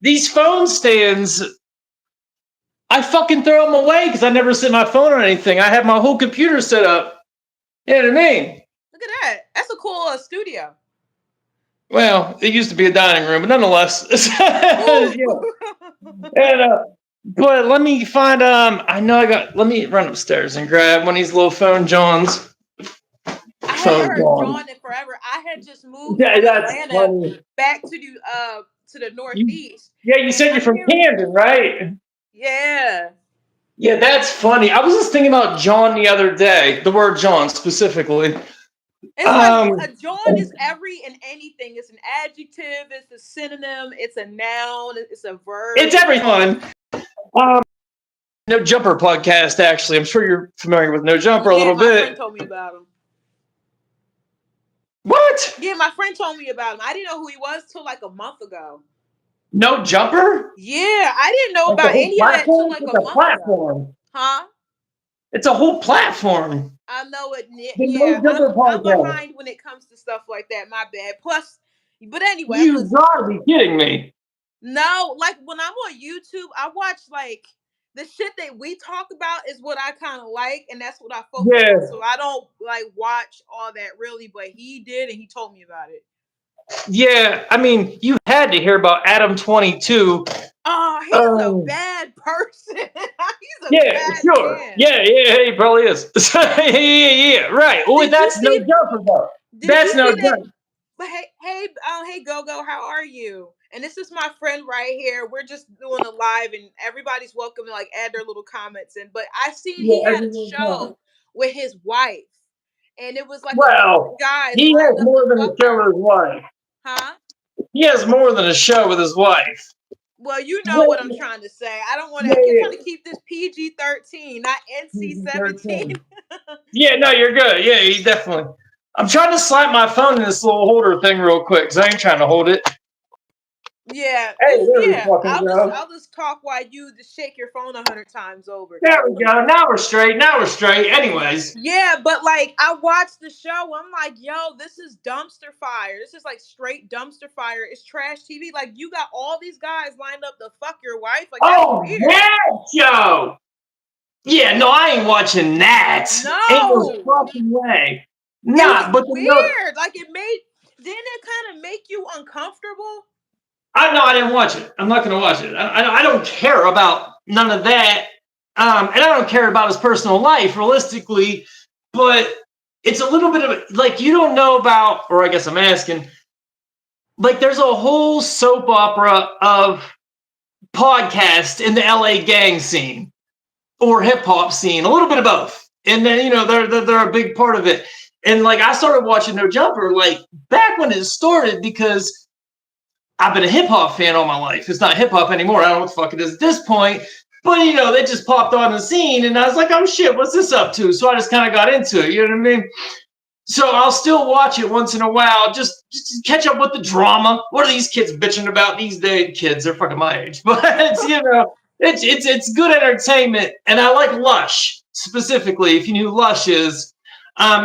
these phone stands, I fucking throw them away because I never sit my phone on anything. I have my whole computer set up. You know what I mean? Look at that. That's a cool studio. Well, it used to be a dining room, but nonetheless. Ooh. Yeah. And but let me find I know I got let me run upstairs and grab one of these little phone Johns. I haven't Phone heard John. John in forever. I had just moved Yeah, from that's Atlanta funny. back to the You, Northeast, yeah, you and said you're I'm from hearing, Camden, right? yeah. Yeah, that's funny. I was just thinking about John the other day, the word John specifically. It's like Um, a John is every and anything. It's an adjective. It's a synonym. It's a noun. It's a verb. it's everyone. Um, No Jumper podcast, actually. I'm sure you're familiar with No Jumper a Yeah, little my friend bit. told me about him. What? Yeah, my friend told me about him. I didn't know who he was till like a month ago. No Jumper? Yeah, I didn't know Like a about whole any of that till platform? like It's a a month ago. platform. Huh? It's a whole platform. I know it. The No Yeah, Jumper I'm podcast. behind when it comes to stuff like that. My bad. Plus, but anyway, I'm You listening. gotta be kidding me. No, like when I'm on YouTube, I watch like the shit that we talk about is what I kind of like, and that's what I focus on. Yeah. So I don't like watch all that really, but he did, and he told me about it. Yeah. I mean, you had to hear about Adam 22. Oh, he's a Um, bad person. He's a yeah, bad sure. man. Yeah, he probably is. Yeah, right. Well, Did you that's No see? Jumper, though. Did That's you No see that? Jumper. But hey, Go Go, how are you? And this is my friend right here. We're just doing a live, and everybody's welcome to like add their little comments in. But I seen Yeah, he had a everyone's fine. show with his wife, and it was like a bunch of Well, guys he has lined up to more than a fuck show her, with his wife. huh? He has more than a show with his wife. Well, you know what I'm Yeah, trying to say. I don't want to. yeah, I'm trying to yeah. keep this PG-13, not NC-17. PG-13. Yeah, no, you're good. Yeah, you definitely. I'm trying to slide my phone in this little holder thing real quick because I ain't trying to hold it. Yeah, Hey, it's there we yeah. fucking go. I'll just talk while you just shake your phone 100 times over. There we go. Now we're straight. Now we're straight. Anyways. Yeah, but like I watched the show, I'm like, yo, this is dumpster fire. This is like straight dumpster fire. It's trash TV. Like you got all these guys lined up to fuck your wife. Like that's Oh, weird. that show. Yeah, no, I ain't watching that. Ain't no No, fucking way. it was Nah, but you know, weird. Like it made didn't it kind of make you uncomfortable? I know I didn't watch it. I'm not going to watch it. I don't care about none of that. And I don't care about his personal life, realistically. But it's a little bit of like you don't know about, or I guess I'm asking. Like, there's a whole soap opera of podcasts in the LA gang scene or hip hop scene, a little bit of both. And then they're a big part of it. And like I started watching No Jumper like back when it started because I've been a hip hop fan all my life. It's not hip hop anymore. I don't know what the fuck it is at this point. But they just popped on the scene, and I was like, "Oh shit, what's this up to?" So I just kind of got into it. You know what I mean? So I'll still watch it once in a while, just to catch up with the drama. What are these kids bitching about these days? Kids, they're fucking my age, but it's good entertainment, and I like Lush specifically. If you knew who Lush is,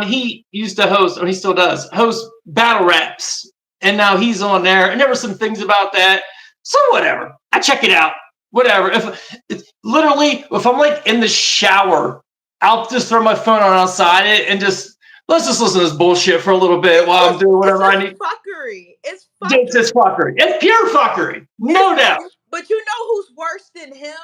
he used to host, or he still does, host battle raps, and now he's on there. And there were some things about that, so whatever. I check it out. Whatever. If I'm like in the shower, I'll just throw my phone on outside it and let's just listen to this bullshit for a little bit while I'm doing It's whatever I just need. fuckery. It's It's fuckery. just fuckery. It's pure fuckery. No It's doubt. but you know who's worse than him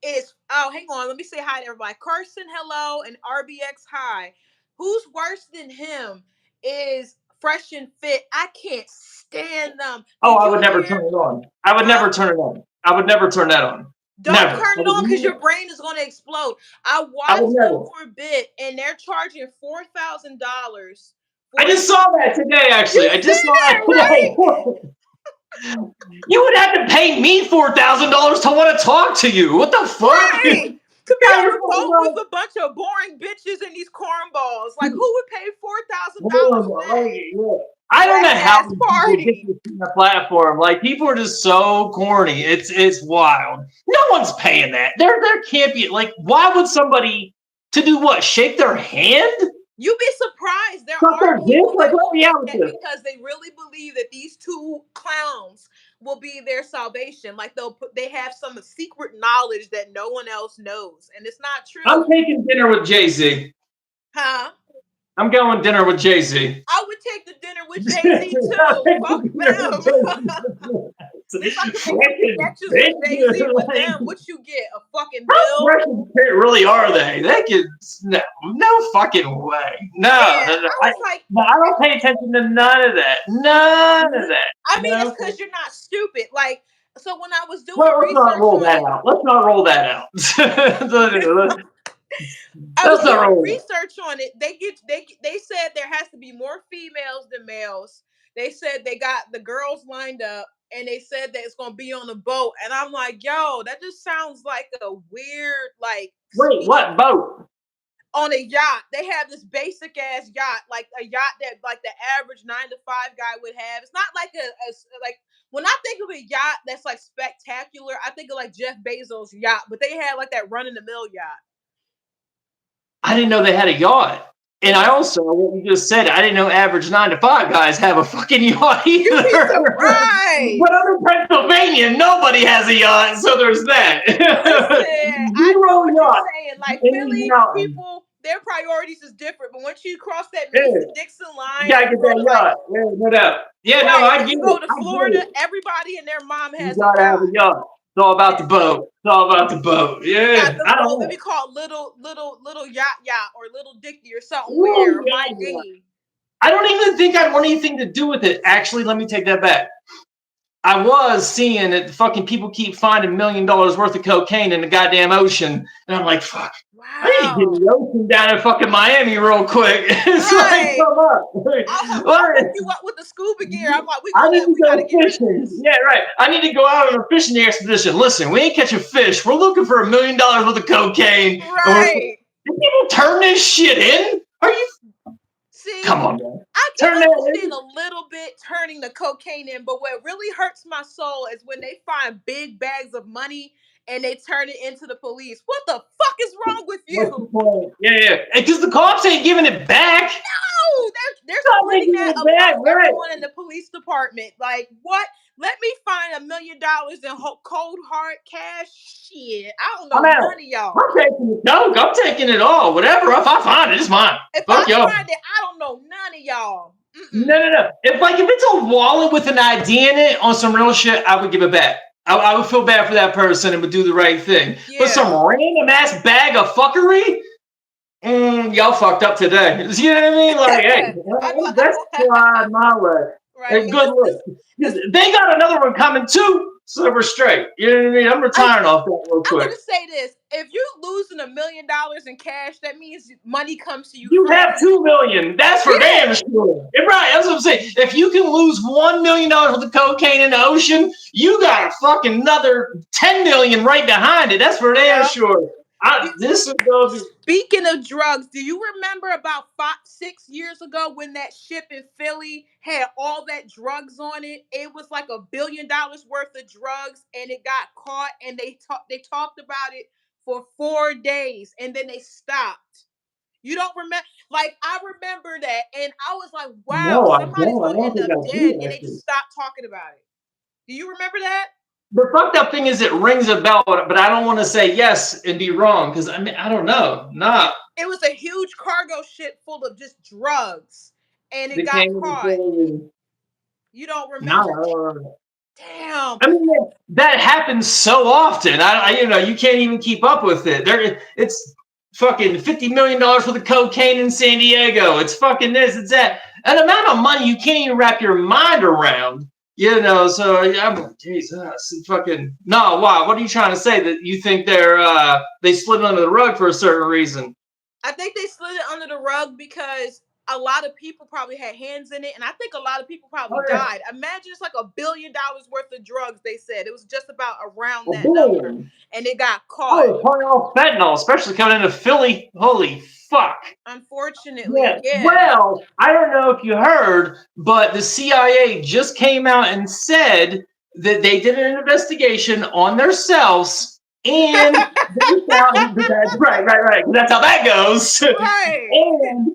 is hang on, let me say hi to everybody. Carson, hello, and RBX hi. Who's worse than him is Fresh and Fit. I can't stand them. Oh, Did I you would never turn hear? it on. I would Huh? never turn it on. I would never turn that on. Don't Never. turn it on because your brain is going to explode. I I would watched them never. for a bit, and they're charging $4,000 I for just saw that today, actually. you I see just saw that that today. right? You would have to pay me $4,000 to want to talk to you. What the fuck? Right. To be Yeah, on you're the fucking phone with right. a bunch of boring bitches and these cornballs. Like, who would pay $4,000 for Horrible. that? Yeah. I don't know Crack how ass many people get party. this kind of platform. Like people are just so corny. It's wild. No one's paying that. There can't be like why would somebody to do what? Shake their hand? You'd be surprised. There Suck are their dick? people Like that what will pay reality? that because they really believe that these two clowns will be their salvation. Like they have some secret knowledge that no one else knows, and it's not I'm true. taking dinner with Jay-Z. Huh? I'm going dinner with Jay-Z. I would take the dinner with Jay-Z too. Fuck them. At least I can make some connections with Jay-Z with them. What you get? A fucking How bill? fresh and fit really are they? They could no fucking way. No, Yeah, no, no. I was like, No, I don't pay attention to none of that. None of that. I mean, it's No. because you're not stupid. Like, so when I was doing Well, let's not research roll on that it, out. Let's not roll that out. I was Let's not doing roll that. research on it. They said there has to be more females than males. They said they got the girls lined up, and they said that it's gonna be on a boat. And I'm like, yo, that just sounds like a weird like Wait, scheme. what boat? On a yacht. They have this basic ass yacht, like a yacht that like the average 9 to 5 guy would have. It's not like a like when I think of a yacht that's like spectacular, I think of like Jeff Bezos' yacht, but they had like that run in the mill yacht. I didn't know they had a yacht. And I also, what you just said, I didn't know average 9 to 5 guys have a fucking yacht either. You'd be surprised. But I'm in Pennsylvania, nobody has a yacht, so there's that. Listen, I know what you're saying. Like Philly people, their priorities is different. But once you cross that Mason-Dixon line, you gotta get that yacht. Yeah, no doubt. Yeah, right, no, I get you it. go to Florida, everybody and their mom has you gotta have a yacht. It's all about the boat. It's all about the boat. Yeah. I don't know. Let me call it little yacht or little Dicky or something weird. Or my D. I don't even think I'd want anything to do with it. Actually, let me take that back. I was seeing that fucking people keep finding $1 million worth of cocaine in the goddamn ocean, and I'm like, fuck. Wow. I need to get in the ocean down in fucking Miami real quick. It's like, come up. I'll hook you up with the scuba gear. I'm like, we gotta go fishing. Yeah, right. I need to go out on a fishing expedition. Listen, we ain't catching fish. We're looking for $1 million worth of cocaine. Right. Did people turn this shit in? Are you? See, come on, man. I can understand a little bit turning the cocaine in, but what really hurts my soul is when they find big bags of money and they turn it into the police. What the fuck is wrong with you? Yeah. Because the cops ain't giving it back. No, they're splitting that among everyone in the police department. Like, what? Let me find $1 million in cold hard cash. Shit, I don't know none of y'all. I'm taking it. No, I'm taking it all. Whatever. If I find it, it's mine. If I find it, I don't know none of y'all. No. If it's a wallet with an ID in it on some real shit, I would give it back. I would feel bad for that person and would do the right thing. Yeah. But some random ass bag of fuckery, y'all fucked up today. You know what I mean? Like, hey, that's slide my way. Right. And good luck. They got another one coming too. So we're straight. You know what I mean? I'm retiring off that real quick. I'm gonna say this: if you're losing $1 million in cash, that means money comes to you. You have $2 million. That's for damn sure. Right. That's what I'm saying. If you can lose $1 million worth of cocaine in the ocean, you got a fucking another 10 million right behind it. That's for damn sure. Speaking of drugs, do you remember about 6 years ago when that ship in Philly had all that drugs on it? It was like $1 billion worth of drugs, and it got caught, and they talked about it for 4 days, and then they stopped. You don't remember? Like, I remember that, and I was like, wow, somebody's going to end up dead, and they just stopped talking about it. Do you remember that? The fucked up thing is it rings a bell, but I don't want to say yes and be wrong because I mean I don't know. Nah. It was a huge cargo ship full of just drugs, and it got caught. You don't remember? No. Damn. I mean that happens so often. I you can't even keep up with it. It's fucking $50 million worth of cocaine in San Diego. It's fucking this. It's that. An amount of money you can't even wrap your mind around. So I'm like, Jesus, fucking no. Why? What are you trying to say? That you think they slid under the rug for a certain reason? I think they slid it under the rug because a lot of people probably had hands in it, and I think a lot of people probably died. Imagine it's like $1 billion worth of drugs. They said it was just about around that number, and it got caught. Oh, pouring off fentanyl, especially coming into Philly. Holy fuck! Unfortunately, yeah. Well, I don't know if you heard, but the CIA just came out and said that they did an investigation on themselves, and right. That's how that goes. Right. And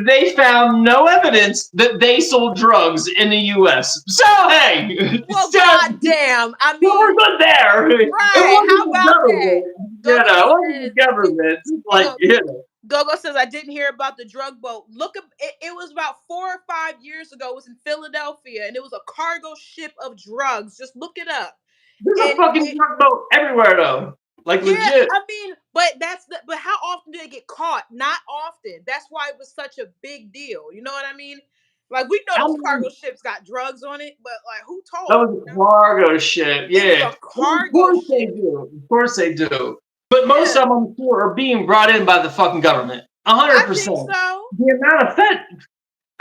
they found no evidence that they sold drugs in the U.S. So hey, Well, so goddamn. I we're mean, good there. It right. How wasn't the about that? government, it Gogo wasn't says, the government. hang Like, on. you know, Gogo says, I didn't hear about the drug boat. Look, it was about 4 or 5 years ago. It was in Philadelphia, and it was a cargo ship of drugs. Just look it up. there's a And fucking drug boat everywhere though. Like yeah, legit. I mean, but but how often do they get caught? Not often. That's why it was such a big deal. You know what I mean? Like we know I those mean, cargo ships got drugs on it, but like who that told? was a cargo ship, It was yeah. a Well, of cargo course they ship. do. Of course they do. But most Yeah, of them, I'm sure, are being brought in by the fucking government. A hundred I think percent. so. The amount of fat.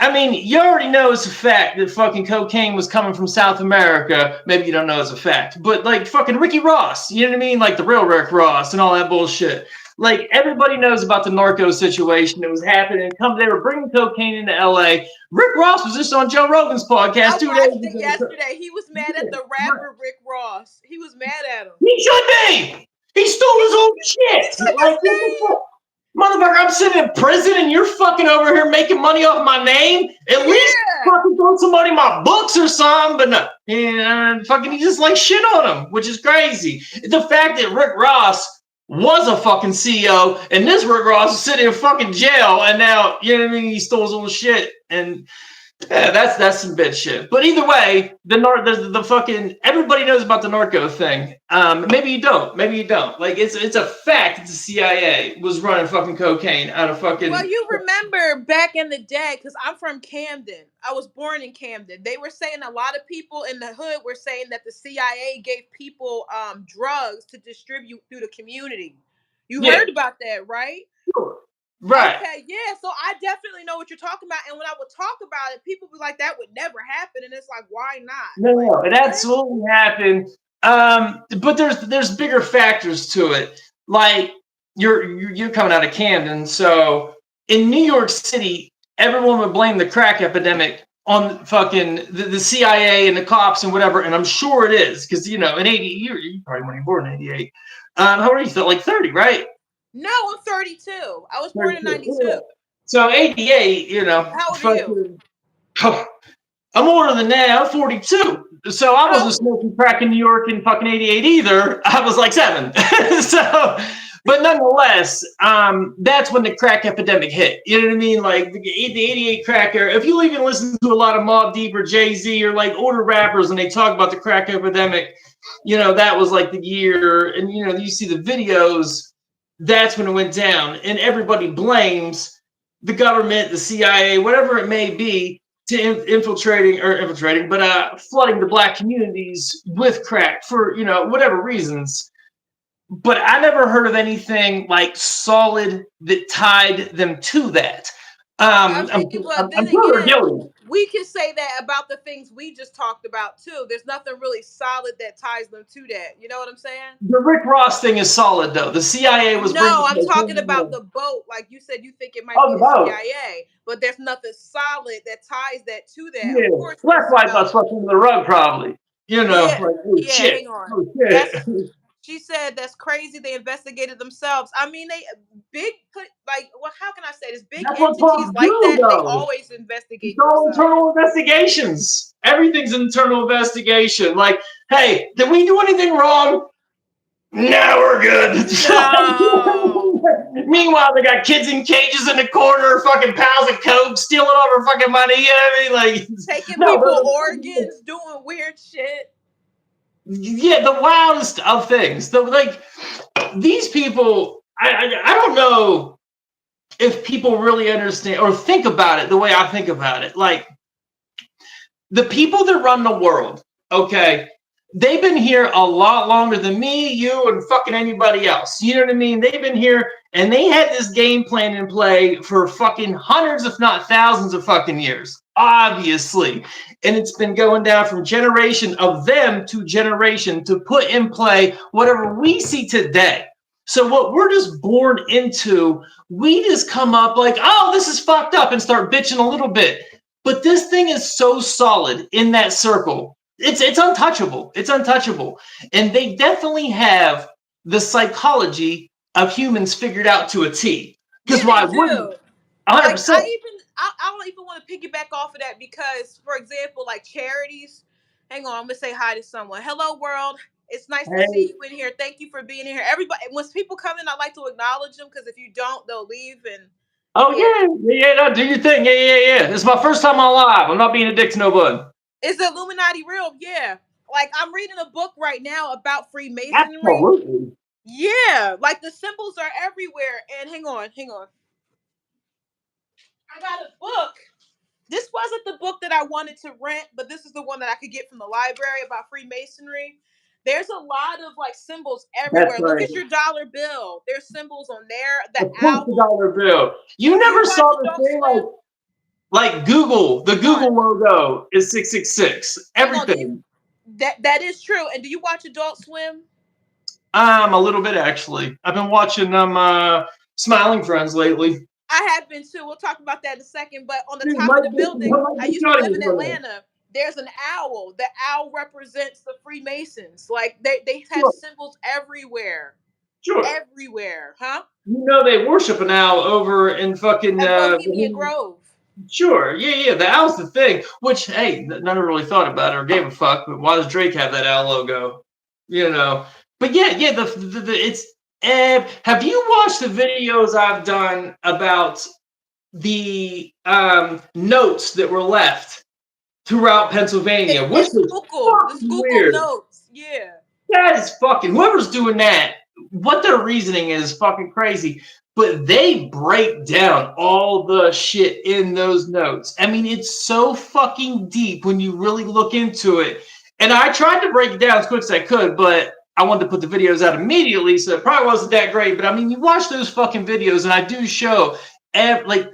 I mean, you already know it's a fact that fucking cocaine was coming from South America. Maybe you don't know it's a fact, but like fucking Ricky Ross, you know what I mean? Like the real Rick Ross and all that bullshit. Like everybody knows about the narco situation that was happening. They were bringing cocaine into LA. Rick Ross was just on Joe Rogan's I podcast 2 days watched it ago. yesterday. He was mad at the rapper Rick Ross. He was mad at him. He should be. He stole his own He shit. took Like, his what the name. fuck? Motherfucker, I'm sitting in prison and you're fucking over here making money off my name. At least Yeah. fucking throw somebody my books or something. But no, and fucking he just like shit on him, which is crazy. The fact that Rick Ross was a fucking CEO and this Rick Ross is sitting in fucking jail and now, you know what I mean, he stole his own shit. And yeah, that's some bitch shit. But either way, the fucking everybody knows about the narco thing. Maybe you don't. Maybe you don't. Like it's a fact that the CIA was running fucking cocaine out of Well, fucking. you remember back in the day, because I'm from Camden. I was born in Camden. They were saying a lot of people in the hood were saying that the CIA gave people drugs to distribute through the community. You Yeah, heard about that, right? sure. Right. Okay, yeah. So I definitely know what you're talking about. And when I would talk about it, people be like, "That would never happen," and it's like, why not? No, Like, no, it what? absolutely happened. But there's bigger factors to it. Like you're coming out of Camden, so in New York City, everyone would blame the crack epidemic on fucking the CIA and the cops and whatever. And I'm sure it is because you know in '80 you probably weren't born in '88. How old are you? Still like 30, right? No, I'm 32. I was born in 32. Yeah. '92. So '88, you know, How old are you? fucking. I'm older than that. I'm 42. So I wasn't Oh, smoking crack in New York in fucking '88 either. I was like 7. So, but nonetheless, that's when the crack epidemic hit. You know what I mean? Like the '88 crack era. If you even listen to a lot of Mobb Deep or Jay-Z or like older rappers and they talk about the crack epidemic, you know, that was like the year. And, you know, you see the videos, that's when it went down. And everybody blames the government, the CIA, whatever it may be, to infiltrating, but flooding the black communities with crack for you know whatever reasons. But I never heard of anything like solid that tied them to that. I Um, I'm, mean, but then I'm sure they're again, guilty. we can say that about the things we just talked about too. There's nothing really solid that ties them to that. You know what I'm saying? The Rick Ross thing is solid though. The CIA was No, bringing. I'm talking about the boat. Like you said, you think it might Oh, be the the boat. CIA, but there's nothing solid that ties that to that. Yeah, Of course, well, that's there's why I got no. swept under the rug, probably. You know, Yeah, like oh yeah. shit, Hang on. oh shit. That's she said that's crazy. They investigated themselves. I mean, they big like well, how can I say this? Big That's what entities punks like do, that, they though. always It's investigate all themselves. internal investigations. Everything's an internal investigation. Like, hey, did we do anything wrong? No, we're good. No. Meanwhile, they got kids in cages in the corner, fucking piles of coke, stealing all our fucking money. You know what I mean? Like, Taking no, people but organs, doing weird shit. yeah, the wildest of things. The like these people. I don't know if people really understand or think about it the way I think about it. Like the people that run the world, okay, they've been here a lot longer than me, you, and fucking anybody else. You know what I mean? They've been here and they had this game plan in play for fucking hundreds, if not thousands of fucking years, obviously. And it's been going down from generation of them to generation to put in play whatever we see today. So what we're just born into, we just come up like, oh, this is fucked up and start bitching a little bit. But this thing is so solid in that circle. It's untouchable. It's untouchable. And they definitely have the psychology of humans figured out to a T. Yeah, Because they why wouldn't do. Like 100%? I don't even want to piggyback off of that because, for example, like charities. Hang on, I'm gonna say hi to someone. Hello, world. It's nice to see Hey. you in here. Thank you for being in here. Everybody, when people come in, I like to acknowledge them because if you don't, they'll leave. And Oh yeah, no, do your thing. Yeah. It's my first time on live. I'm not being a dick to nobody. is the Illuminati real? Yeah. Like I'm reading a book right now about Freemasonry. Absolutely. Yeah, like the symbols are everywhere. And hang on. I got a book. This wasn't the book that I wanted to rent, but this is the one that I could get from the library about Freemasonry. There's a lot of like symbols That's everywhere. Look right. at your dollar bill. There's symbols on there. The Of course, the owl. dollar bill. You Do you never watch saw the Adult thing Swim? like Google. The Hang on. Google logo is 666. Hang on. Do you Everything. that is true. And do you watch Adult Swim? A little bit actually. I've been watching Smiling Friends lately. I have been too. We'll talk about that in a second. But on the Dude, top of the building, might I be used to live starting in from there. Atlanta. There's an owl. The owl represents the Freemasons. Like they have Sure, symbols everywhere. sure. Everywhere. Huh? You know they worship an owl over in fucking At Bohemian Grove. Sure, yeah. The owl's the thing. Which, hey, none really thought about it or gave a fuck. But why does Drake have that owl logo? You know. But yeah. The it's. Have you watched the videos I've done about the notes that were left throughout Pennsylvania, which It's is Schuylkill. The fucking Schuylkill weird. notes. Yeah. That is fucking whoever's doing that. What their reasoning is fucking crazy. But they break down all the shit in those notes. I mean, it's so fucking deep when you really look into it. And I tried to break it down as quick as I could, but I wanted to put the videos out immediately, so it probably wasn't that great. But I mean, you watch those fucking videos, and I do show like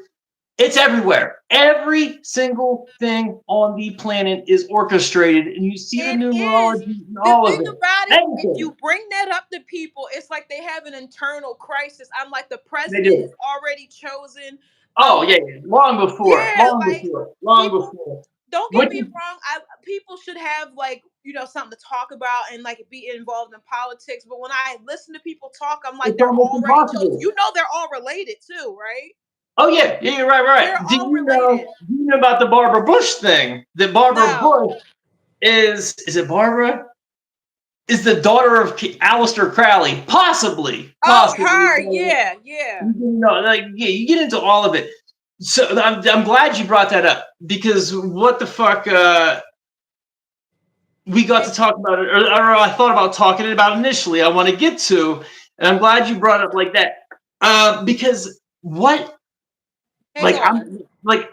it's everywhere. Every single thing on the planet is orchestrated, and you see the It is. numerology and The all of thing it. about it, if Everything. you bring that up to people, it's like they have an internal crisis. I'm like, the They president is do. already chosen. Oh, yeah. Like, Long before. yeah, Long like before. Long people before. don't get Which me is wrong. People should have like something to talk about and like be involved in politics. But when I listen to people talk, I'm like it's they're almost already chosen. impossible. They're all related too, right? Oh, yeah. Yeah, you're They're right. all related. Do you know about the Barbara Bush thing? That Barbara No. Bush is it Barbara? Is the daughter of Aleister Crowley. Possibly. Oh, Possibly. her. Yeah, yeah. You get into all of it. So I'm glad you brought that up because what the fuck we got to talk about it, or I thought about talking about initially. I want to get to, and I'm glad you brought it up like that because what, Hang on. I'm like,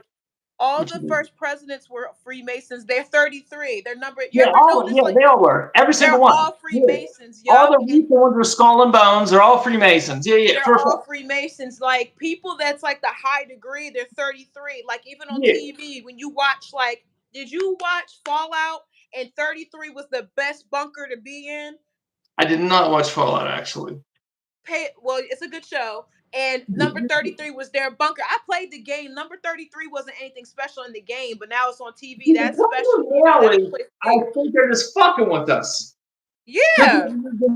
All what you the mean? first presidents were Freemasons. They're 33. Their number. You Yeah, ever notice like they all were every they're single one. all Yeah. Freemasons? All Yup. the And recent ones are Skull and Bones. They're all Freemasons. Yeah, they're for all sure. Freemasons. Like people that's like the high degree, they're 33. Like even on Yeah, TV, when you watch like, did you watch Fallout? And 33 was the best bunker to be in. I did not watch Fallout actually. Well, it's a good show. And number 33 was their bunker. I played the game. Number 33 wasn't anything special in the game, but now it's on TV. See, the That's special. problem now That's a is place to I be. think they're just fucking with us. Yeah.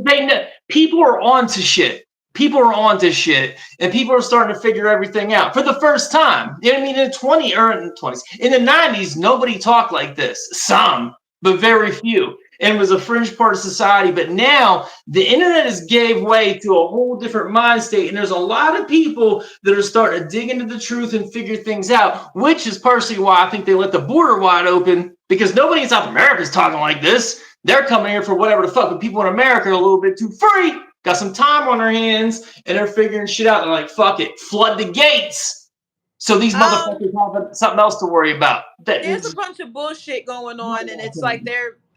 They know, people are on to shit. People are on to shit, and people are starting to figure everything out for the first time. You know what I mean? In the 20s, in the 90s, nobody talked like this. Some, but very few. And it was a fringe part of society. But now the internet has gave way to a whole different mind state, and there's a lot of people that are starting to dig into the truth and figure things out, which is partially why I think they let the border wide open, because nobody in South America is talking like this. They're coming here for whatever the fuck, but people in America are a little bit too free, got some time on their hands, and they're figuring shit out. They're like, fuck it, flood the gates. So these Um, motherfuckers have something else to worry about. there's a bunch of bullshit going on, and it's like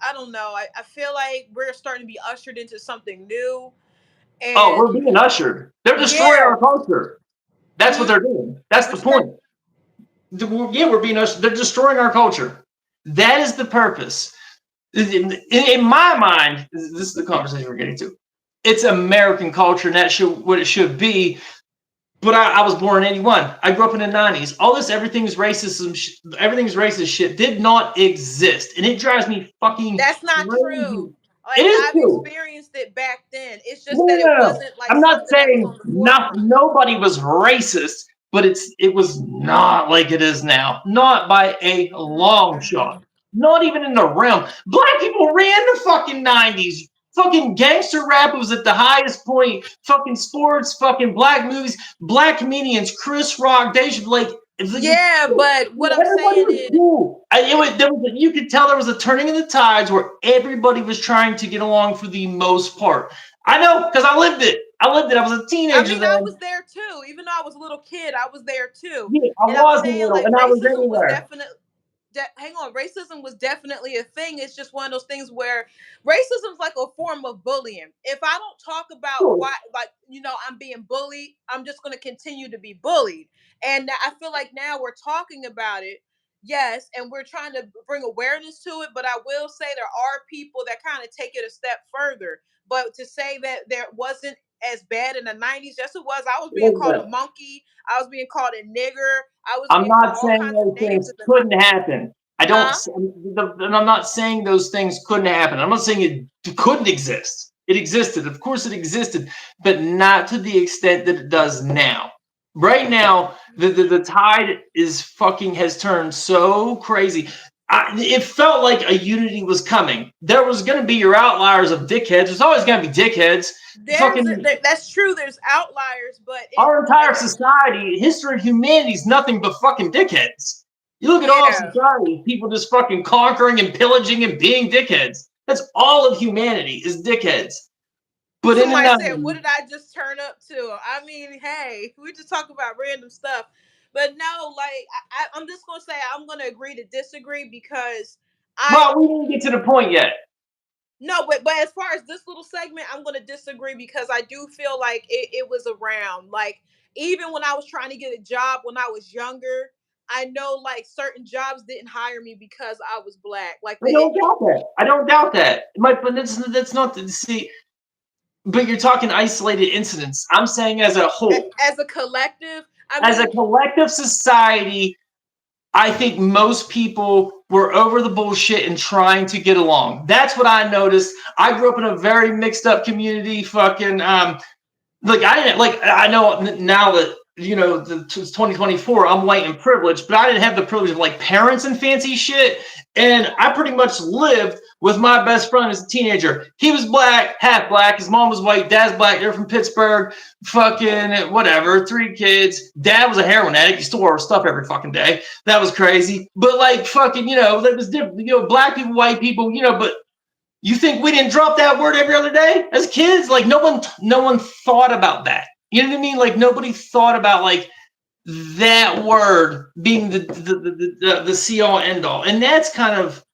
I don't know. I feel like we're starting to be ushered into something new. Oh, And we're being ushered. They're destroying yeah. our culture. That's what Hmm? they're doing. That's the What you say? point. Yeah, we're being ushered. They're destroying our culture. That is the purpose. In my mind, this is the conversation we're getting to. It's American culture, and that's what it should be. But I was born in '81. I grew up in the '90s. All this everything's racist shit did not exist, and it drives me fucking That's not crazy. true. It Like is I've true. experienced it back then. It's No, just no, that it no. wasn't like I'm not something that was saying on the forefront. nobody was racist, but it was not like it is now. Not by a long shot. Not even in the realm. Black people ran the fucking 90s. Fucking gangster rap was at the highest point. Fucking sports, fucking black movies, black comedians, Chris Rock, Dave, like, Yeah, but what I'm everybody saying was is, cool. You could tell there was a turning in the tides where everybody was trying to get along for the most part. I know because I lived it. I lived it. I was a I teenager mean, I then. was there too. Even though I was a little kid, I was there too. Yeah, I And I'm was a saying little, like and I was racism was everywhere. definitely hang on, racism was definitely a thing. It's just one of those things where racism is like a form of bullying. If I don't talk about Sure. why, like, I'm being bullied, I'm just going to continue to be bullied. And I feel like now we're talking about it, yes, and we're trying to bring awareness to it. But I will say there are people that kind of take it a step further. But to say that there wasn't as bad in the 90s, yes, it was. I was being called a Listen, monkey. I was being called a nigger. I was I'm being called not all saying kinds of those names things in the couldn't happen. I don't. huh? And I'm not saying those things couldn't happen. I'm not saying it couldn't exist. It existed. Of course, it existed, but not to the extent that it does now. Right now, the tide is fucking has turned so crazy. It felt like a unity was coming. There was going to be your outliers of dickheads. There's always going to be dickheads. Fucking That's true. There's outliers, but our entire society, history of humanity is nothing but fucking dickheads. You look at all of yeah. society, people just fucking conquering and pillaging and being dickheads. That's all of humanity is dickheads. But in the Somebody said, "What 90s, did I just turn up to?" I mean, hey, we just talk about random stuff, but no, like I'm just gonna say I'm gonna agree to disagree because I well, we didn't get to the point yet. no, but as far as this little segment, I'm gonna disagree because I do feel like it was around. Like even when I was trying to get a job when I was younger, I know like certain jobs didn't hire me because I was black. Like I don't doubt that. I don't doubt that. But that's not the see. But you're talking isolated incidents. I'm saying as a whole, as a collective, I as a mean, collective society, I think most people were over the bullshit and trying to get along. That's what I noticed. I grew up in a very mixed up community. Fucking like I didn't like I know now that it's 2024, I'm white and privileged, but I didn't have the privilege of like parents and fancy shit. And I pretty much lived with my best friend as a teenager. He was black, half black. His mom was white, dad's black. They're from Pittsburgh. Fucking whatever. 3 kids. Dad was a heroin addict. He stole our stuff every fucking day. That was crazy. But like fucking, that was different. Black people, white people, but you think we didn't drop that word every other day as kids? Like no one thought about that. You know what I mean? Like nobody thought about like that word being the see all end all. And that's kind of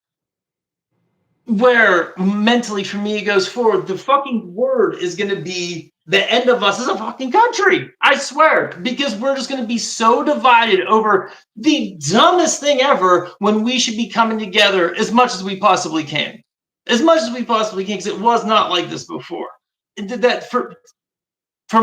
where mentally for me it goes forward. The fucking word is going to be the end of us as a fucking country. I swear, because we're just going to be so divided over the dumbest thing ever when we should be coming together as much as we possibly can. As much as we possibly can, because it was not like this before. It did that from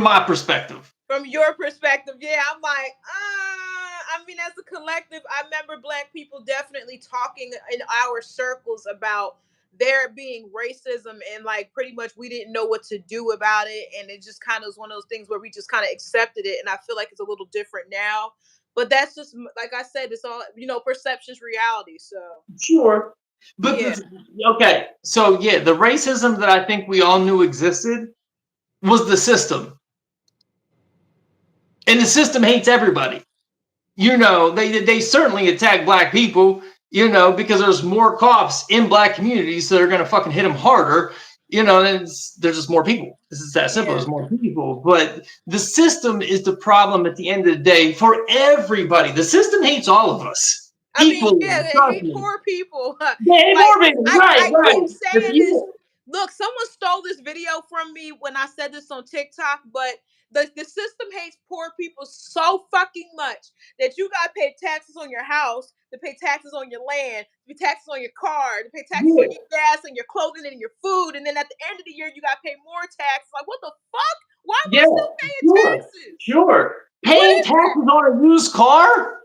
my perspective. from your perspective, yeah, I'm like, I mean, as a collective, I remember black people definitely talking in our circles about there being racism and like pretty much we didn't know what to do about it. And it just kind of was one of those things where we just kind of accepted it. And I feel like it's a little different now. But that's just, like I said, it's all, perception's reality. So, Sure. But yeah. okay, so yeah, the racism that I think we all knew existed was the system. And the system hates everybody. They certainly attack black people, because there's more cops in black communities, so they're going to fucking hit them harder. And there's just more people. This is that simple. Yeah. There's more people. But the system is the problem at the end of the day for everybody. The system hates all of us I mean, equally. yeah, they Trust hate me. poor people. They hate Like more people. I, Right, I right. keep saying this. Look, someone stole this video from me when I said this on TikTok, but the system hates poor people so fucking much that you gotta pay taxes on your house, to pay taxes on your land, to pay taxes on your car, to pay taxes Yeah, on your gas and your clothing and your food, and then at the end of the year you gotta pay more taxes. Like what the fuck? Why am I yeah, still paying sure, taxes? sure. What Paying is that? taxes on a used car?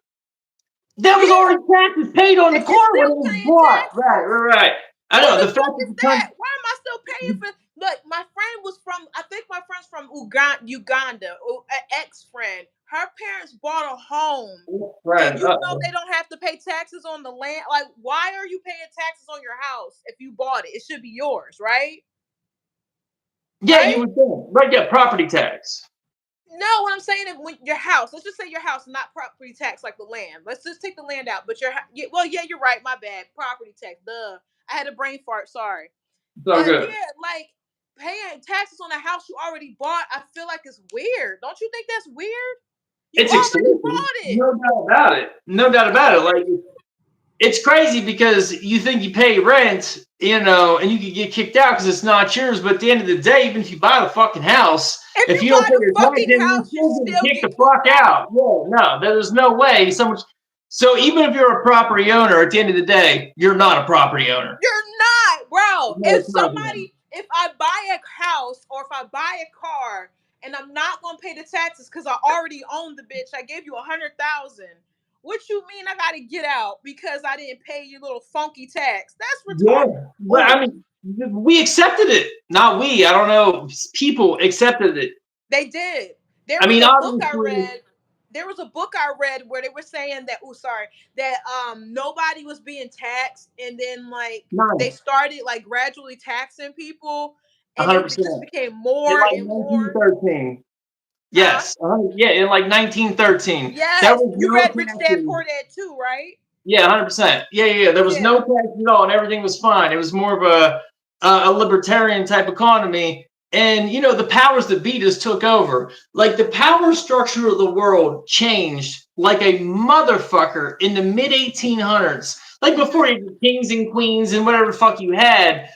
That was Yeah, already taxes paid on the and you're car when still it was paying bought. Right, taxes. right, right. I What know the the fact fuck that is the that? country. Why am I still paying for? Look, my friend was from. I think my friend's from Uganda, an ex-friend. Her parents bought a home, and Friend. you know they don't have to pay taxes on the land. Like, why are you paying taxes on your house if you bought it? It should be yours, right? Yeah, you Right? would think. Right, yeah, property tax. No, what I'm saying is when your house. Let's just say your house, not property tax like the land. Let's just take the land out. But well, yeah, you're right. My bad. Property tax. Duh. I had a brain fart. Sorry. It's all But good. yeah, like paying taxes on a house you already bought, I feel like it's weird. Don't you think that's weird? You It's already extortion. bought it. No doubt about it. No doubt about it. Like it's crazy because you think you pay rent, and you could get kicked out because it's not yours. But at the end of the day, even if you buy the fucking house, If if you you don't buy pay the your tax, fucking then you're house, you still getting still kicked get the fuck kicked out. out. Yeah, no, there's no way. So even if you're a property owner, at the end of the day, you're not a property owner. You're not, bro. You're not a property owner. If I buy a house or if I buy a car and I'm not gonna pay the taxes because I already own the bitch, I gave you 100,000. What you mean I gotta get out because I didn't pay your little funky tax? That's Yeah, retarded. but I mean, we accepted it. Not we. I don't know. People accepted it. They did. There I was mean, a book I obviously, read. There was a book I read where they were saying that that nobody was being taxed, and then like they none, started like gradually taxing people, and it 100%. just became In more like and more. 1913. Huh? Yes. Yeah, in like 1913. There Yes. was You no read Rich Dad taxes. Poor Dad too, right? Yeah, 100%. Yeah. There was no Yeah. tax at all, and everything was fine. It was more of a libertarian type economy, and the powers that be just took over. Like the power structure of the world changed like a motherfucker in the mid 1800s. Like before you had kings and queens and whatever the fuck you had,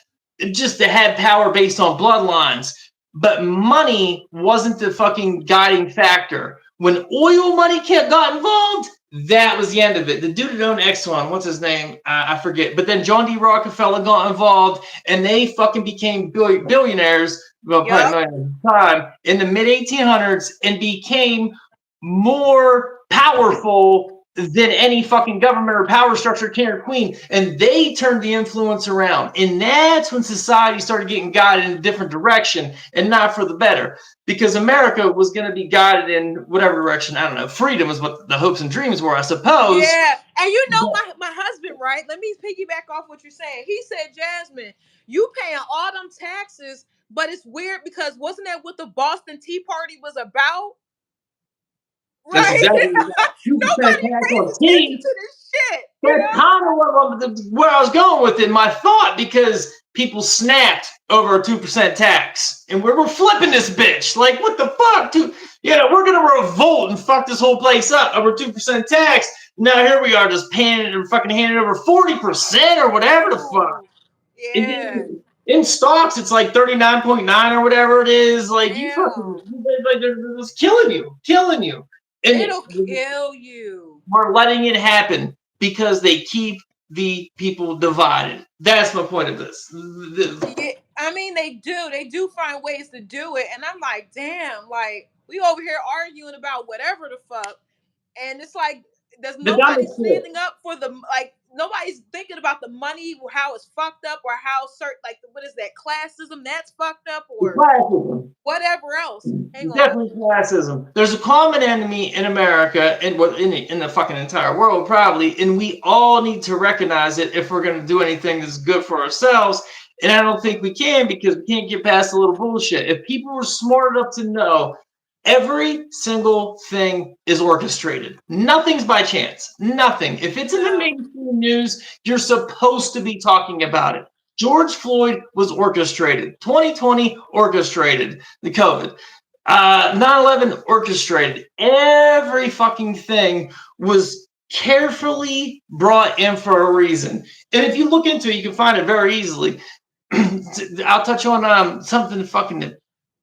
just to have power based on bloodlines. But money wasn't the fucking guiding factor. When oil money got involved, that was the end of it. The dude that owned Exxon, what's his name? I forget. But then John D. Rockefeller got involved, and they fucking became billionaires. Well, probably Yup. million at the time in the mid 1800s, and became more powerful than any fucking government or power structure, king or queen. And they turned the influence around. And that's when society started getting guided in a different direction and not for the better. Because America was going to be guided in whatever direction. I don't know. Freedom is what the hopes and dreams were, I suppose. Yeah. And you know But my husband, right? Let me piggyback off what you're saying. He said, Jasmine, you paying all them taxes, but it's weird because wasn't that what the Boston Tea Party was about? that's Right? exactly right. 2% Nobody tax pays on attention tea. to this shit, you That's know? kind of where I was going with it, my thought, because people snapped over a 2% tax. And we're flipping this bitch. Like, what the fuck? We're going to revolt and fuck this whole place up over 2% tax. Now here we are just paying it and fucking handing over 40% or whatever the fuck. Ooh, yeah. And in stocks, it's like 39.9 or whatever it is. Like, you fucking, Damn. like, they're just killing you. And It'll kill you. we're letting it happen because they keep the people divided. That's my point of this. Yeah, I mean they do. They do find ways to do it, and I'm like, damn, like we over here arguing about whatever the fuck, and it's like there's The nobody dumbest shit. standing up for the like nobody's thinking about the money or how it's fucked up or how certain like what is that classism that's fucked up or Classism. whatever else. Hang on. Definitely classism. There's a common enemy in America and in the fucking entire world, probably, and we all need to recognize it if we're going to do anything that's good for ourselves. And I don't think we can because we can't get past a little bullshit. If people were smart enough to know every single thing is orchestrated, nothing's by chance. Nothing. If it's in the No. mainstream news, you're supposed to be talking about it. George Floyd was orchestrated. 2020 orchestrated. The COVID. 9/11 orchestrated. Every fucking thing was carefully brought in for a reason. And if you look into it, you can find it very easily. I'll touch on something fucking that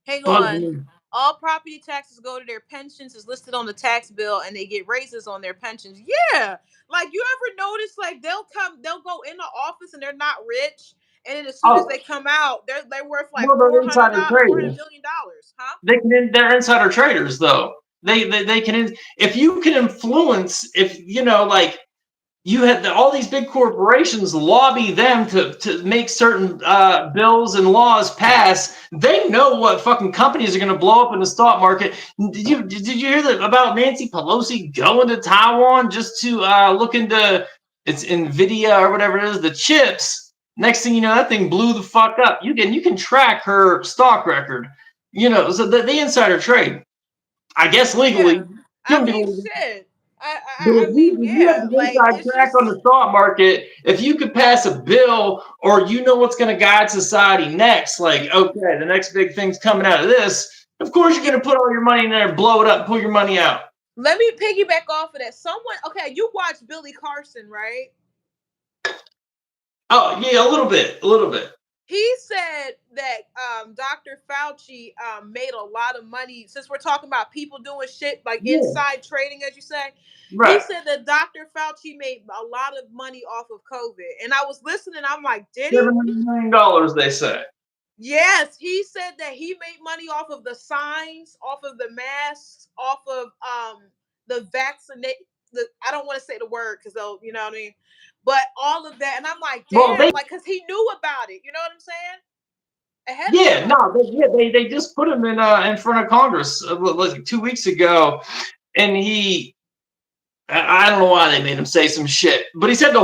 Hang bugs on. me. All property taxes go to their pensions is listed on the tax bill and they get raises on their pensions. Yeah. Like you ever notice like they'll go in the office and they're not rich. And then as soon as Oh, they come out, they're worth like well, they're insider $400 traders. million, huh? They're insider traders though. They can if you can influence if like you had all these big corporations lobby them to make certain bills and laws pass. They know what fucking companies are going to blow up in the stock market. Did you hear about Nancy Pelosi going to Taiwan just to look into it's Nvidia or whatever it is, the chips? Next thing you know, that thing blew the fuck up. You can track her stock record. So the insider trade, I guess legally Yeah. I shouldn't be mean, legal. shit. But if I you, mean, if you have yeah. the Like inside it's track on just the stock market, if you could pass a bill or you know what's going to guide society next, like, okay, the next big thing's coming out of this, of course you're yeah. going to put all your money in there, blow it up, pull your money out. Let me piggyback off of that. Someone, okay, you watch Billy Carson, right? Oh, yeah, a little bit, a little bit. He said that Dr. Fauci made a lot of money. Since we're talking about people doing shit like Yeah, inside trading, as you say, he right. said that Dr. Fauci made a lot of money off of COVID. And I was listening, I'm like, did he? $700 million, they say. Yes, he said that he made money off of the signs, off of the masks, off of the vaccinate. I don't want to say the word because they'll, you know what I mean. But all of that, and I'm like, Well, damn, like, cause he knew about it. You know what I'm saying? Ahead of yeah, time. no, they just put him in front of Congress like 2 weeks ago, and I don't know why they made him say some shit, but he said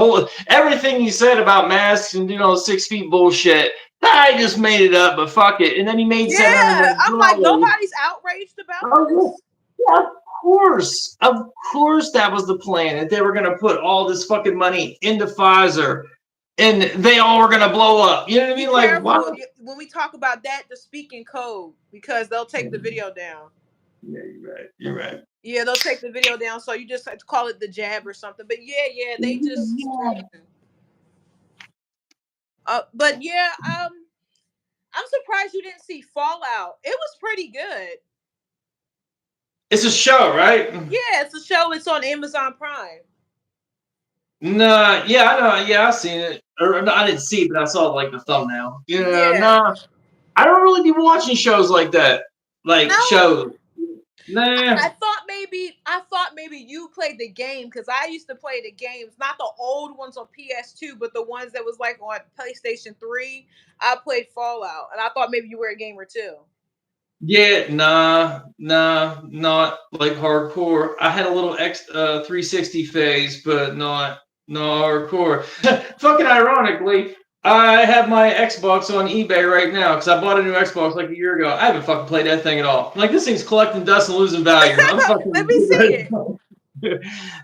everything he said about masks and 6 feet bullshit. I just made it up, but fuck it. And then he made seven hundred Yeah, million I'm like, dollars. nobody's outraged about Oh this. yeah, yeah, of course, that was the plan. That they were gonna put all this fucking money into Pfizer, and they all were gonna blow up. You know what I Be mean? Like what? careful when we talk about that. To speak in code because they'll take the video down. Yeah, you're right. You're right. Yeah, they'll take the video down. So you just have to call it the jab or something. But yeah, they just Yeah. screaming. But yeah, I'm surprised you didn't see Fallout. It was pretty good. It's a show, right? Yeah, it's a show. It's on Amazon Prime. Nah, yeah, I know. Yeah, I seen it. Or no, I didn't see it, but I saw like the thumbnail. Yeah. Nah, I don't really be watching shows like that. Like No, shows. Nah. I thought maybe you played the game because I used to play the games, not the old ones on PS2, but the ones that was like on PlayStation 3. I played Fallout, and I thought maybe you were a gamer too. Yeah, nah, not like hardcore. I had a little X 360 phase, but not hardcore. Fucking ironically, I have my Xbox on eBay right now because I bought a new Xbox like a year ago. I haven't fucking played that thing at all. Like this thing's collecting dust and losing value. I'm Let fucking me see it.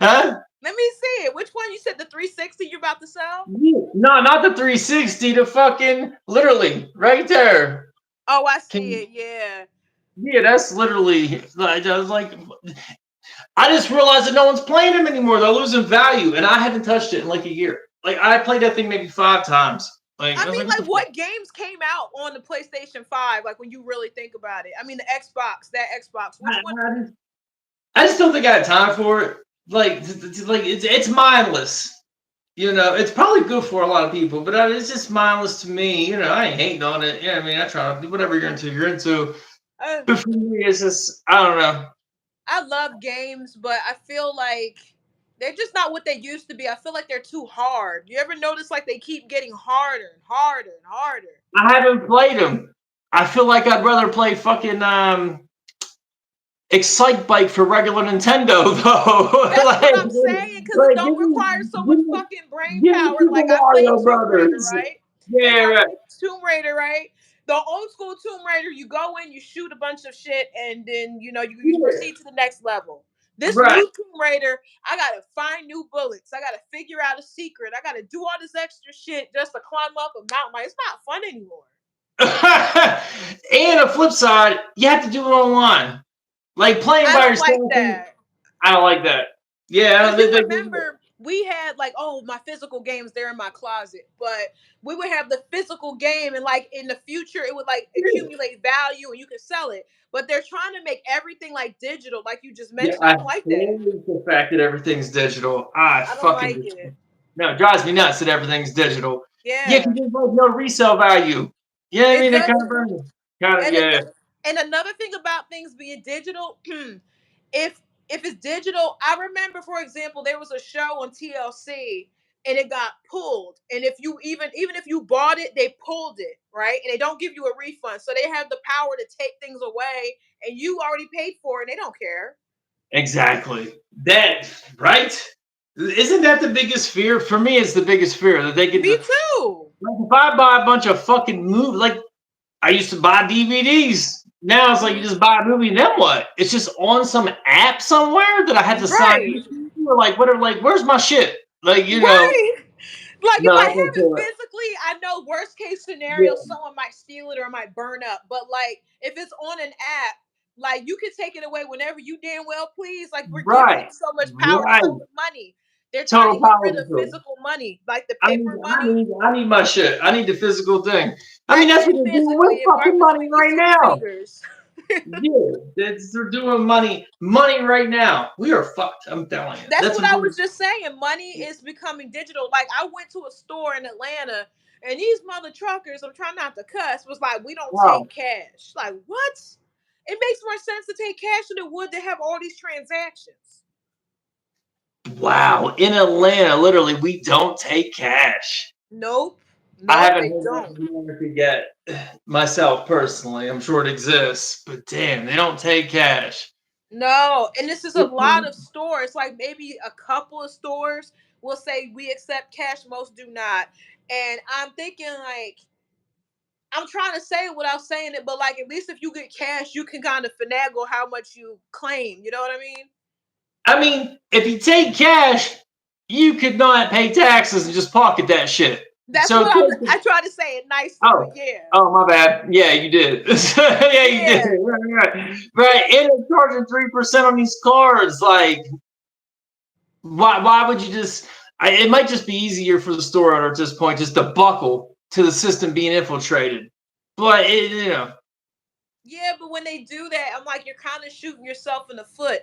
huh? Let me see it. Which one you said the 360 you're about to sell? Yeah. No, not the 360. The fucking literally right there. Oh, I see Can it. Yeah. Yeah, that's literally. I was like, I just realized that no one's playing them anymore. They're losing value, and I haven't touched it in like a year. Like I played that thing maybe 5 times. Like I I was mean, like, what the like, fuck? what games came out on the PlayStation 5? Like, when you really think about it. I mean, the Xbox, that Xbox. I, Which one? I just, I just don't think I have time for it. Like, like it's mindless. It's probably good for a lot of people, but it's just mindless to me. I ain't hating on it. Yeah, I mean, I try to whatever you're into, you're into. Uh, But for me, it's just I don't know. I love games, but I feel like they're just not what they used to be. I feel like they're too hard. You ever notice like they keep getting harder and harder and harder? I haven't played them. I feel like I'd rather play fucking Excite Bike for regular Nintendo though. That's what like, I'm saying because it like don't require so give much me, fucking brain give me power. Super Like I played Mario Tomb Raider, Brothers. right? Yeah, Remember I right. played Tomb Raider, right? The old school Tomb Raider, you go in, you shoot a bunch of shit, and then you Yeah, proceed to the next level. This right. new Tomb Raider, I gotta find new bullets. I gotta figure out a secret. I gotta do all this extra shit just to climb up a mountain. Like it's not fun anymore. And a flip side, you have to do it online. Like playing I by don't like yourself, that. I don't like that. Yeah, Because you remember we had like, oh, my physical games, they're in my closet, but we would have the physical game, and like in the future it would like accumulate value and you could sell it, but they're trying to make everything like digital, like you just yeah, mentioned. I I don't like that. hate the fact that everything's digital. I I don't fucking like it. no, it drives me nuts that everything's digital. Yeah, because Yeah, there's like no resale value. You know what I it mean? It kind doesn't. of, and yeah. and another thing about things being digital, if if it's digital, I remember, for example, there was a show on TLC and it got pulled. And if you even if you bought it, they pulled it, right? And they don't give you a refund. So they have the power to take things away and you already paid for it and they don't care. Exactly. That right? Isn't that the biggest fear? For me, it's the biggest fear that they get Me to. too. Like if I buy a bunch of fucking movies, like I used to buy DVDs. Now it's like you Mhm. just buy a movie, and then what? It's just on some app somewhere that I had to sign Right. into, or like whatever. Like, where's my shit? Like, Right. Like if no, I that's not have it cool. physically, I know worst case scenario, Yeah, someone might steal it or it might burn up. But like if it's on an app, like you can take it away whenever you damn well please. Like we're giving right, them so much power. It's right. like with money. They're trying Total to get power rid of control. physical money, like the I paper need, I money. need, I need my shit. I need the physical thing. I I mean, need that's what it they're doing physically, with if right fucking money between these right two now. fingers. Yeah, they're doing money right now. We are fucked. I'm telling you. That's That's what what I we. was just saying. Money is becoming digital. Like I went to a store in Atlanta and these mother truckers, I'm trying not to cuss, was like, we don't take Wow, cash. Like, what? It makes more sense to take cash than it would to have all these transactions. wow. In Atlanta, literally, we don't take cash. Nope. I Nope, haven't they heard that don't. in America yet, myself personally. I'm sure it exists, but damn, they don't take cash. No. And this is a lot of stores. Like maybe a couple of stores will say we accept cash, most do not. And I'm thinking like I'm trying to say it without saying it, but like at least if you get cash, you can kind of finagle how much you claim. You know what I mean? I mean, if you take cash, you could not pay taxes and just pocket that shit. That's So, what I try to say it nicely, but oh, yeah. oh, my bad. Yeah, you did. Yeah, you did. Yeah. Right. And they're charging 3% on these cards. Like, why would you just? It might just be easier for the store owner at this point just to buckle to the system being infiltrated. But Yeah, but when they do that, I'm like, you're kind of shooting yourself in the foot.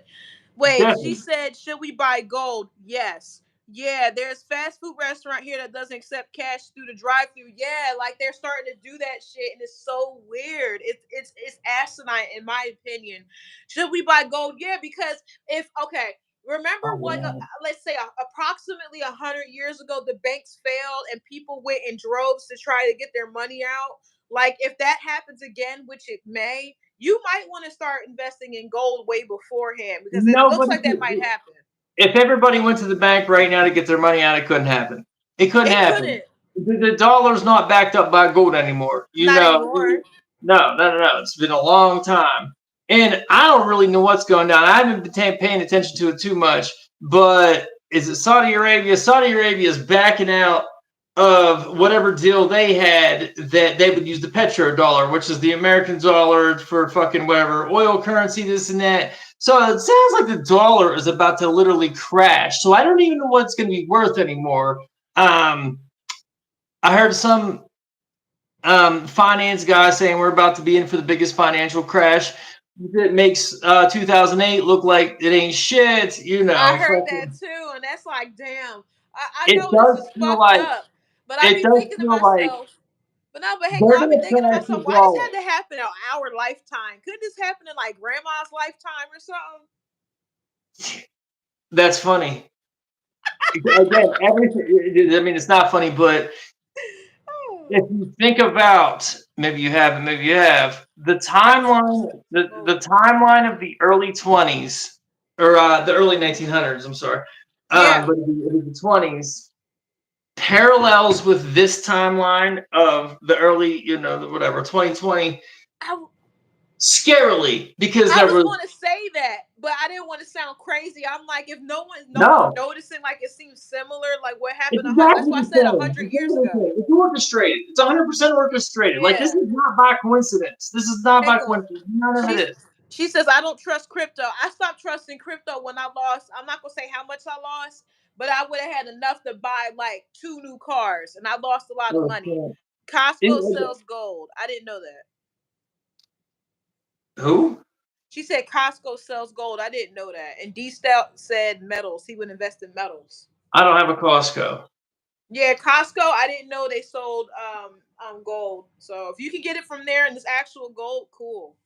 Wait, she definitely. said, should we buy gold? Yes. Yeah, there's fast food restaurant here that doesn't accept cash through the drive-through. Yeah, like they're starting to do that shit, and it's so weird. It's asinine in my opinion. Should we buy gold? Yeah, because if okay, remember Oh, what? wow. Let's say approximately 100 years ago, the banks failed and people went in droves to try to get their money out. Like if that happens again, which it may, you might want to start investing in gold way beforehand because it looks Nobody like that might happen. if everybody went to the bank right now to get their money out, it couldn't happen. It couldn't It happen. couldn't. The dollar's not backed up by gold anymore. Not anymore. No. It's been a long time. And I don't really know what's going down. I haven't been paying attention to it too much. But is it Saudi Arabia? Saudi Arabia is backing out of whatever deal they had that they would use the petrodollar, which is the American dollar for fucking whatever oil currency, this and that. So it sounds like the dollar is about to literally crash. So I don't even know what it's going to be worth anymore. Um, I heard some finance guy saying we're about to be in for the biggest financial crash. It makes 2008 look like it ain't shit. I heard that Fucking, too, and that's like, damn. I it know this does is feel fucked like up, but I it be does thinking to feel like myself, but no, but hang they're on, I be gonna thinking to crash myself, the why this dollar. had to happen in our lifetime? Could this happen in like grandma's lifetime or something? That's funny. Again, everything. I mean, it's not funny, but if you think about, maybe you have, maybe you have the timeline, the Oh, timeline of the early 20s or the early 1900s. I'm sorry, yeah. but the 20s parallels with this timeline of the early, whatever 2020, I, scarily because I there was was going to say that, but I didn't want to sound crazy. I'm like, if no one's no. noticing, like it seems similar, like what It's happened. That's exactly why I the said a same. hundred It's years exactly the ago. same. It's orchestrated. It's 100% orchestrated. Like this Yeah. is not by coincidence. This is not by Hang on. coincidence. None of She's it is. she says I don't trust crypto. I stopped trusting crypto when I lost. I'm not gonna say how much I lost, but I would have had enough to buy like two new cars, and I lost a lot of Oh, money. shit. Costco sells gold. I didn't know that. Who? She said Costco sells gold. I didn't know that. And D Stout said metals. He would invest in metals. I don't have a Costco. Yeah, Costco. I didn't know they sold gold. So if you can get it from there and it's actual gold, cool.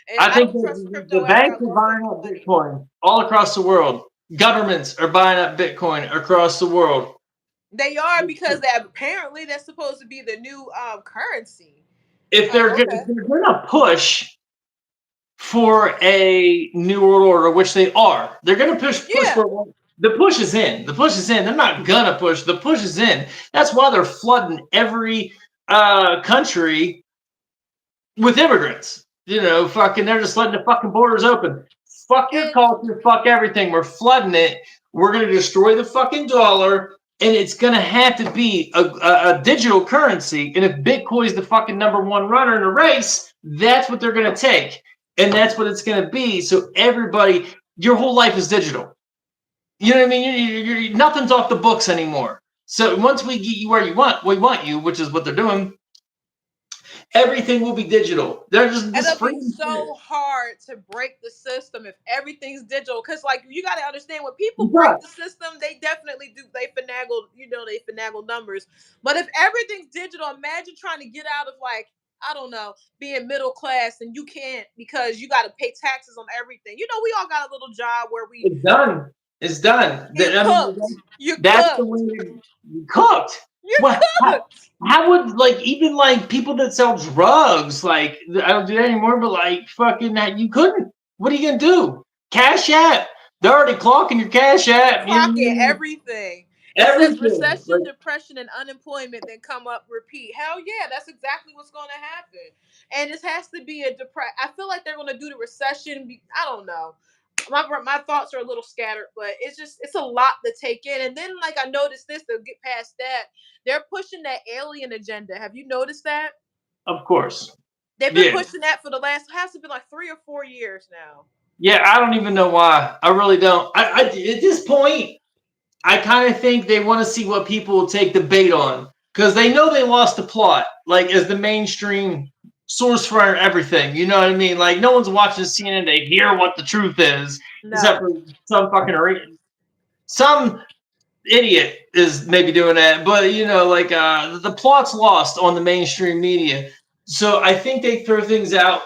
And I I think don't trust the crypto after banks I are lost some buying up money. Bitcoin all across the world. Governments are buying up Bitcoin across the world. They are because that apparently that's supposed to be the new currency. If Okay. they're going to push for a new world order, which they are, they're going to push Yeah. for the push is in. The push is in. They're not gonna push. The push is in. That's why they're flooding every country with immigrants. Fucking, they're just letting the fucking borders open. Fuck your And culture. Fuck everything. We're flooding it. We're gonna destroy the fucking dollar, and it's gonna have to be a digital currency. And if Bitcoin is the fucking number one runner in a race, that's what they're gonna take, and that's what it's gonna be. So everybody, your whole life is digital. You know what I mean? Nothing's off the books anymore. So once we get you where we want you, which is what they're doing. Everything will be digital. They're just this it'll be freedom. so hard to break the system if everything's digital. Because like you got to understand when people Yeah, break the system, they definitely do. They finagle, they finagle numbers. But if everything's digital, imagine trying to get out of like I don't know, being middle class and you can't because you got to pay taxes on everything. We all got a little job where we it's done. It's done. you I mean, cooked, you that's the cooked, way you cooked. you What? cooked. How would like even like people that sell drugs like I don't do that anymore, but like fucking that you couldn't. What are you gonna do? Cash app. They're already clocking your cash app. Clocking everything. It says Everything. recession, Like depression, and unemployment, then come up, repeat. Hell yeah, that's exactly what's going to happen. And it has to be a depress. I feel like they're going to do the recession. I don't know. My thoughts are a little scattered, but it's a lot to take in. And then like I noticed this to get past that, they're pushing that alien agenda. Have you noticed that? of course. They've been Yeah. pushing that for the last has to be like 3 or 4 years now. Yeah, I don't even know why. I really don't. At this point, I kind of think they want to see what people will take the bait on because they know they lost the plot, like as the mainstream source for everything. You know what I mean? Like no one's watching CNN to hear what the truth is, except No. for some idiot is maybe doing that. But like the plot's lost on the mainstream media. So I think they throw things out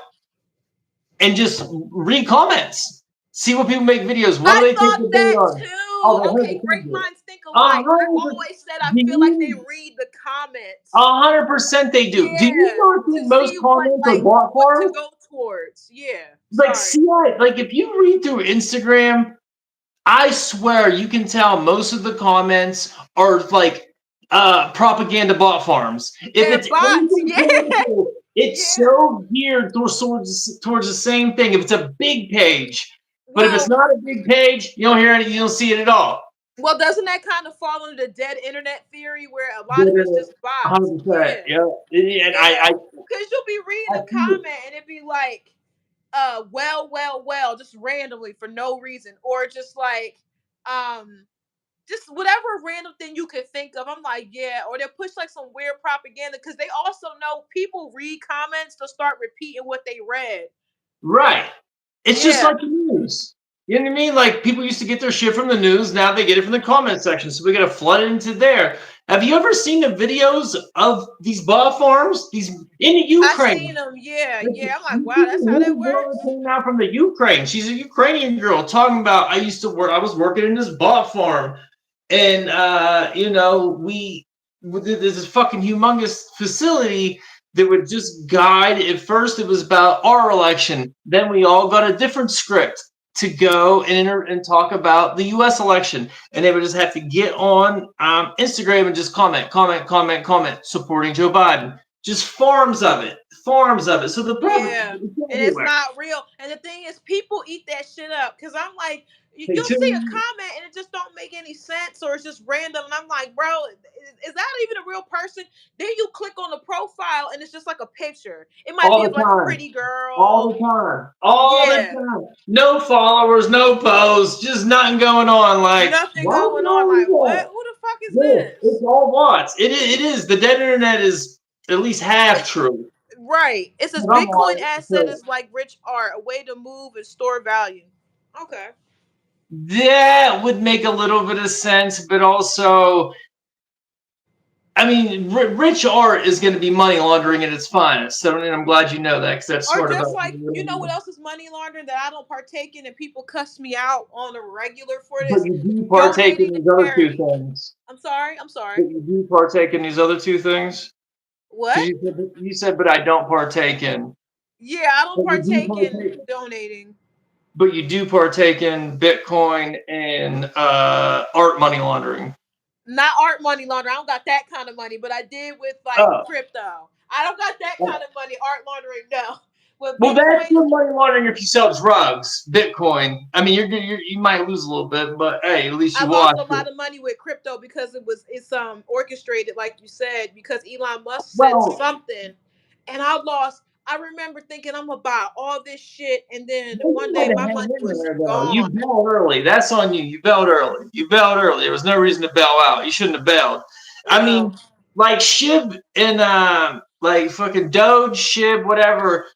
and just read comments. See what people make videos. What do I they take thought the bait that on? too. Oh, they heard Okay, the great thing. minds think alike. I 100%. always said I Do feel like they you read the comments. 100% they do. Do you Yeah, not to think most see comments are bot what to farms? go towards. Yeah. Like Sorry. like if you read through Instagram, I swear you can tell most of the comments are like propaganda bot farms. If They're it's bots. anything Yeah. political, it's Yeah. so geared towards the same thing. If it's a big page, but if it's Well, not a big page, you don't hear it, you don't see it at all. well, doesn't that kind of fall under the dead internet theory where a lot of it's Yeah, just bots? 100%. Yeah. Yeah, and Yeah. Because you'll be reading I a see it. comment and it'd be like, well, just randomly for no reason. Or just like, just whatever random thing you could think of. I'm like, yeah, or they'll push like some weird propaganda because they also know people read comments to start repeating what they read. Right. It's just Yeah, like the news. You know what I mean? Like people used to get their shit from the news. Now they get it from the comment section. So we got to flood it into there. Have you ever seen the videos of these bot farms? These in the I seen Ukraine. them. Yeah, Like, yeah. I'm like, you wow, see the that's how that little girl that works. came out from the Ukraine. She's a Ukrainian girl talking about I used to work. I was working in this bot farm, and there's this fucking humongous facility that would just guide. At first, it was about our election. Then we all got a different script to go and talk about the U.S. election, and they would just have to get on Instagram and just comment, supporting Joe Biden. Just forms of it. So the problem Yeah, is and it's everywhere. not real. And the thing is, people eat that shit up because I'm like, They you'll see a too. comment and it just don't make any sense or it's just random. And I'm like, bro, is that even a real person? Then you click on the profile and it's just like a picture. It might be All of the like a time. pretty All girl. the time. All the Yeah, time. No followers, no posts, just nothing going on. Like, nothing why would going you on. all Like, do what? that? Who the fuck is Yeah, it's this? all bots. It is. The dead internet is at least half It's true. right. It says 'Cause I'm Bitcoin on it. asset So is like rich art, a way to move and store value. Okay. that would make a little bit of sense, but also I mean, rich art is going to be money laundering at its finest. So, and I'm glad you know that because that's Or sort of just a. like, you know what else is money laundering that I don't partake in and people cuss me out on a regular for But this? you do partake in Donating to these other two charity. things. I'm sorry. I'm sorry. But you do partake in these other two things because What? you said, but I don't partake in. Yeah, I don't But you do partake in partake. donating. But you do partake in Bitcoin and art money laundering. Not art money laundering. I don't got that kind of money, but I did with like Oh, crypto. I don't got that kind of money. Art laundering, no. With well, that's Bitcoin, good money laundering if you sell drugs, Bitcoin. I mean, you might lose a little bit, but hey, at least I you lost watch a it. lot of money with crypto because it's orchestrated, like you said, because Elon Musk said Well, something, and I lost. I remember thinking I'm gonna buy all this shit, and then one you had day to my hang money in was there though. You gone. bailed early. That's on you. You bailed early. You bailed early. There was no reason to bail out. You shouldn't have bailed. I Well, mean, like Shib and like fucking Doge, Shib, whatever.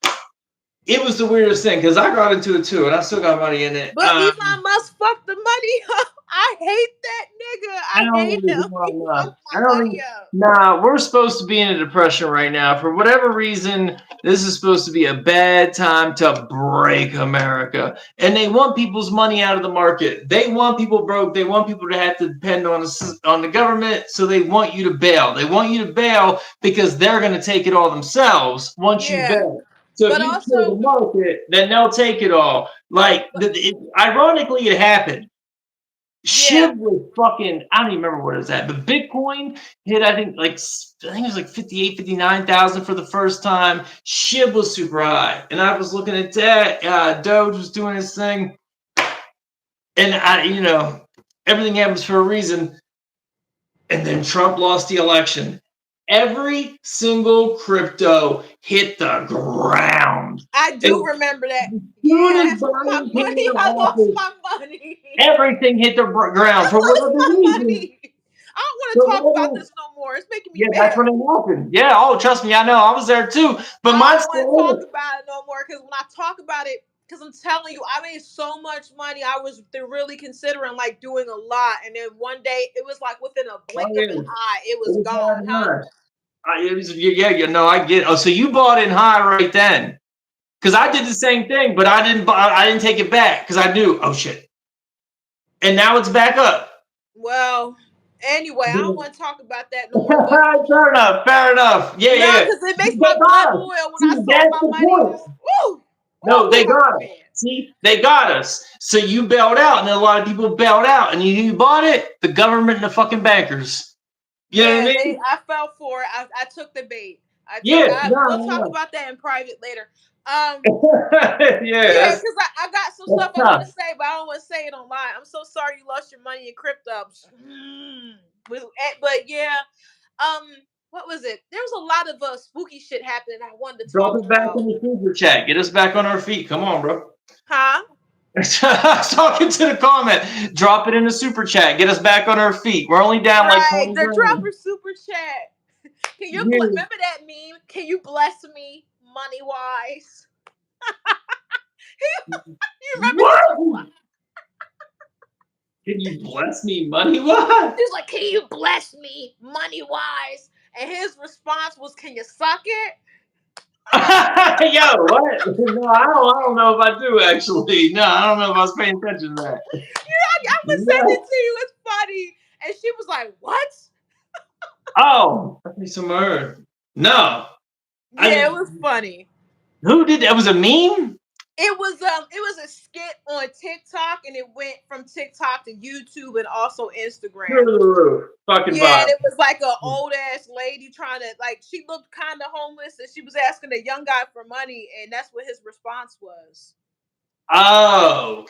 It was the weirdest thing because I got into it too, and I still got money in it. but Elon Musk fucked the money up. I hate that nigga. I I don't hate really him. do all He enough. fucked I my don't money even. up. Nah, we're supposed to be in a depression right now. For whatever reason, this is supposed to be a bad time to break America. And they want people's money out of the market. They want people broke. They want people to have to depend on the government. So they want you to bail. They want you to bail because they're going to take it all themselves once you Yeah, bail. So if but you kill also, the market, then they'll take it all. Like, ironically, it happened. yeah, Shiv was fucking, I don't even remember what it was at, but Bitcoin hit, I think it was like 58, 59,000 for the first time. Shiv was super high. And I was looking at that. Doge was doing his thing. And everything happens for a reason. And then Trump lost the election. Every single crypto hit the ground. I And do remember that. as soon Yeah, as that's where my Biden came money. into I lost office, my money. everything hit the ground I for lost whatever my reason. money. I don't want to For talk about whatever this no more. It's making me Yeah, that's mad. when it happened. Yeah. Oh, trust me, I know. I was there too. But I mine's don't want to still talk in it. about it no more because when I talk about it, because I'm telling you, I made so much money. I was really considering like doing a lot, and then one day it was like within a Oh blink of an yeah. eye, it It was was gone, high and huh? high. You know, I get. Oh, so you bought in high right then? Because I did the same thing, but I didn't. I didn't take it back because I knew. Oh shit! And now it's back up. Well, anyway, I don't Yeah. want to talk about that no more. But Fair enough. Fair enough. Yeah, no, yeah. because it makes They my blood got us. boil when I See, saw that's my the money point. just woo, No, woo, they it hurt got us. bad. See, they got us. So you bailed out, and then a lot of people bailed out, and you bought it. The government and the fucking bankers. You know what Yeah, I they. mean? I fell for it. I took the bait. I took. Yeah, We'll talk no, about that in private later. Um, no. Yeah, yeah, because I got some that's stuff I want tough. to say, but I don't want to say it online. I'm so sorry you lost your money in crypto. But yeah, um, what was it? There was a lot of spooky shit happening. I wanted to Drop talk it back about. in the super chat. Get us back on our feet. Come on, bro. Huh? I was talking to the comment. Drop it in the super chat. Get us back on our feet. We're only down like Right, 20 the grand. dropper super chat. Can you Yeah. remember that meme? Can you bless me money wise? You remember this What? one? Can you bless me money? What? He's like, "Can you bless me money wise?" And his response was, "Can you suck it?" Yo, what? No, I don't know if I do actually. No, I don't know if I was paying attention to that. I'm gonna send it No. to you. It's funny. And she was like, "What?" Oh, I think some heard. No. Yeah, it I was funny. Who did that? Was a meme? It was a skit on TikTok, and it went from TikTok to YouTube and also Instagram. Through the roof. Fucking Yeah, vibe. and it was like an old ass lady trying to like she looked kind of homeless, and she was asking a young guy for money, and that's what his response was. Oh.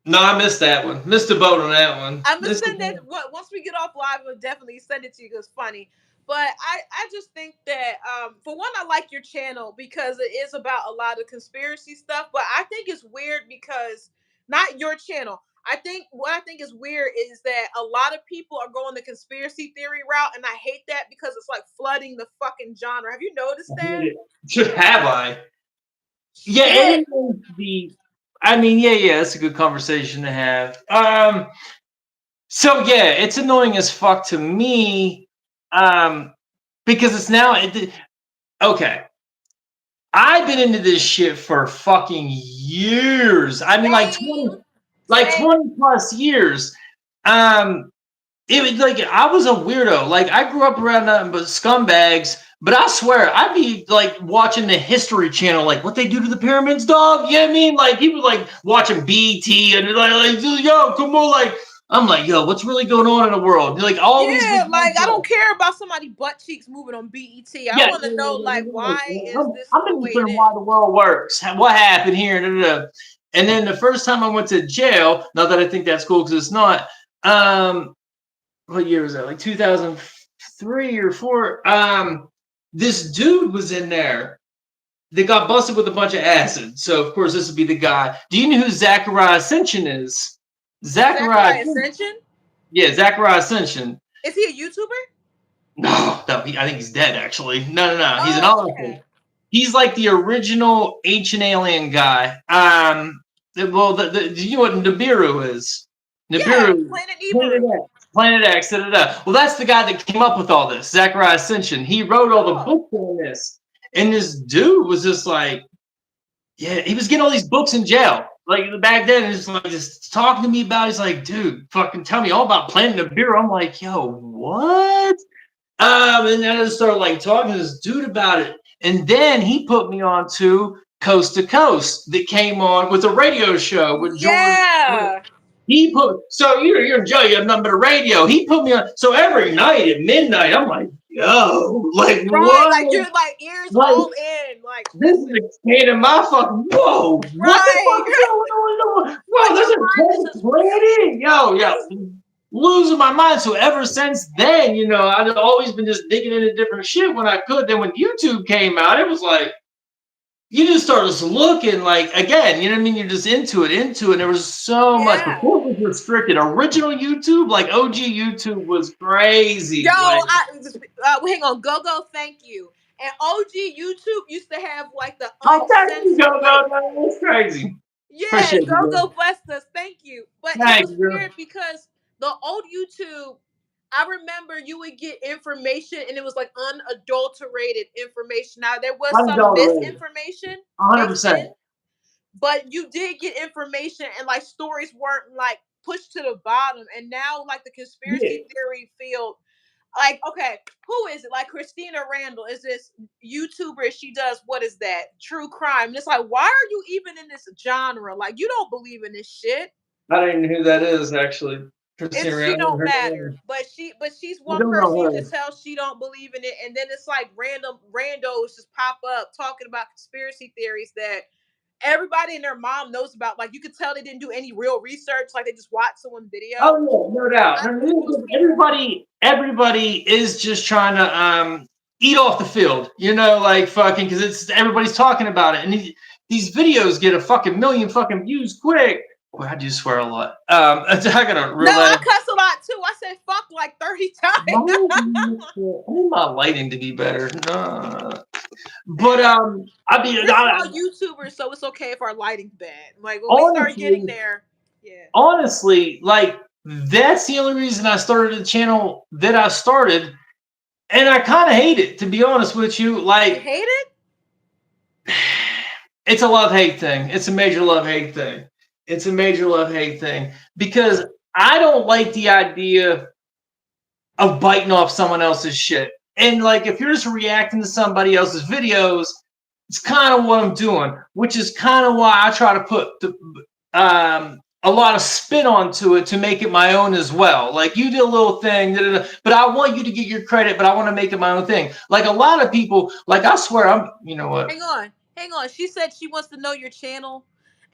No, I missed that one. Missed the boat on that one. I'm gonna Missed the send it boat. once we get off live. I'll definitely send it to you because it's funny. But I just think that for one, I like your channel because it is about a lot of conspiracy stuff. But I think it's weird because not your channel. I think what I think is weird is that a lot of people are going the conspiracy theory route, and I hate that because it's like flooding the fucking genre. Have you noticed I that? hate it. Should have I? Yeah, Shit. it is the. I mean, yeah, that's a good conversation to have. So yeah, it's annoying as fuck to me because it's now okay. I've been into this shit for fucking years. I mean, Same, like same. 20 plus years. Um, it was like I was a weirdo. Like I grew up around nothing but scumbags. But I swear, I'd be like watching the History Channel, like what they do to the pyramids, dog. You know what I mean? Like he was like watching BT and like yo, come on, like I'm like, yo, what's really going on in the world? Like always Yeah, was like I don't care about somebody butt cheeks moving on BET. I yeah, want to know like why is this I'm the way it interested in why is? the world works, what happened here, da, da, da. And then the first time I went to jail, not that I think that's cool because it's not. What year was that? Like 2003 or four. This dude was in there. They got busted with a bunch of acid. So of course this would be the guy. Do you know who Zachariah Ascension is? Zachariah, Zachariah Ascension? yeah, Zachariah Ascension. Is he a YouTuber? No, I think he's dead actually. No. He's an Oh, author. okay. He's like the original ancient alien guy. Well, do you know what Nibiru is? Yeah, Nibiru, Planet Planet Nibiru. X, Planet X, da, da, da. Well, that's the guy that came up with all this, Zachariah Ascension. He wrote all the Oh, books on this. And this dude was just like, yeah, he was getting all these books in jail. Like back then, he's like just talking to me about. He's like, dude, fucking tell me all about Planet Nibiru. I'm like, yo, what? And then I just started like talking to this dude about it. And then he put me on to Coast to Coast that came on with a radio show with George. yeah. He put so you're in jail, you have nothing but a radio. He put me on so every night at midnight, I'm like, yo, like Right, what? like you're like ears Like all in. Like, this is listen. expanding my fucking whoa, what the Right. fuck is going on? Whoa, Like there's your a mind is whole just planet. Losing my mind. So ever since then, I've always been just digging into different shit when I could. Then when YouTube came out, it was like you just started just looking like again, you know what I mean? You're just into it. And there was so much yeah. before it was restricted. Original YouTube, like OG YouTube was Yo, crazy. Like hang on, go, thank you. And OG YouTube used to have like the oh thank you, uncensored, go, like, go, go. It's crazy. yeah, Appreciate you, go girl. blessed us, thank you. But it Thank was you, girl. weird because the old YouTube, I remember you would get information and it was like unadulterated information. Now there was some Unadulterated. misinformation mixed 100%. in, but you did get information and like stories weren't like pushed to the bottom. And now like the Yeah. conspiracy theory field, like, okay, who is it? Like Christina Randall is this YouTuber. She does, what is that? True crime. And it's like, why are you even in this genre? Like, you don't believe in this shit. I don't even know who that is actually. Christina It's Ray, I she never don't heard of matter. her. But she's I one don't know person you can her. tell she don't believe in it. And then it's like random randos just pop up talking about conspiracy theories that everybody and their mom knows about. Like you could tell they didn't do any real research, like they just watched someone's video. Oh yeah, no doubt. I I know mean, those people. everybody is just trying to eat off the field, like fucking because it's everybody's talking about it, and these videos get a fucking million fucking views quick. Boy, I do swear a lot. I gotta No, reel I that in. cuss a lot too. I say fuck like 30 times. I need my lighting to be better. But We're small YouTubers, so it's okay if our lighting's bad. Like when we start getting honestly, there, yeah. honestly, like that's the only reason I started the channel that I started, and I kind of hate it to be honest with you. You Like, hate it? it's a love hate thing. It's a major love hate thing. It's a major love hate thing because I don't like the idea of biting off someone else's shit. And like, if you're just reacting to somebody else's videos, it's kind of what I'm doing, which is kind of why I try to put a lot of spin onto it to make it my own as well. Like you did a little thing, but I want you to get your credit, but I want to make it my own thing. Like a lot of people, like I swear, you know what? Hang on. She said she wants to know your channel.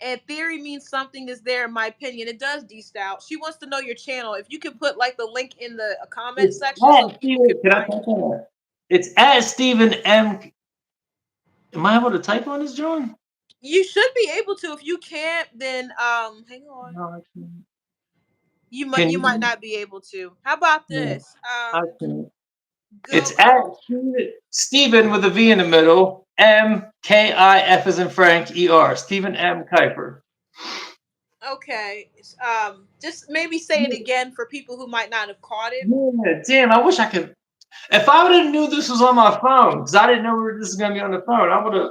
And theory means something is there, in my opinion. It does, D Stout. She wants to know your channel. If you could put like the link in the comment It's section so at people can Steven. Can I find type you. on that? It's at Stephen M. Am I able to type on this, John? You should be able to. If you can't, then hang on. No, I can't. You might Can you might you? not be able to. How about No, this? I can't. Go It's at go. Stephen with a V in the middle. MKIF as in Frank ER. Stephen M. Kuiper. Okay. Just maybe say it again for people who might not have caught it. Yeah, damn. I wish I could. If I would have knew this was on my phone, because I didn't know this was gonna be on the phone, I would have.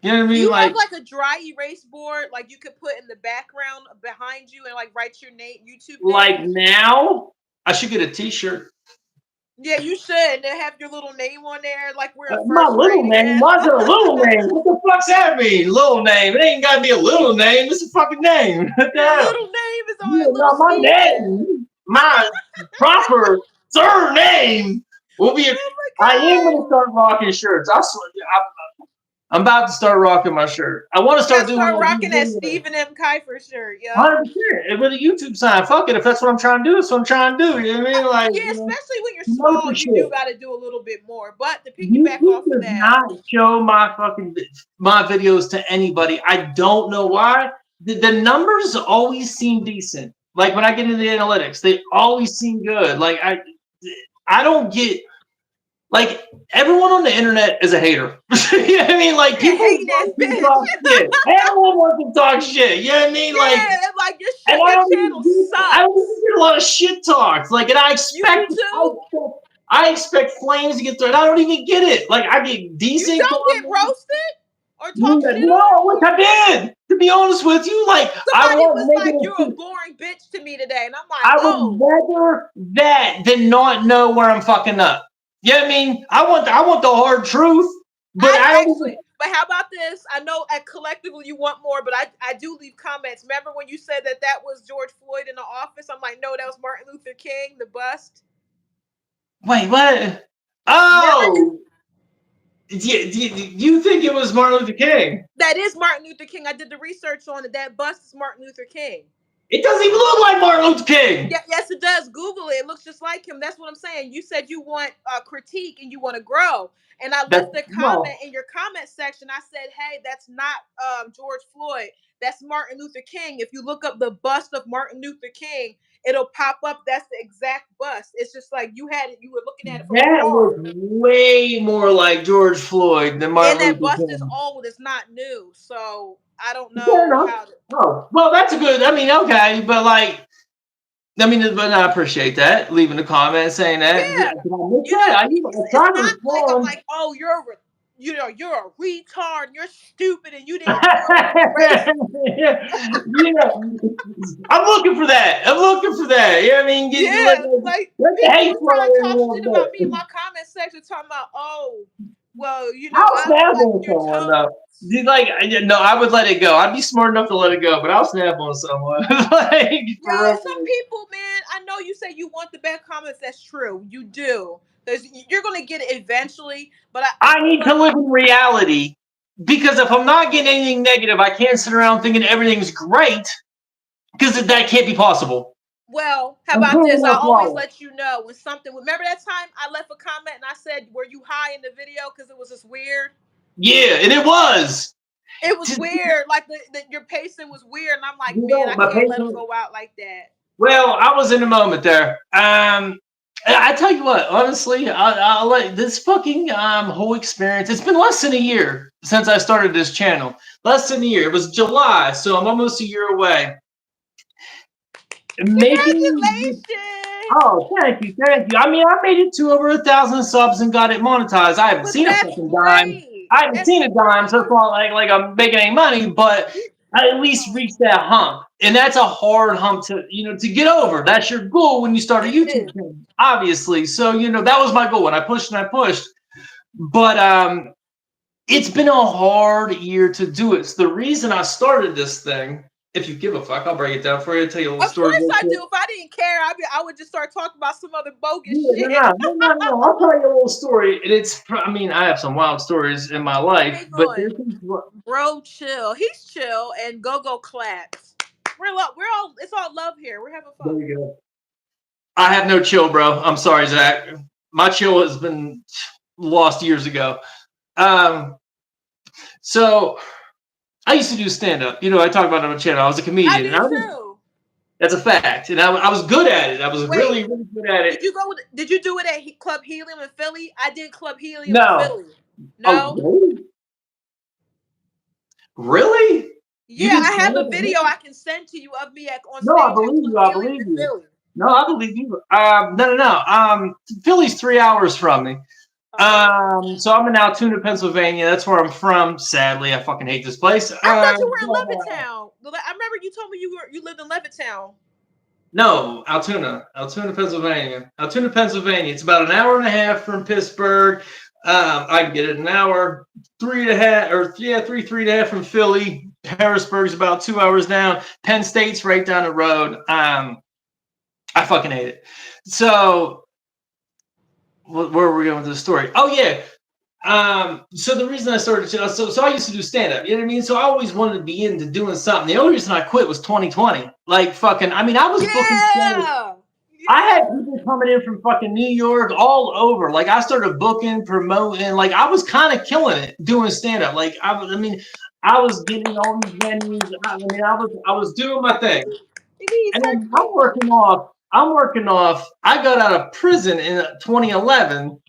You know what I Do mean? you have Like like a dry erase board, like you could put in the background behind you and like write your name, YouTube like name? now, I should get a T-shirt. Yeah, you should. And then have your little name on there, like we're in My first little grade name. again. Why's it a little name? What the fuck's that mean? Little name. It ain't gotta be a little name. It's a fucking name. What the Your hell? little name is Yeah, on little no, my Steven. name, my proper surname will be. Oh I am my gonna god! start rocking shirts. I swear, I'm about to start rocking my shirt. I want to You gotta start doing start like these rocking that videos. Stephen M. Kiefer shirt, yo. 100% with a YouTube sign. Fuck it. If that's what I'm trying to do, that's what I'm trying to do. You know what I mean? Like, Yeah, especially when you're promote small, the you do shit. got to do a little bit more. But to piggyback YouTube off of does that, not show my videos to anybody. I don't know why. The numbers always seem decent. Like when I get into the analytics, they always seem good. Like I don't get like everyone on the internet is a hater. You know what I mean? Like yeah, people hating ass want to bitch. talk shit. Everyone wants to talk shit. You know what I mean? Like Yeah, and like your and shit, your channel I don't even sucks. get a lot of shit talks. Like, and You do too. I expect flames to get thrown. I don't even get it. Like, I get You decent don't get comments. roasted or talk shit No, on. which I did. To be honest with you, like, I Somebody want was like, "You're a negative. boring bitch" to me today, and I'm like, I would "Oh, rather that than not know where I'm fucking up. You know what I mean? I want the hard truth, but I I don't even. actually." But how about this? I know at collectively you want more, but I do leave comments. Remember when you said that that was George Floyd in the office? I'm like, no, that was Martin Luther King, the bust. Wait, what? Remember, Oh, you think it was Martin Luther King? that is Martin Luther King. I did the research on it. That bust is Martin Luther King. It doesn't even look like Martin Luther King. Yeah, yes, it does. Google it. It looks just like him. That's what I'm saying. You said you want critique and you want to grow. And I That's left a comment no. in your comment section. I said, hey, that's not George Floyd. That's Martin Luther King. If you look up the bust of Martin Luther King, it'll pop up. That's the exact bust. It's just like you had it, you were looking at it from That afar. looks way more like George Floyd than And Martin that Luther bust is King. old, it's not new. So I don't Fair know enough. how to. Oh, well, that's a good. I mean, okay, but like, I mean, but I appreciate that. Leaving a comment saying that. Did Yeah, I miss you know, that? I it's tried to not like I'm respond. like, oh, you know, you're a retard, and you're stupid, and you didn't grow up in the race. Yeah, I'm looking for that. I'm looking for that. Yeah, I mean, Yeah, like let the people hate be flow trying to in a talk little shit about me in bit. my comment section, talking about, oh, well, you know, I'll I look snap like on your someone toes. though. Like, no, I would let it go. I'd be smart enough to let it go, but I'll snap on someone. Like, Yo, for some real. people, man, I know you say you want the bad comments. That's true. You do. You're gonna get it eventually, but I I feel need to like, live in reality because if I'm not getting anything negative, I can't sit around thinking everything's great because that can't be possible. well, how I'm about clearly this? I not always flawless. let you know when something. Remember that time I left a comment and I said, "Were you high in the video?" Because it was just weird. Yeah, and it was. It was You weird. Like your pacing was weird, and I'm like, man, know, I my can't let him patient. go out like that. Well, I was in the moment there. I tell you what, honestly, I'll let this fucking whole experience. It's been less than a year since I started this channel. Less than a year. It was July, so I'm almost a year away. Making Congratulations! Oh, thank you, thank you. I mean, I made it to over 1,000 subs and got it monetized. I haven't But seen a that's fucking dime. great. I haven't That's seen a dime, so it's great. not like I'm making any money, but I at least Oh, reached that hump, and that's a hard hump to get over. That's your goal when you start a it YouTube is. channel, obviously. So that was my goal, and I pushed and I pushed. But it's been a hard year to do it. So the reason I started this thing, if you give a fuck, I'll break it down for you. Tell you a little Of story course real I quick. do. If I didn't care, I would just start talking about some other bogus Yeah, shit. no. I'll tell you a little story, and I mean, I have some wild stories in my life, Hang but on, bro. Chill. He's chill and go claps. We're all. It's all love here. We're having there fun. you go. I have no chill, bro. I'm sorry, Zach. My chill has been lost years ago. Um, so I used to do stand up. I talk about it on the channel. I was a I comedian, and did too. that's a fact. And I was good at it. I was Wait, really, really good at it. Did you do it at Club Helium in Philly? I did Club Helium in No. Philly. Oh, No. really? Really? You Yeah, did I have stand a up? video I can send to you of me on No, I stage at believe Club you. I Helium believe in you. Philly. No, I believe you. No. Philly's 3 hours from me. Oh. So I'm in Altoona, Pennsylvania. That's where I'm from. Sadly, I fucking hate this place. I thought you were in Levittown. I remember you told me you lived in Levittown. No, Altoona, Pennsylvania. Altoona, Pennsylvania. It's about an hour and a half from Pittsburgh. I can get it an hour, 3.5, or yeah, three and a half from Philly. Harrisburg's about 2 hours down. Penn State's right down the road. I fucking hate it. So, where are we going with this story? Oh yeah, so the reason I started, so I used to do stand up, you know what I mean? So I always wanted to be into doing something. The only reason I quit was 2020. Like fucking, I mean, I was booking shows. Yeah. I had Yeah. people coming in from fucking New York all over. Like I started booking, promoting. Like I was kind of killing it doing stand up. Like I mean, I was getting all these venues. I was doing my thing. These And then are I'm working off. I got out of prison in 2011.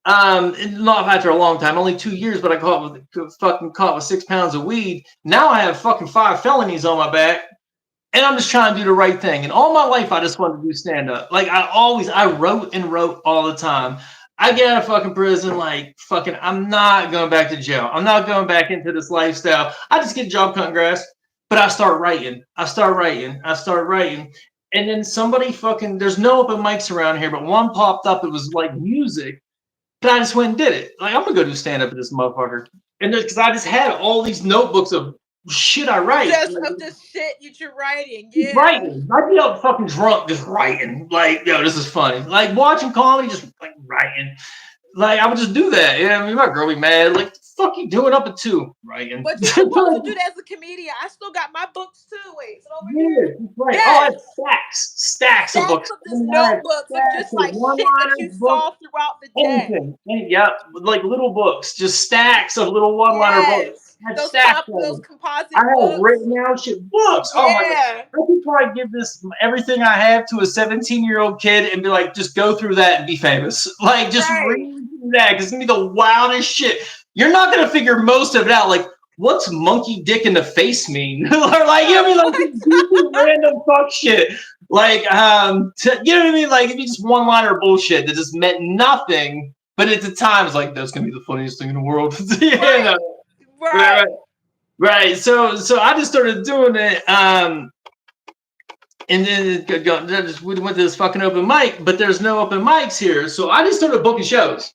Not after a long time, only 2 years, but I fucking caught with 6 pounds of weed. Now I have fucking 5 felonies on my back, and I'm just trying to do the right thing. And all my life, I just wanted to do stand up. Like I wrote and wrote all the time. I get out of fucking prison, like fucking, I'm not going back to jail. I'm not going back into this lifestyle. I just get a job cutting grass, but I start writing. And then somebody fucking, there's no open mics around here, but one popped up. It was like music. But I just went and did it. Like, I'm gonna go do stand up with this motherfucker. And because I just had all these notebooks of shit I write. just of the shit you're writing. Just Yeah. writing. I'd be up fucking drunk just writing. Like, yo, this is funny. Like watching comedy, just like writing. Like I would just do that. Yeah, I mean, my girl be mad. Like, the fuck you doing up at 2? Writing. But you're supposed to do that as a comedian. I still got my books too. Wait, is it over here? Yeah, right. Oh, I have Yes. stacks of Stacks books. of I this have notebooks of stacks just of like shit that you one-liners, books. saw throughout the day. Anything. Yep. Like little books. Just stacks of little one-liner books. Yes. I had stacks of Those them. I composite have books. written out shit. Books. Oh my god. Yeah. I could probably give this everything I have to a 17-year-old kid and be like, just go through that and be famous. Like, just read Right. through that because it's gonna be the wildest shit. You're not gonna figure most of it out. Like, what's monkey dick in the face mean? Or like, you know what I mean? Like, just goofy random fuck shit. Like, you know what I mean? Like, if you just one-liner bullshit that just meant nothing, but at the time, it's like, that's gonna be the funniest thing in the world. You Right. know? Right. Right. So I just started doing it. And then we went to this fucking open mic, but there's no open mics here. So I just started booking shows.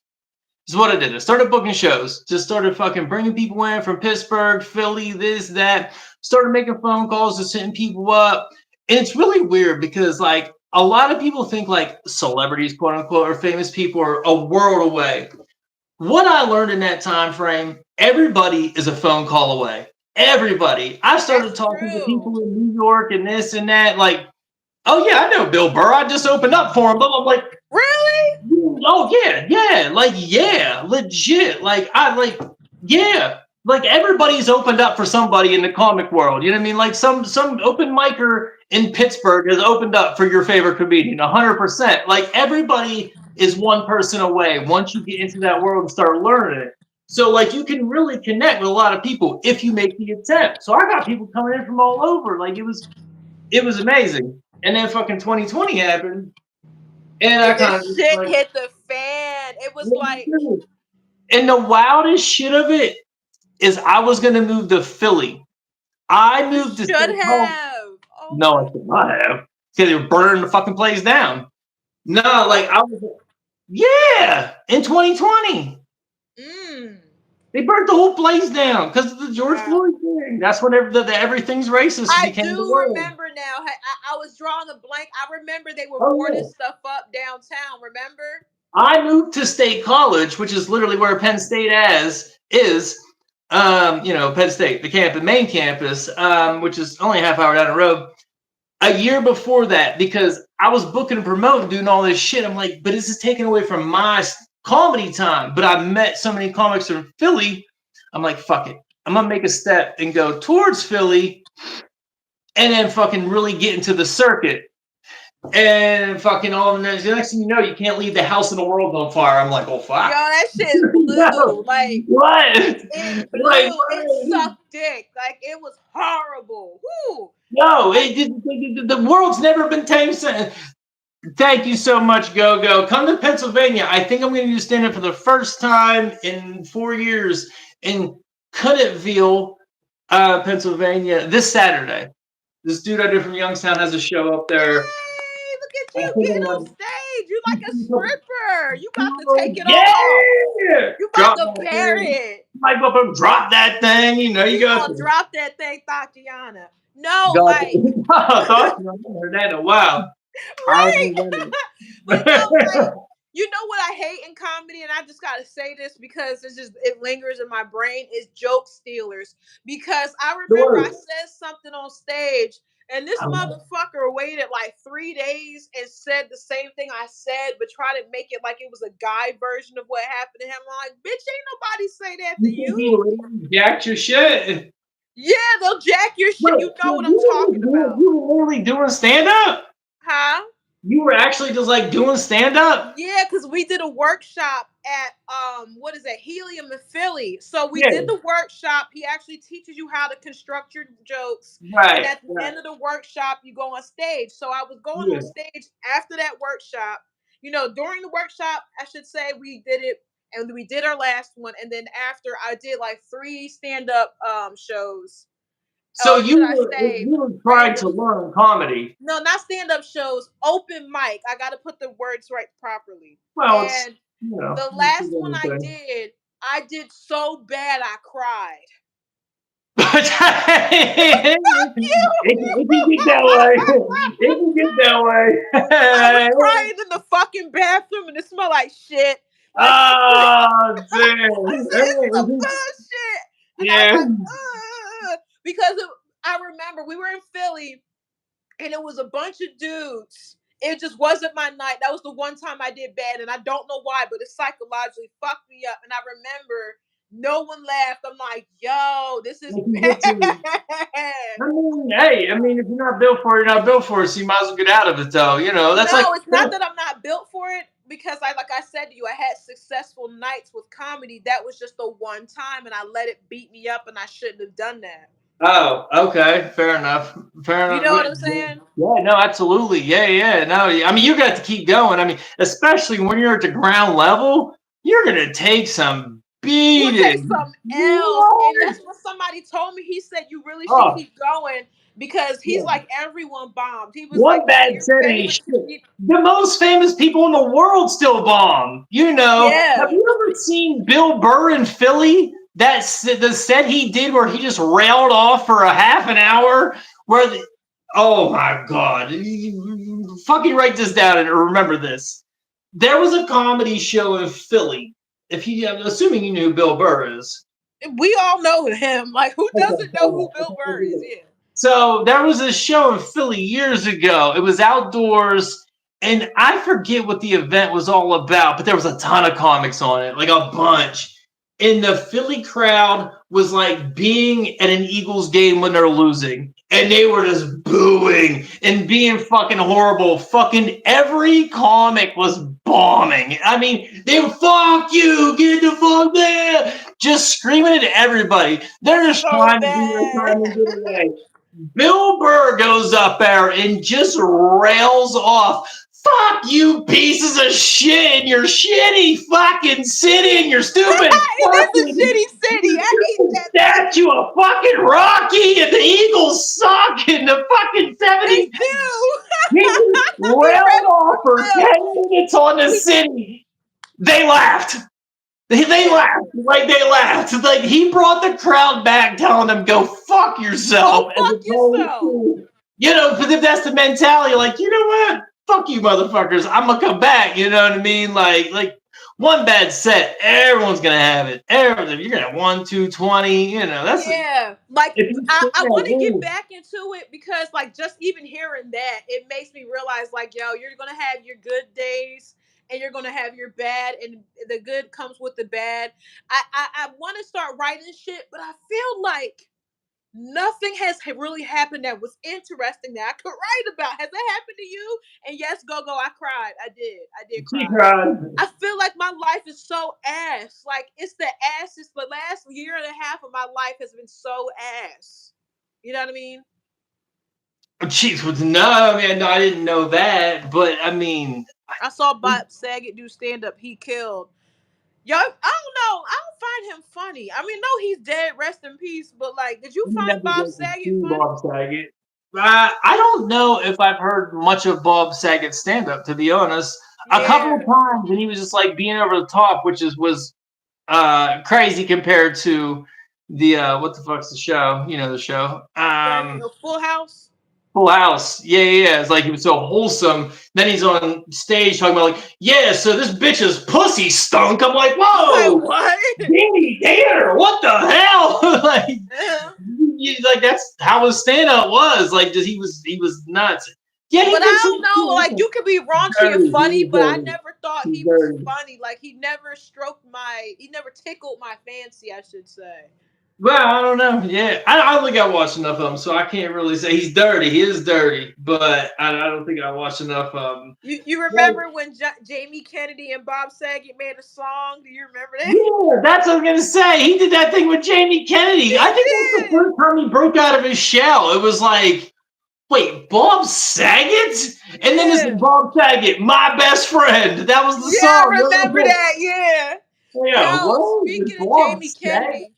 Is what I did. I started booking shows. Just started fucking bringing people in from Pittsburgh, Philly, this, that. Started making phone calls, just hitting people up. And it's really weird because like a lot of people think like celebrities, quote unquote, or famous people are a world away. What I learned in that time frame, everybody is a phone call away. Everybody. I started That's talking to true. people in New York and this and that. Like, oh yeah, I know Bill Burr. I just opened up for him. But I'm like, Really? oh yeah, like yeah, legit. Yeah. Like everybody's opened up for somebody in the comic world. You know what I mean? Like some open micer in Pittsburgh has opened up for your favorite comedian, 100%. Like everybody is one person away once you get into that world and start learning it. So like you can really connect with a lot of people if you make the attempt. So I got people coming in from all over. Like it was amazing. And then fucking 2020 happened, and I And kind of this shit like, hit the fan. It was like and the wildest shit of it is I was gonna move to Philly. I you moved to should St. Paul. have. Oh No, I my. could not have. Because they were burning the fucking place down. No, like What? I was, yeah, in 2020. Mm. They burnt the whole place down because of the George Wow. Floyd thing. That's whenever the everything's racist I became the do word. remember now. I was drawing a blank. I remember they were Oh boarding yeah. stuff up downtown. Remember? I moved to State College, which is literally where Penn State is. Penn State, the main campus, which is only a half hour down the road. A year before that, because I was booking and promoting, doing all this shit. I'm like, but this is taken away from my comedy time. But I met so many comics from Philly. I'm like, fuck it. I'm gonna make a step and go towards Philly, and then fucking really get into the circuit. And fucking all the next thing you know, you can't leave the house in the world on fire. I'm like, oh Yo, fuck. that shit is No, blue. Like what? it Like, blew. It sucked dick. Like it was horrible. Woo. no, Like the world's never been tamed since. Thank you so much, Go Go. Come to Pennsylvania. I think I'm going to do stand up for the first time in 4 years in Cunittville, Pennsylvania, this Saturday. This dude I did from Youngstown has a show up there. Yay! Look at I you think getting I'm on like, stage. You like a stripper. You about to take it off. yeah! You about Drop to that bear thing. it. Might go up and drop that thing. You know, you She got gonna to. drop that thing, Tatiana. No, God, like I thought you heard that in a while. I right. haven't But no, like done you know what I hate in comedy, and I just gotta say this because it lingers in my brain is joke stealers. Because I remember I it. said something on stage, and this motherfucker waited like 3 days and said the same thing I said, but tried to make it like it was a guy version of what happened to him. I'm like, bitch, ain't nobody say that to You think you. he literally jacked your shit? Yeah, they'll jack your shit. Wait, You know so what I'm talking about. you were literally doing stand up? Huh? You were actually just like doing stand up? Yeah, because we did a workshop at what is that, Helium in Philly. So we Yeah. did the workshop. He actually teaches you how to construct your jokes. And Right. at the Right. end of the workshop, you go on stage. So I was going on Yeah. stage after that workshop. You know, during the workshop, I should say we did it and we did our last one. And then after I did like three stand-up shows. So Or should I say you were trying to random learn comedy. no, not stand-up shows, open mic. I gotta put the words right properly. Well, it's And you know, the it's last one I did so bad I cried. Fuck you! it can get that way. It can get that I was way. crying in the fucking bathroom and it smelled like shit. Like Oh, I damn. said, it's some bullshit. And I was Yeah. like, because I remember we were in Philly and it was a bunch of dudes. It just wasn't my night. That was the one time I did bad, and I don't know why, but it psychologically fucked me up. And I remember no one laughed. I'm like, yo, this is Like you bad. get to I mean, hey, I mean, if you're not built for it, you're not built for it. So you might as well get out of it, though. You know, that's like, No, it's not that I'm not built for it because like I said to you, I had successful nights with comedy. That was just the one time, and I let it beat me up, and I shouldn't have done that. oh, okay, fair enough, fair You enough. know what I'm saying? Yeah, no, absolutely, yeah, yeah, no. I mean, you got to keep going. I mean, especially when you're at the ground level, you're gonna take some You will take beating. something else. And What? that's what somebody told me. He said you really should Oh, keep going because he's yeah. like everyone bombed. He was like One bad your set ain't favorite shit. The most famous people in the world still bomb. You know, have yeah. you ever seen Bill Burr in Philly? The set he did where he just railed off for a half an hour. Where the, oh my god, fucking write this down and remember this. There was a comedy show in Philly. If you, I'm assuming you knew who Bill Burr is. We all know him. Like who doesn't know who Bill Burr is? Okay. Yeah. So there was a show in Philly years ago. It was outdoors, and I forget what the event was all about, but there was a ton of comics on it, like a bunch. And the Philly crowd was like being at an Eagles game when they're losing, and they were just booing and being fucking horrible. Fucking every comic was bombing. I mean, they would fuck you, get the fuck there, just screaming at everybody. They're That's just so trying to do their bad. time and get away. Bill Burr goes up there and just rails off. Fuck you pieces of shit in your shitty fucking city and your stupid It is a fucking shitty city. I hate that city. statue of fucking Rocky and the Eagles suck in the fucking They 70s. do. He just We railed ready off for for Bill. 10 minutes on the We, city. They laughed. They yeah. laughed. Like they laughed. Like he brought the crowd back telling them, go fuck Go yourself, as fuck opposed yourself. to, you know, because if that's the mentality, like, you know what? Fuck you motherfuckers. I'm gonna come back. You know what I mean? Like one bad set, everyone's gonna have it. Everything. You're gonna have 1, 2, 20, you know, that's Yeah, like if you stand I want to there, get back into it because like just even hearing that it makes me realize like yo you're gonna have your good days and you're gonna have your bad and the good comes with the bad. I want to start writing shit, but I feel like nothing has really happened that was interesting that I could write about. Has that happened to you? And yes, go go, I cried. I did she cry. cried. I feel like my life is so ass. Like it's the ass. It's the last year and a half of my life has been so ass. You know what I mean? Jeez, no, man, no, I didn't know that. But I mean, I saw Bob Saget do stand up. He killed. Yo, I don't know. I don't find him funny. I mean, no, he's dead. Rest in peace. But like, did you we find never Bob get to Saget see funny? Bob Saget. I don't know if I've heard much of Bob Saget's stand up, to be honest. A couple of Yeah. times, and he was just like being over the top, which was crazy compared to the what the fuck's the show? You know the show. Full House. Full House. Yeah, yeah, yeah. It's like he was so wholesome. Then he's on stage talking about like, yeah, so this bitch's pussy stunk. I'm like, Like whoa, what? Danny Tanner, what the hell? Like, Yeah. like that's how his stand up was. Like, just he was nuts. Yeah, he But did I some don't know. cool. Like you could be raunchy and Dirty. He funny, was but I dirty. never thought He's he was dirty. funny. Like he never stroked my. He never tickled my fancy. I should say. Well, I don't know. Yeah, I don't think I watched enough of him, so I can't really say he's dirty. He is dirty, but I don't think I watched enough of him. You Well, remember when Jamie Kennedy and Bob Saget made a song? Do you remember that? yeah, that's what I was gonna say. He did that thing with Jamie Kennedy. He I think that was the did. first time he broke out of his shell. It was like, wait, Bob Saget? And then it's Yeah. Bob Saget, my best friend. That was the Yeah, I song. remember that. Yeah. Yeah, Yo, what? speaking of Bob Jamie Saget? Kennedy,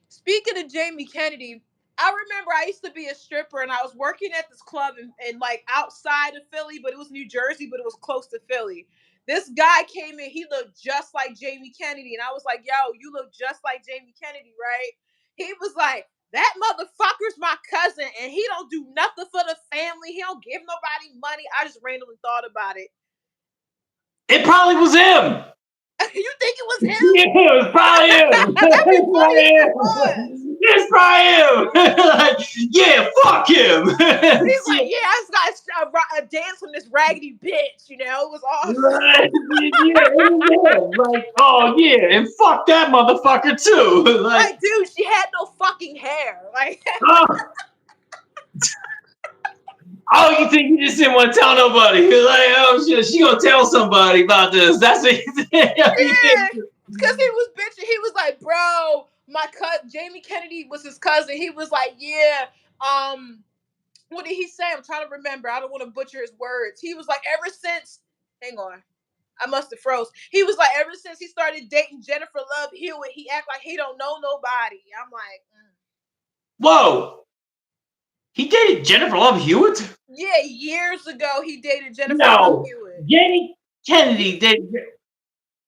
speaking of Jamie Kennedy, I remember I used to be a stripper and I was working at this club in like outside of Philly, but it was New Jersey, but it was close to Philly. This guy came in, he looked just like Jamie Kennedy. And I was like, yo, you look just like Jamie Kennedy, right? He was like, that motherfucker's my cousin and he don't do nothing for the family. He don't give nobody money. I just randomly thought about it. It probably was him. You think it was him? Yeah, it was probably him. That'd be It's funny probably if it him. was. It's probably him. Like, yeah, fuck him. He's like, See, yeah, I just got a dance from this raggedy bitch. You know, it was awesome. right? Yeah, it was him. Like, oh yeah, and fuck that motherfucker too. Like, Like, dude, she had no fucking hair. Like, oh, oh, you think you just didn't want to tell nobody? You're like, oh shit, she gonna tell somebody about this. That's what you think. yeah, because he was bitching. He was like, bro, my cousin Jamie Kennedy was his cousin. He was like, yeah, what did he say? I'm trying to remember. I don't want to butcher his words. He was like, ever since, hang on. I must have froze. He was like, ever since he started dating Jennifer Love Hewitt, he act like he don't know nobody. I'm like, Whoa, he dated Jennifer Love Hewitt? yeah, years ago he dated Jennifer Love No, Hewitt. Jenny Kennedy did.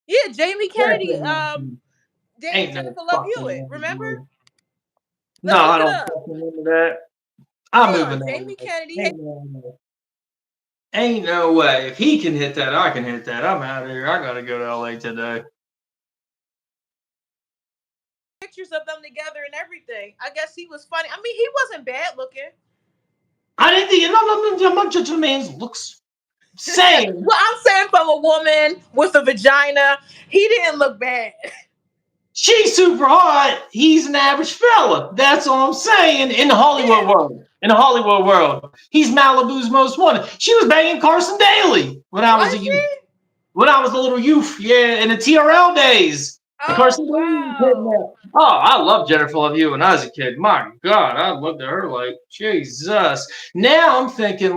Yeah, Jamie Kennedy dated Ain't no Jennifer Love Hewitt. fucking Remember? way. No, Let's I look it don't up. fucking remember that. I'm Hold on, moving on. Jamie Kennedy. Ain't no way. Ain't no way. If he can hit that, I can hit that. I'm out of here. I gotta go to LA today. Pictures of them together and everything. I guess he was funny. I mean, he wasn't bad looking. I didn't think I'm not judging a man's looks. Saying Well, I'm saying from a woman with a vagina, he didn't look bad. she's super hot. He's an average fella. That's all I'm saying. In the Hollywood Yeah. world. In the Hollywood world. He's Malibu's most wanted. She was banging Carson Daly when I was Was a youth. she? When I was a little youth, yeah, in the TRL days. Oh Carson Daly was hitting wow. that. Oh, I love Jennifer Love Hewitt when I was a kid. My God, I looked at her like Jesus. Now I'm thinking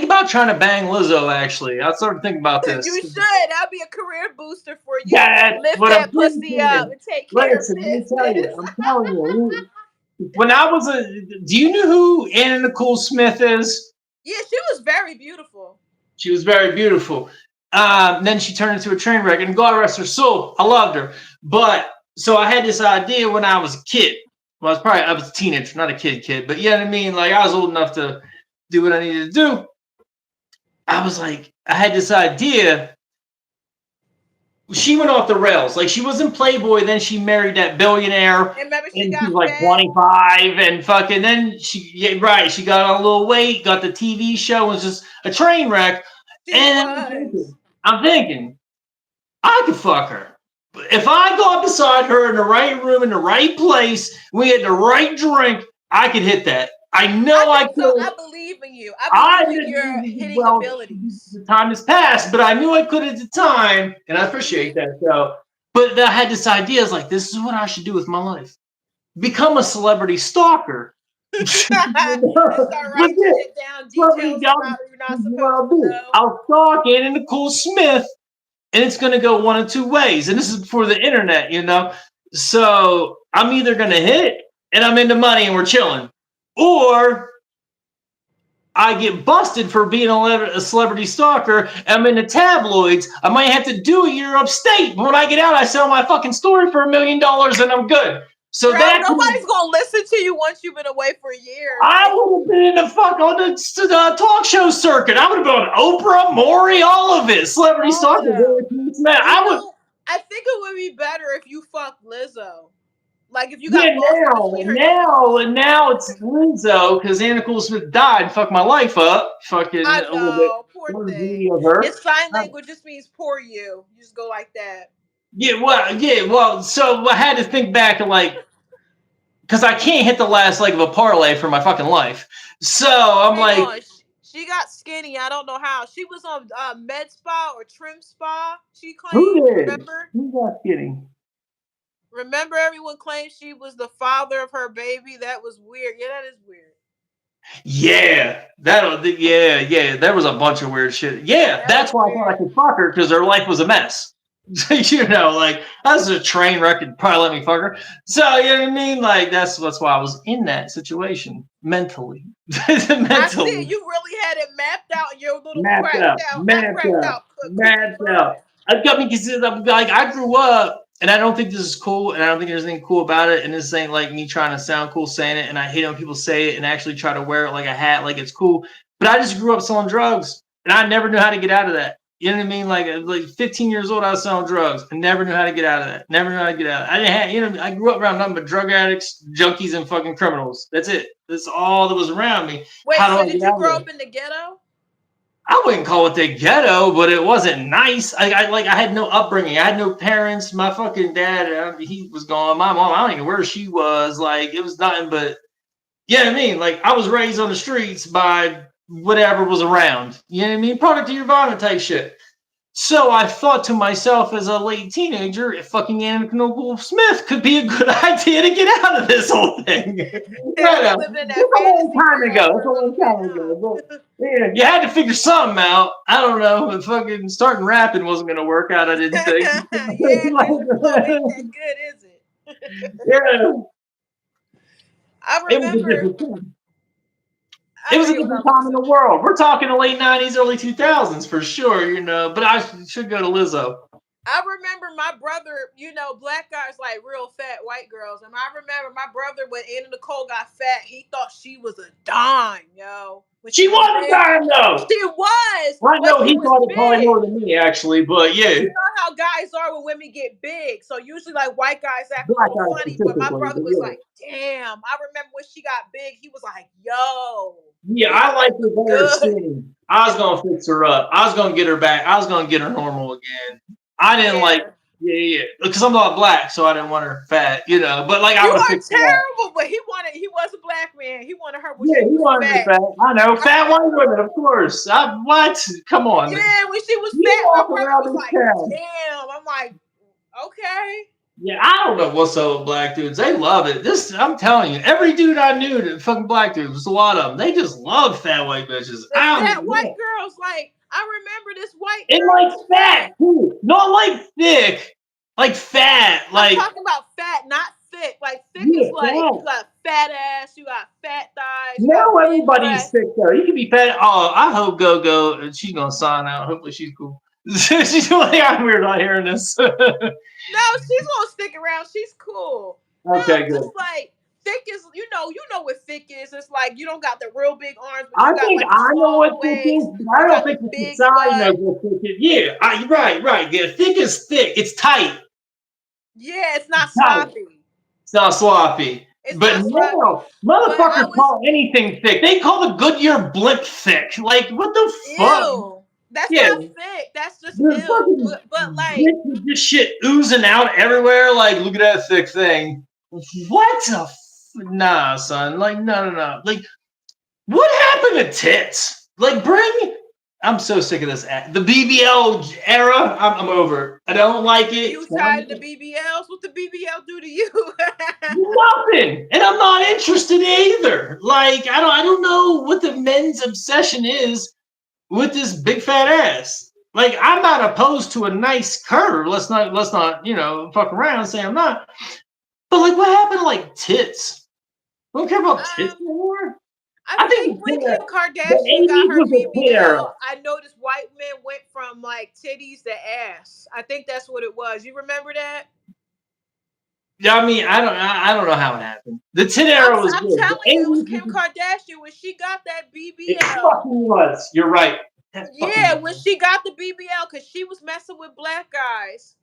about trying to bang Lizzo. Actually, I started thinking about You this. should. That'd be a career booster for you. That's Lift what I'm that pussy up thinking. and take care of Listen, let me tell you. business. I'm telling you. When I was a, do you know who Anna Nicole Smith is? Yeah, she was very beautiful. She was very beautiful. Then she turned into a train wreck, and God rest her soul. I loved her. But so I had this idea when I was a kid. Well, I was a teenager, not a kid, but you know what I mean? Like I was old enough to do what I needed to do. I was like, I had this idea. She went off the rails. Like she was in Playboy, then she married that billionaire, And remember, she and she got was like fat. 25, and fucking then she got on a little weight, got the TV show, was just a train wreck. She And was. I'm thinking, I could fuck her. If I got beside her in the right room, in the right place, we had the right drink, I could hit that. I know I I think so. could. I believe in you. I I believe in your didn't, hitting well, abilities. the time has passed, but I knew I could at the time, and I appreciate that. So, but I had this idea, I was like, this is what I should do with my life: become a celebrity stalker. And start writing Legit. shit down, Celebrity details job. about her you're not This is what supposed I'll to do. know. I'll stalk Anna Nicole Smith, and it's going to go one of two ways. And this is before the internet, you know? So I'm either going to hit and I'm into money and we're chilling, or I get busted for being a celebrity stalker. I'm in the tabloids. I might have to do a year upstate. But when I get out, I sell my fucking story for $1 million and I'm good. So Bro, that nobody's gonna listen to you once you've been away for a year. I Like, would have been in the fuck on the talk show circuit. I would have been on Oprah, Maury, all of it. Celebrity all of stalker. them. Man, You I would. know, I think it would be better if you fucked Lizzo. Like if you Yeah, got lost in between her and now it's Lizzo because Anna Nicole Smith died and fucked my life up. Fucking I a little bit. know, poor One thing. video of her. It's sign Uh, language just means poor you. You just go like that. well. So I had to think back and like, because I can't hit the last leg of a parlay for my fucking life. So I'm Hang like, on. She got skinny. I don't know how. She was on Med Spa or Trim Spa. She who claimed. did? Remember? Who's that kidding? Remember, everyone claimed she was the father of her baby. That was weird. Yeah, that is weird. Yeah, there was a bunch of weird shit. Yeah, That was that's why I thought I weird. could fuck her because her life was a mess. You know, like that was a train wreck and probably let me fuck her. So you know what I mean? Like that's why I was in that situation mentally. I see. Mentally You really had it mapped out in your little mapped cracked out, out, not mapped cracked out, out, cookie mapped mind. out. I got me because I'm like I grew up and I don't think this is cool and I don't think there's anything cool about it. And this ain't like me trying to sound cool saying it. And I hate when people say it and actually try to wear it like a hat, like it's cool. But I just grew up selling drugs and I never knew how to get out of that. You know what I mean? Like 15 years old, I was selling drugs. I never knew how to get out of that. Never knew how to get out of it. I didn't have, you know, I grew up around nothing but drug addicts, junkies, and fucking criminals. That's it. That's all that was around me. Wait, How do so I did get you out of grow it? up in the ghetto? I wouldn't call it the ghetto, but it wasn't nice. I had no upbringing. I had no parents. My fucking dad, he was gone. My mom, I don't even know where she was. Like it was nothing but, you know what I mean? Like I was raised on the streets by whatever was around. You know what I mean? Product of your environment type shit. So I thought to myself as a late teenager, if fucking Anna Nicole Smith could be a good idea to get out of this whole thing. You Yeah, was living in that it's a long fantasy time world ago. for It's a a long little bit, time huh? ago. But yeah, you had to figure something out. I don't know. But fucking starting rapping wasn't going to work out, I didn't think. Yeah, music flow ain't that good, is it? Yeah, I it was a remember. different time. It I was a forget what I different was gonna time in say. the world. We're talking the late 90s, early 2000s for sure, you know. But I should go to Lizzo. I remember my brother, black guys like real fat white girls. And I remember my brother, when Anna Nicole got fat, he thought she was a dime, yo. When She she was was a big. dime, though. She was Well, I when know she he was thought it probably big. more than me, actually. But yeah, You know how guys are when women get big. So usually like white guys act a black little guys funny. But my specifically. brother But was yeah. like, damn. I remember when she got big, he was like, yo, Yeah, this I like chick her look better good. skinny. I was gonna fix her up. I was gonna get her back. I was gonna get her normal again. I didn't like, Yeah. yeah, because I'm not black, so I didn't want her fat, you know. But like, I You would have are fixed her up. terrible, but he was a black man. He wanted her when Yeah, she he was wanted her fat. fat. I know, I fat white remember, women, of course. What? Come on, yeah, when she was you fat, my walk brother around was this like, town. damn. I'm like, okay. Yeah, I don't know what's up with black dudes. They love it. This, I'm telling you, every dude I knew that fucking black dudes, there's a lot of them. They just love fat white bitches. The I fat don't white know. girls, like, I remember this white And girl like was fat fat. too, not like thick, like fat, I'm like talking about fat, not thick. Like thick yeah, is like fat. you got fat ass, you got fat thighs, you got Now big everybody's breasts. thick though. You can be fat. Oh, I hope Go Go. She's gonna sign out. Hopefully she's cool. She's like, I'm weird not hearing this. No, she's gonna stick around. She's cool. No, Okay, just good. like thick is, you know what thick is. It's like you don't got the real big arms, but I you got think like a I know what small thick is, waist. but I You don't got the think the big society butt. knows what thick is. Yeah, right. Yeah, thick is thick. It's tight. Yeah, it's not Tight. sloppy. It's not sloppy. It's But not sloppy. now, But I motherfuckers was call anything thick. They call the Goodyear blimp thick. Like, what the fuck? ew. That's Yeah, not thick. That's just the ill. fucking But like bitch with this shit oozing out everywhere. Like, look at that thick thing. What the nah, son. Like, no. Like, what happened to tits? Like, bring I'm so sick of this. The BBL era, I'm over it. I don't like it. You tired of the BBLs? What the BBL do to you? Nothing, and I'm not interested either. Like I don't know what the men's obsession is with this big fat ass. Like I'm not opposed to a nice curve. Let's not fuck around and say I'm not. But like, what happened to like tits? We don't care about tits um, anymore. I I think think when Kim the Kardashian got 80s her was a tit era. BBL, I noticed white men went from like titties to ass. I think that's what it was. You remember that? Yeah, I mean, I don't know how it happened. The tit I'm, era was I'm good. The telling you, it was 80s, Kim Kardashian when she got that it BBL. fucking was. You're right. That Yeah, fucking when she got the BBL, because she was messing with black guys.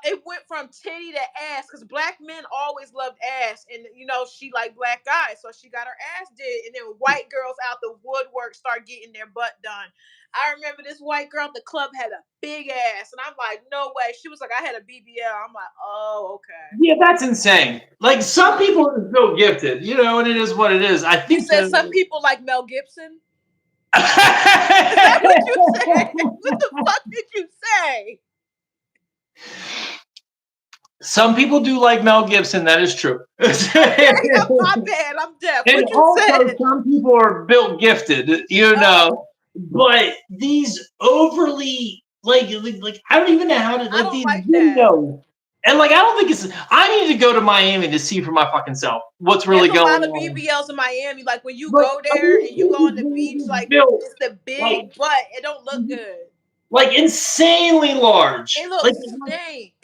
It went from titty to ass because black men always loved ass, and she liked black guys, so she got her ass did, and then white girls out the woodwork start getting their butt done. I remember this white girl at the club had a big ass, and I'm like, no way. She was like, I had a BBL. I'm like, oh, okay. Yeah, that's insane. Like some people are so gifted, and it is what it is. I You think said some people like Mel Gibson. Is that what you said? What the fuck did you say? some people do like Mel Gibson. That is true. Okay, my bad. I'm deaf. And What you also, said? some people are built gifted, Oh, But these overly like I don't even know how to I like don't these like that. videos. And like I don't think it's. I need to go to Miami to see for my fucking self what's There's really a lot going of on. BBLs in Miami. Like when you But go I there mean, and you go on the beach, these like built it's the like big butt. It don't look good. insanely It large. looks stink.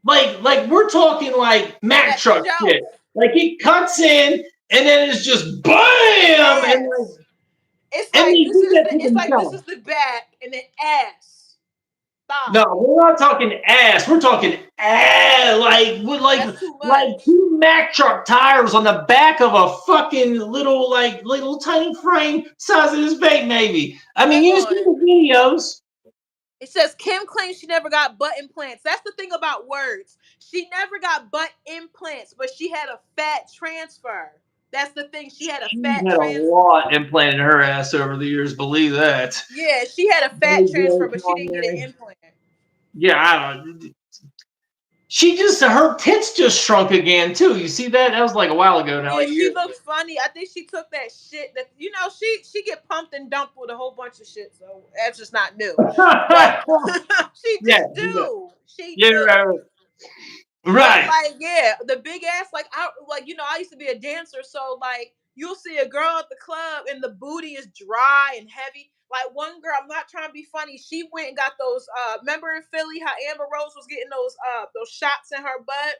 Like we're talking like Mack That truck shelf. shit. Like it cuts in and then it's just bam and Ass. It's and like they this do is that the to it's like this themselves. is the back and then ass. No, Thigh. we're not talking ass. We're talking ass. Like with That's too like much. two Mack truck tires on the back of a fucking little tiny frame size of this vape, maybe. I mean, Hang you see on. the videos. It says Kim claims she never got butt implants. That's the thing about words. She never got butt implants, but she had a fat transfer. That's the thing. She had a She's fat had a transfer. lot implanted in her ass over the years. Believe that. Yeah, she had a fat transfer, but she didn't get an implant. Yeah, I don't. She just her tits just shrunk again too. You see that? That was like a while ago now, Yeah, like she years looks funny. I think she took that shit that she get pumped and dumped with a whole bunch of shit, so that's just not new. ago. But she Yeah, just yeah, do. She yeah, do. right, But right. like, yeah, the big ass, I used to be a dancer, so like you'll see a girl at the club and the booty is dry and heavy. Like one girl, I'm not trying to be funny, she went and got those remember in Philly how Amber Rose was getting those shots in her butt?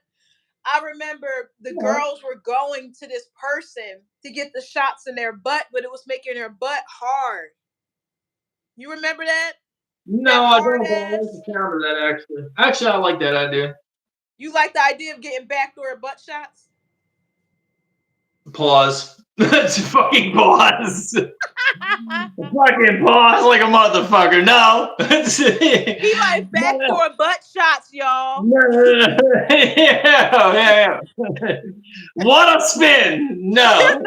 I remember the Yeah. girls were going to this person to get the shots in their butt, but it was making their butt hard. You remember that? That No, I hard don't. But I like ass? the sound of that actually. Actually, I like that idea. You like the idea of getting backdoor butt shots? Pause. That's fucking pause. Fucking pause like a motherfucker. No. He like No, no, backdoor butt shots, y'all. no. Yeah. What a spin. No.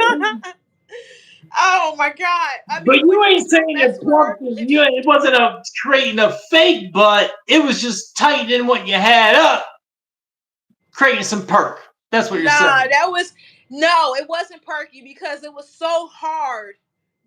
Oh my god! I But mean, would you you ain't still saying mess it with her? plumped. It wasn't creating a fake butt. It was just tightening what you had up, creating some perk. That's what you're Nah, saying. it wasn't perky because it was so hard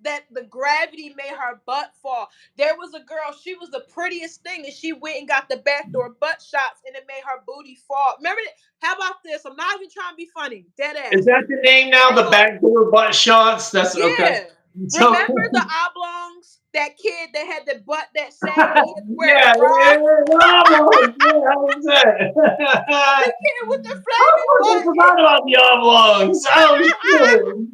that the gravity made her butt fall. There was a girl, she was the prettiest thing, and she went and got the backdoor butt shots, and it made her booty fall. Remember that? How about this? I'm not even trying to be funny. Dead Is ass. that the name now? Hang The on. backdoor butt shots. That's okay. Yeah. So Remember the oblongs? That kid that had the butt that saggy, he had to wear a yeah, bra. oblongs. Yeah, how was that? The kid with the I forgot about the oblongs. Oh flaming butt. shit!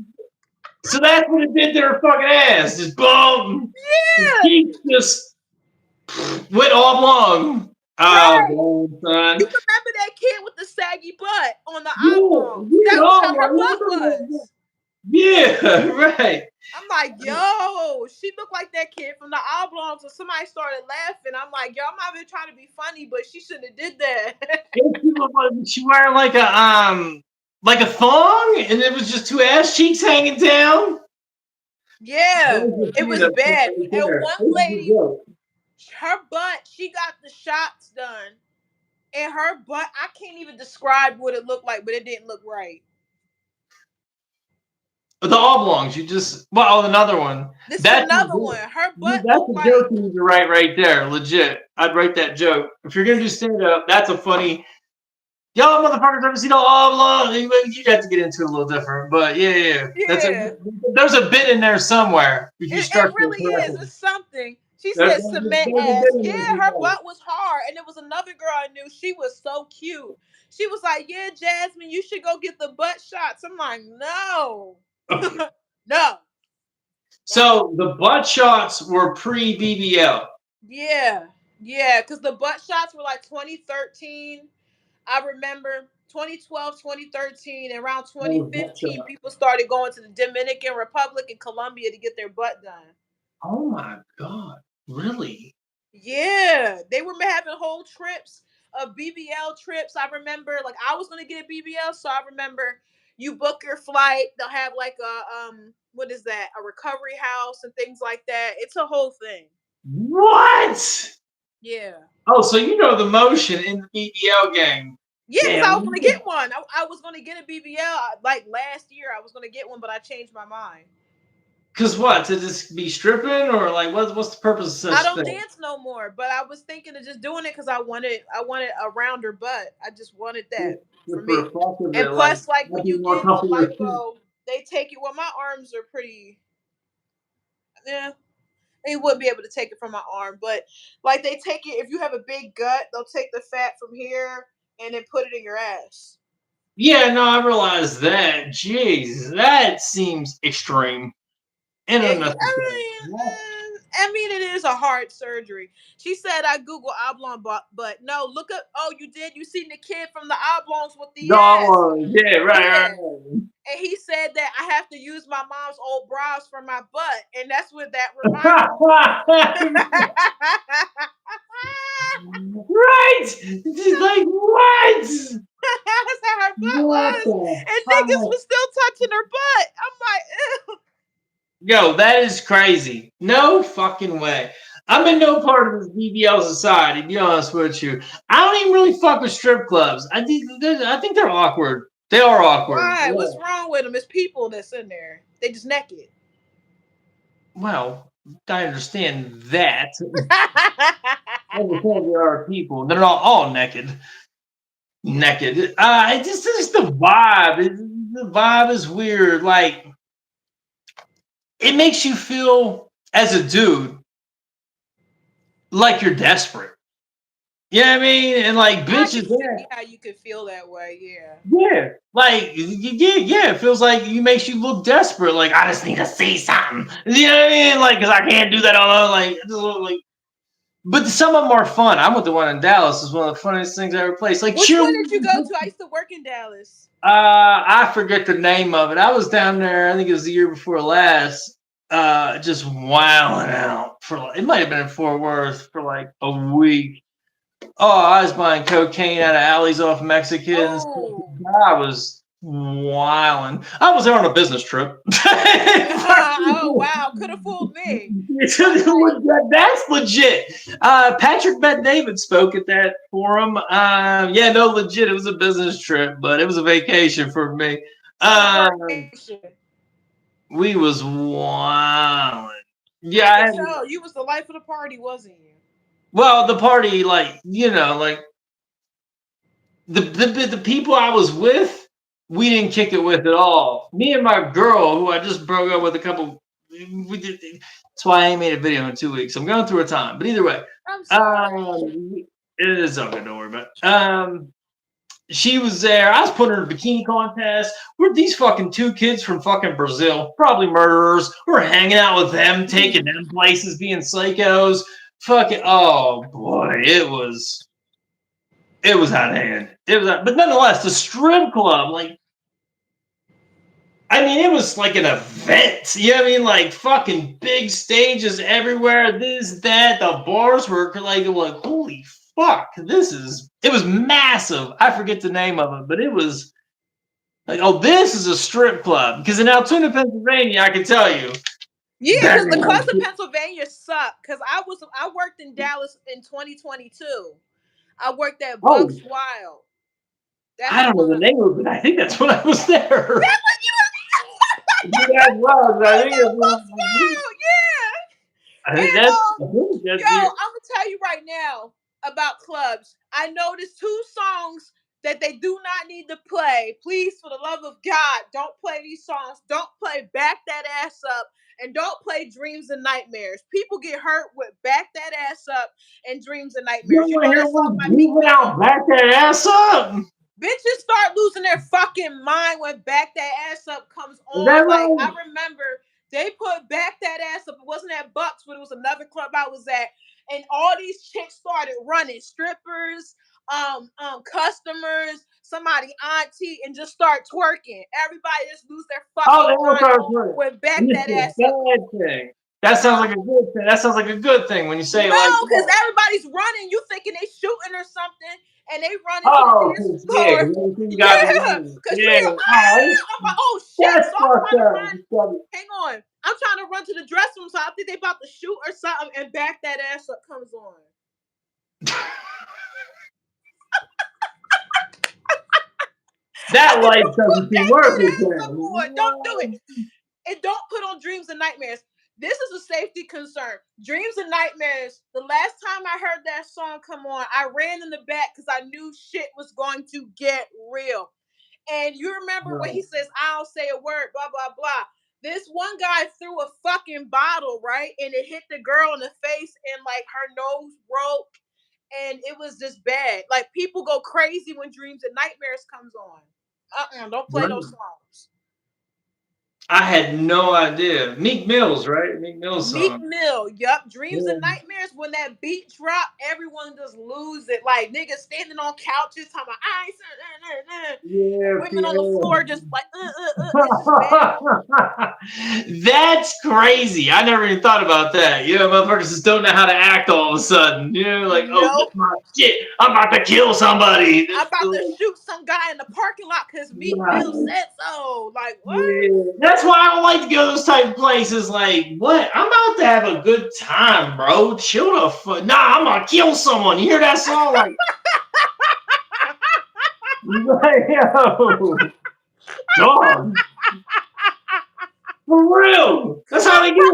So that's what it did to her fucking ass. Just boom. The Yeah. cheek just went oblong. Right. Oh, damn, You son. remember that kid with the saggy butt on the Yeah, oblongs? yeah, That was how her butt oblong. was. Yeah, right. I'm like, yo, she looked like that kid from the oblongs. And somebody started laughing. I'm like, yo, I'm not even trying to be funny, but she shouldn't have did that. She wearing like a thong, and it was just two ass cheeks hanging down. Yeah, There's a it few was that fit bad. right And there. one This is a lady, joke. her butt, she got the shots done, and her butt, I can't even describe what it looked like, but it didn't look right. But the oblongs, you just well, another one. This is That's another one. Her butt that's looked a like joke you need to write right there. Legit. I'd write that joke. If you're gonna do stand up, that's a funny. Y'all motherfuckers ever seen the oblong? You have to get into it a little different, but yeah. That's a yeah. there's a bit in there somewhere if you It structure it really is. correctly. It's something. She There's, said there's, cement there's a bit ass. in Yeah, there if you her know it. butt was hard. And there was another girl I knew. She was so cute. She was like, yeah, Jasmine, you should go get the butt shots. I'm like, no. No. Not So the butt shots were pre BBL. yeah. Yeah. Because the butt shots were like 2013. I remember 2012, 2013, and around Oh, butt 2015, shot. people started going to the Dominican Republic and Colombia to get their butt done. Oh my god! Really? Yeah, they were having whole trips of BBL trips. I remember, like, I was gonna get a BBL, so I remember you book your flight. They'll have like a what is that? A recovery house and things like that. It's a whole thing. What? Yeah, Oh, so you know the motion in the BBL game. yeah, because I was Damn. gonna get one. I was gonna get a BBL like last year. I was gonna get one, but I changed my mind. Because what? To just be stripping, or like what's the purpose of I such don't thing? dance no more, but I was thinking of just doing it because I wanted a rounder butt. I just wanted that for Just for me. the fuck of And it, like plus, like when I'd be you more get the comfortable with feet. lipo, they take it. Well, my arms are pretty. Yeah, they wouldn't be able to take it from my arm, but like they take it if you have a big gut, they'll take the fat from here and then put it in your ass. Yeah, no, I realize that. Jeez, that seems extreme and Yeah, yeah. unnecessary. I mean, it is a hard surgery. She said I Google oblong butt, but no, look up. Oh, you did? You seen the kid from the oblongs with the ass? No, yeah, right, Yeah. And he said that I have to use my mom's old bras for my butt, and that's what that reminded right. me. Right? She's like, what? That's how her butt What was, the and niggas fuck? was still touching her butt. I'm like, ew. Yo, that is crazy. No fucking way. I'm in no part of this BBL society, to be honest with you. I don't even really fuck with strip clubs. I think they're awkward. They are awkward. Why? Yeah. What's wrong with them? It's people that's in there. They just naked. Well, I understand that. Understand there are people. They're not all naked. Naked. It's just the vibe. The vibe is weird. Like, it makes you feel as a dude like you're desperate. You know what I mean? And like I bitches can there. see how you could feel that way. Yeah. Yeah. Like yeah, it feels like you makes you look desperate. Like I just need to see something. You know what I mean? Like because I can't do that all like just like but some of them are fun. I went to one in Dallas. It's one of the funniest things I ever played. It's like Which one cheerleading. did you go to? I used to work in Dallas. I forget the name of it. I was down there, I think it was the year before last, just wilding out for like, it might have been in Fort Worth for like a week. Oh, I was buying cocaine out of alleys off Mexicans. Oh. I was wilding. I was there on a business trip. Oh wow, could have fooled me. But like, That's legit. Patrick Bet David spoke at that forum. Yeah, no, legit. It was a business trip, but it was a vacation for me. Um, celebration. we was wilding. I Yeah, could tell you was the life of the party, wasn't you? well, the party, like like the people I was with, we didn't kick it with at all. Me and my girl, who I just broke up with a couple, we did. That's why I ain't made a video in 2 weeks. I'm going through a time, but either way, I'm sorry. it is okay. Don't worry about it. She was there. I was putting her in a bikini contest. We're these fucking two kids from fucking Brazil, probably murderers. We're hanging out with them, taking them places, being psychos. Fucking, oh boy, it was out of hand. But nonetheless, the strip club, like, I mean, it was like an event. You know what I mean? Like fucking big stages everywhere. This, that. The bars were like, holy fuck, it was massive. I forget the name of it, but it was like, oh, this is a strip club. Because in Altoona, Pennsylvania, I can tell you, Yeah, That because the clubs in is, Pennsylvania suck. Because I worked in Dallas in 2022. I worked at oh, Bucks Wild. That's I the don't know one. the name of it. I think that's when I was there. That's what you Yeah, it was. I was think at that's when Bucks I was. Wild. Yeah. I think And that's. I think yo, that's the. I'm gonna tell you right now about clubs. I noticed two songs that they do not need to play. Please, for the love of God, don't play these songs. Don't play Back That Ass Up and don't play Dreams and Nightmares. People get hurt with Back That Ass Up and Dreams and You Nightmares. don't You want to know hear that song one by Meek juvenile Mill? back that ass up? Bitches start losing their fucking mind when Back That Ass Up comes Is that on. Like, I right? remember they put Back That Ass Up. It wasn't at Bucks, but it was another club I was at. And all these chicks started running, strippers, customers, somebody auntie, and just start twerking. Everybody just lose their Oh, fucking they will mind start playing. when Back And it's That a Ass Up comes bad on. thing. That sounds Huh? like a good thing. That sounds like a good thing when you say it No, like because that. everybody's running. You thinking they shooting or something, and they running to the Oh, dance yeah, floor. because everything got to be Yeah, done. because you Yeah. hear, Oh, ah! I'm like, oh shit. that's So I'm fucked trying to up. run. Hang on. I'm trying to run to the dressing room. So I think they about to shoot or something, and Back That Ass Up comes on. I That said, life don't put doesn't seem Back worth That it Ass Up on. Don't do it. then. And don't put on Dreams and Nightmares. This is a safety concern. Dreams and Nightmares. The last time I heard that song come on, I ran in the back because I knew shit was going to get real. And you remember when he No. says, I don't say a word, blah, blah, blah. This one guy threw a fucking bottle, right? And it hit the girl in the face and like her nose broke. And it was just bad. Like people go crazy when Dreams and Nightmares comes on. Don't play those Right. songs. I had no idea. Meek Mills, right? Meek Mills Meek song. Mill, yup. Dreams and Yeah. Nightmares. When that beat drop, everyone just lose it. Like niggas standing on couches, talking about I ain't Yeah, women on the floor yeah. just like It's just bad. That's crazy. I never even thought about that. You know, motherfuckers just don't know how to act all of a sudden. You know, like, oh, this Nope. my shit. I'm about to kill somebody. I'm This, about to shoot some guy in the parking lot because Meek Mill right. said so. Like what? Yeah. That's why I don't like to go to those type of places. Like, what? I'm about to have a good time, bro. Chill the fuck. Nah, I'm gonna kill someone. You hear that song? Like, yo, dog. For real. That's how they get.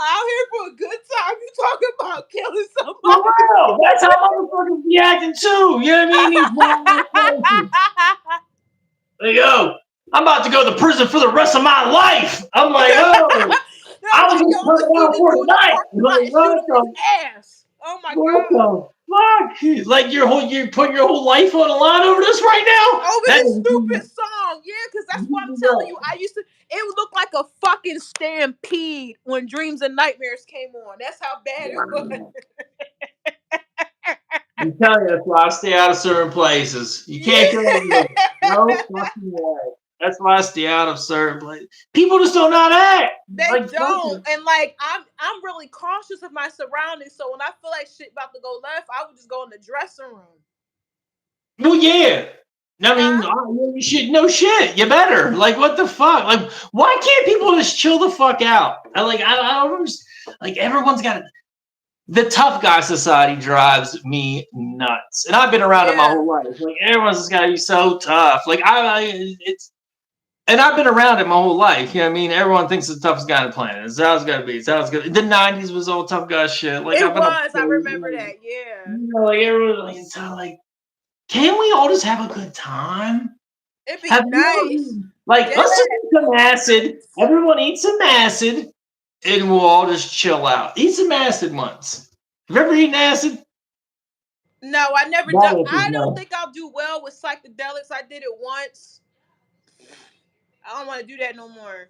Out here for a good time. You talking about killing For somebody? real. That's how motherfuckers be acting too. You know what I mean? These wild places. Like, yo, I'm about to go to prison for the rest of my life. I'm like, oh, They're I was like, yo, just I'm gonna coming see out this for dude in the tonight. parking lot Like, and shoot him in his ass. Oh my what god. the fuck? Like you're putting your whole life on the line over this right now? Over That this is stupid song. Yeah, because that's what I'm telling you. I used to, it would look like a fucking stampede when Dreams and Nightmares came on. That's how bad it was. wow. I'm telling you, that's why I stay out of certain places. You can't go Yeah. there. No fucking way. That's why I stay out of certain places. People just don't know how to act. They Like don't. fucking. And like I'm really cautious of my surroundings. So when I feel like shit about to go left, I would just go in the dressing room. Well, yeah. I mean, Huh? you should no shit. You better. Like, what the fuck? Like, why can't people just chill the fuck out? I don't understand. Like, everyone's got the tough guy society drives me nuts, and I've been around it my Yeah. whole life. Like, everyone's just got to be so tough. Like, it's. And I've been around it my whole life. You know what I mean? Everyone thinks the toughest guy on the planet. It's how it's got to be. It's how it's got. The '90s was all tough guy shit. Like, It I've been a, was. I remember you that. Yeah. know, like everyone, like, it's all like, can we all just have a good time? It'd be Have you nice. ever, like, Dead let's just ass. eat some acid. Everyone eat some acid, and we'll all just chill out. Eat some acid once. Have you ever eaten acid? No, I never done. That is I don't no. think I'll do well with psychedelics. I did it once. I don't want to do that no more.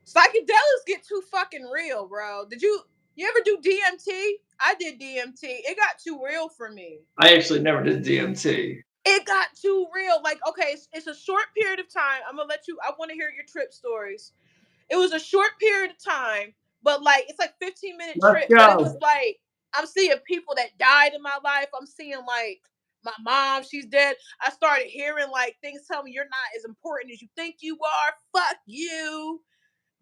Psychedelics get too fucking real, bro. You ever do DMT? I did DMT. It got too real for me. I actually never did DMT. It got too real. Like, okay, it's a short period of time. I'm gonna let you. I want to hear your trip stories. It was a short period of time, but like it's like 15-minute Let's trip. But it was go. like I'm seeing people that died in my life. I'm seeing like my mom, she's dead. I started hearing like things tell me you're not as important as you think you are. Fuck you.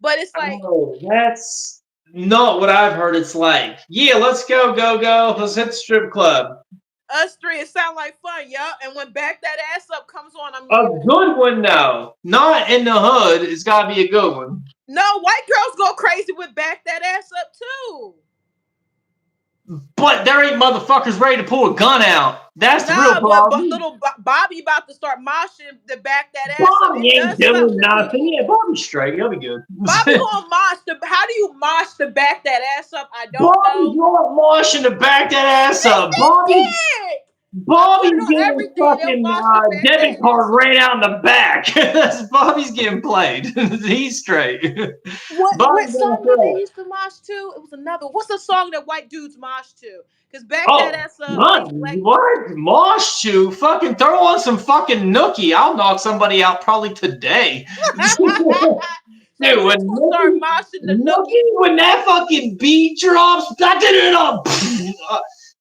But it's like Oh, that's not what I've heard it's like. Yeah, let's go. Let's hit the strip club. us three, it sound like fun, yeah. And when Back That Ass Up comes on, I'm A leaving. good one, though. Not in the hood. It's got to be a good one. No, white girls go crazy with Back That Ass Up too. But there ain't motherfuckers ready to pull a gun out. That's the real Nah, but problem. little Bobby about to start moshing to back that ass up. Bobby It ain't does doing something to nothing. people. Yeah, Bobby's straight. He'll be good. Bobby gonna mosh the. How do you mosh to back that ass up? I don't Bobby's know. not washing to back that ass Yes, up. they did. I put it Bobby's on getting a everything. They'll fucking mosh to back that debit ass card up. ran out in the back. That's Bobby's getting played. He's straight. What Bobby's song gonna did they throw. used to mosh to? It was another. What's the song that white dudes mosh to? Cause back that Oh, ass up. God, These black. what? Mosh to fucking throw on some fucking nookie. I'll knock somebody out probably today. So Dude, you when just gonna start Nookie, moshing the nookie? Nookie, when that fucking beat drops, da da da da,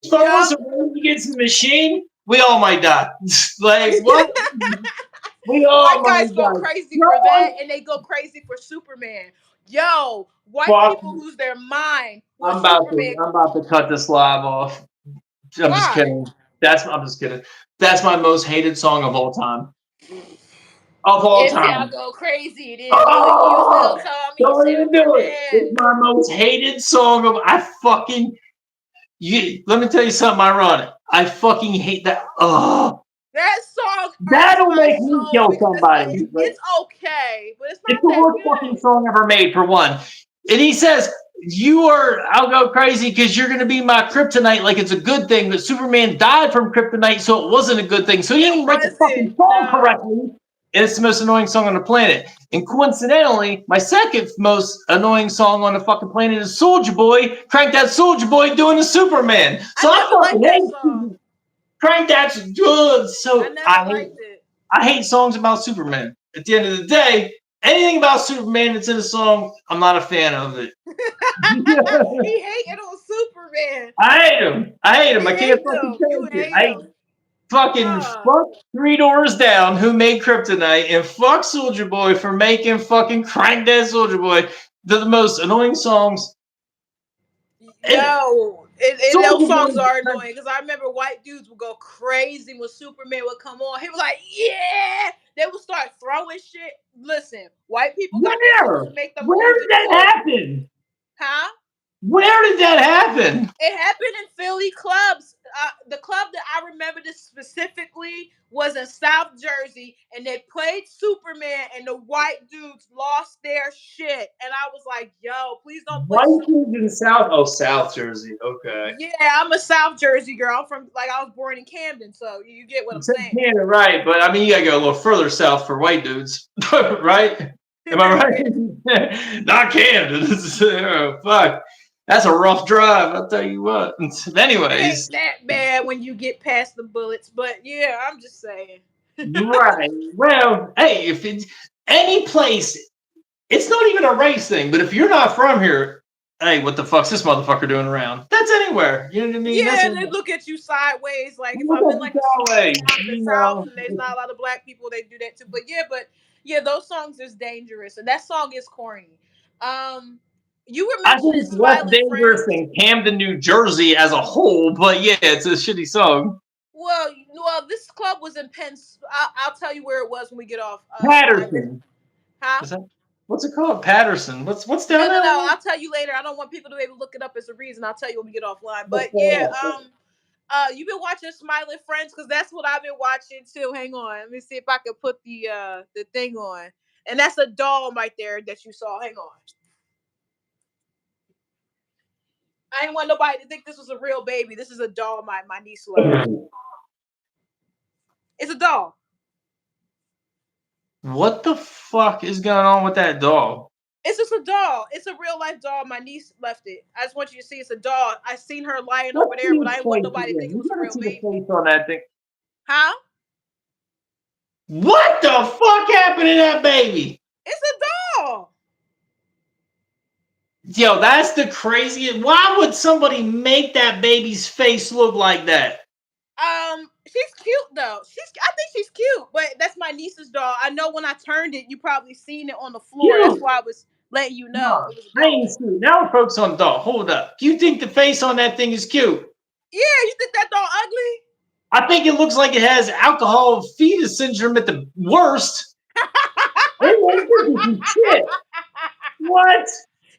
throw Yeah. some rage against the machine, we all might die. Like what? We all White guys might go die. crazy No for that, one. and they go crazy for Superman. Yo, white Fuck. people lose their mind when I'm about to. Superman. I'm about to cut this live off. I'm just Why? kidding. I'm just kidding. That's my most hated song of all time. Of all If y'all time. go crazy, then will you still Oh, call me don't even do it. It's Superman? my most hated song of. I fucking. You. Let me tell you something ironic. I fucking hate that. Oh, That song hurts that'll my make me soul kill because like somebody. Like, it's okay, but it's it's not the that worst fucking good. song ever made, for one. And he says, "You are, I'll go crazy because you're going to be my kryptonite," like it's a good thing. But Superman died from kryptonite, so it wasn't a good thing. So he didn't write the Was it? fucking song No. correctly. And it's the most annoying song on the planet. And coincidentally, my second most annoying song on the fucking planet is Soldier Boy. Crank That Soldier Boy doing the Superman. I So I never liked fucking that song. hate Crank That's good. I So never liked it. I hate songs about Superman. At the end of the day, anything about Superman that's in a song, I'm not a fan of it. He hated on Superman. I hate him. I hate him. You I can't hate fucking him. You take it. hate him. Fucking Uh, fuck Three Doors Down, who made Kryptonite, and fuck Soldier Boy for making fucking Crank That Soldier Boy. They're the most annoying songs. And Yo, and those Soldier songs Boy, are annoying because I remember white dudes would go crazy when Superman would come on. He was like, "Yeah!" They would start throwing shit. Listen, white people got their where? songs, make them Where did music that too, happen? huh? Where did that happen? It happened in Philly clubs. The club that I remember this specifically was in South Jersey, and they played Superman, and the white dudes lost their shit. And I was like, "Yo, please don't play White Superman." kids in South. Oh, South Jersey. Okay. Yeah, I'm a South Jersey girl. I'm from like I was born in Camden, so you get what You I'm said saying. Canada, right? But I mean, you gotta go a little further south for white dudes, right? Am I Yeah. right? Not Canada. Oh, fuck. That's a rough drive. I'll tell you what. It Anyways, ain't that bad when you get past the bullets, but yeah, I'm just saying. right. Well, hey, if it's any place, it's not even a race thing. But if you're not from here, hey, what the fuck's this motherfucker doing around? That's anywhere. You know what I mean? That's Yeah, they anywhere. look at you sideways. Like if Look I'm at in the like a small way, town in the you south know. and there's not a lot of black people, they do that too. But yeah, those songs is dangerous, and that song is corny. Um, you were I think mentioning it's less Smiling dangerous Friends. than Camden, New Jersey as a whole, but yeah, it's a shitty song. Well, this club was in Penn. I'll tell you where it was when we get off. Smiling, Patterson. huh? Is that what's it called? Patterson. What's No, down no, no. there? I'll tell you later. I don't want people to be able to look it up as a reason. I'll tell you when we get offline. But What's yeah, that? you've been watching Smiling Friends because that's what I've been watching too. Hang on, let me see if I can put the thing on. And that's a doll right there that you saw. Hang on. I didn't want nobody to think this was a real baby. This is a doll my niece left. It's a doll. What the fuck is going on with that dog? It's just a doll. It's a real life doll. My niece left it. I just want you to see it's a doll. I seen her lying Let's over there, see but his I didn't want face nobody to think again. it We was a gotta real see the baby. face on that thing. Huh? What the fuck happened to that baby? It's a doll. Yo, that's the craziest. Why would somebody make that baby's face look like that? She's cute though. I think she's cute, but that's my niece's doll. I know when I turned it, you probably seen it on the floor. That's Cute. why I was letting you know No, it was a I doll ain't baby. see. Now we're focused on doll. Hold up. You think the face on that thing is cute? Yeah, you think that doll ugly? I think it looks like it has alcohol fetus syndrome at the worst. It ain't good shit. What?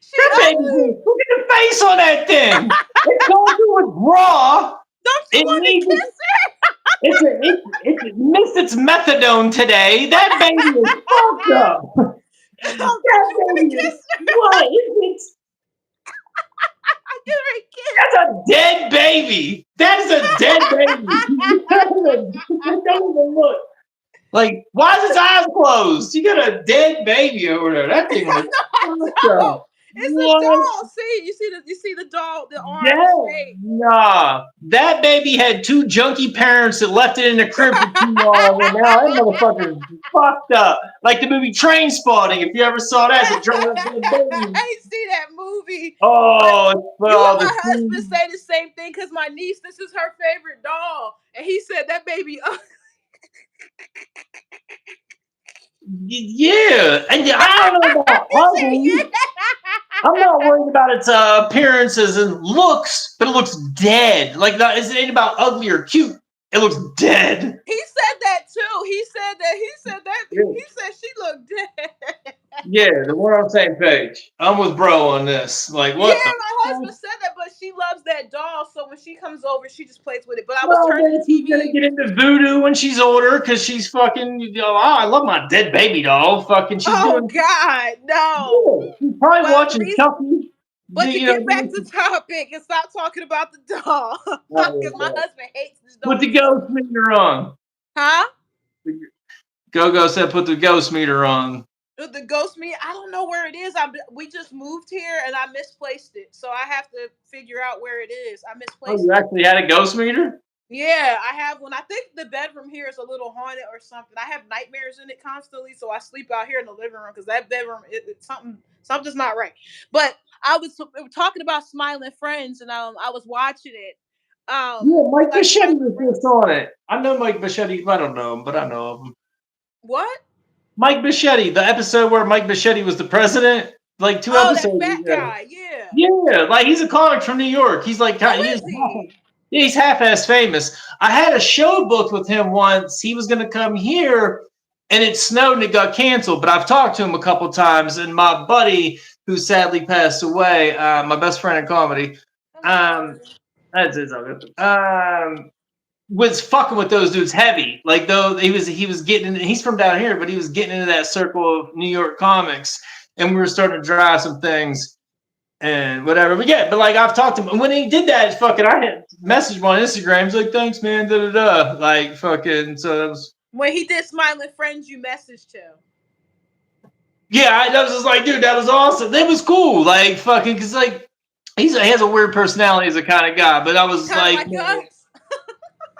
She That baby, ugly. look at the face on that thing. It's going through a bra. Don't you It want to needs kiss her? it missed its methadone today. That baby is fucked up. Don't That you want to baby is kiss her? what? It's Give her a kiss. that's a dead baby. That is a dead baby. That don't even look like. Why is its eyes closed? You got a dead baby over there. That thing was fucked up. No, it's a What? doll. See, you see the doll, the arm, the Yeah, shape. nah. That baby had two junky parents that left it in the crib for too long, and now that motherfucker's fucked up. Like the movie Train Spotting. If you ever saw that, the drunk dead baby. I ain't see that movie. But Oh, you well, and the my husband scene. say the same thing because my niece, this is her favorite doll, and he said that baby. Yeah, and I don't know about He said, ugly. I'm yeah. not worried about its appearances and looks, but it looks dead. Like, not, it ain't about ugly or cute. It looks dead. He said that too. He said that. He said that. Yeah. He said she looked dead. Yeah, we're on the same page. I'm with bro on this. Like, Yeah, what the my fuck? husband said that, but she loves that doll. So when she comes over, she just plays with it. But I was Well, turning then the she's gonna TV. get into voodoo when she's older because she's fucking. Oh, I love my dead baby doll. Fucking, she's Oh doing. God, no. Yeah, she's probably But the watching reason, Chucky. but to You know, get back to topic and stop talking about the doll, because my husband hates this put doll the too. ghost meter on. Huh? Go said, put the ghost meter on. The ghost me, I don't know where it is. We just moved here and I misplaced it, so I have to figure out where it is. I Oh, misplaced you it. actually had a ghost meter? Yeah, I have one. I think the bedroom here is a little haunted or something. I have nightmares in it constantly, so I sleep out here in the living room because that bedroom, something's not right. But I was talking about Smiling Friends, and I was watching it. Yeah, You Mike like Bichetti Smiling was Friends? just on it. I know Mike Bichetti. I don't know him, but I know of him. What? Mike Bichetti, the episode where Mike Bichetti was the president, like two Oh, that episodes fat ago. guy. Yeah. Yeah, like he's a comic from New York. He's like Oh, he's is he? yeah, he's half-ass famous. I had a show booked with him once. He was going to come here, and it snowed and it got canceled. But I've talked to him a couple times, and my buddy, who sadly passed away, my best friend in comedy, I'm um, sorry. that's all good. Was fucking with those dudes heavy. Like though he was getting he's from down here, but he was getting into that circle of New York comics, and we were starting to drive some things and whatever. But yeah, but like I've talked to him, and when he did that, fucking I had messaged him on Instagram. He's like, "Thanks, man." Da da da. Like fucking. So that was When he did Smiling Friends, you messaged him. yeah. I was just like, dude, that was awesome. That was cool. Like fucking, because like he has a weird personality as a kind of guy. But I was Kind of like, like man. us.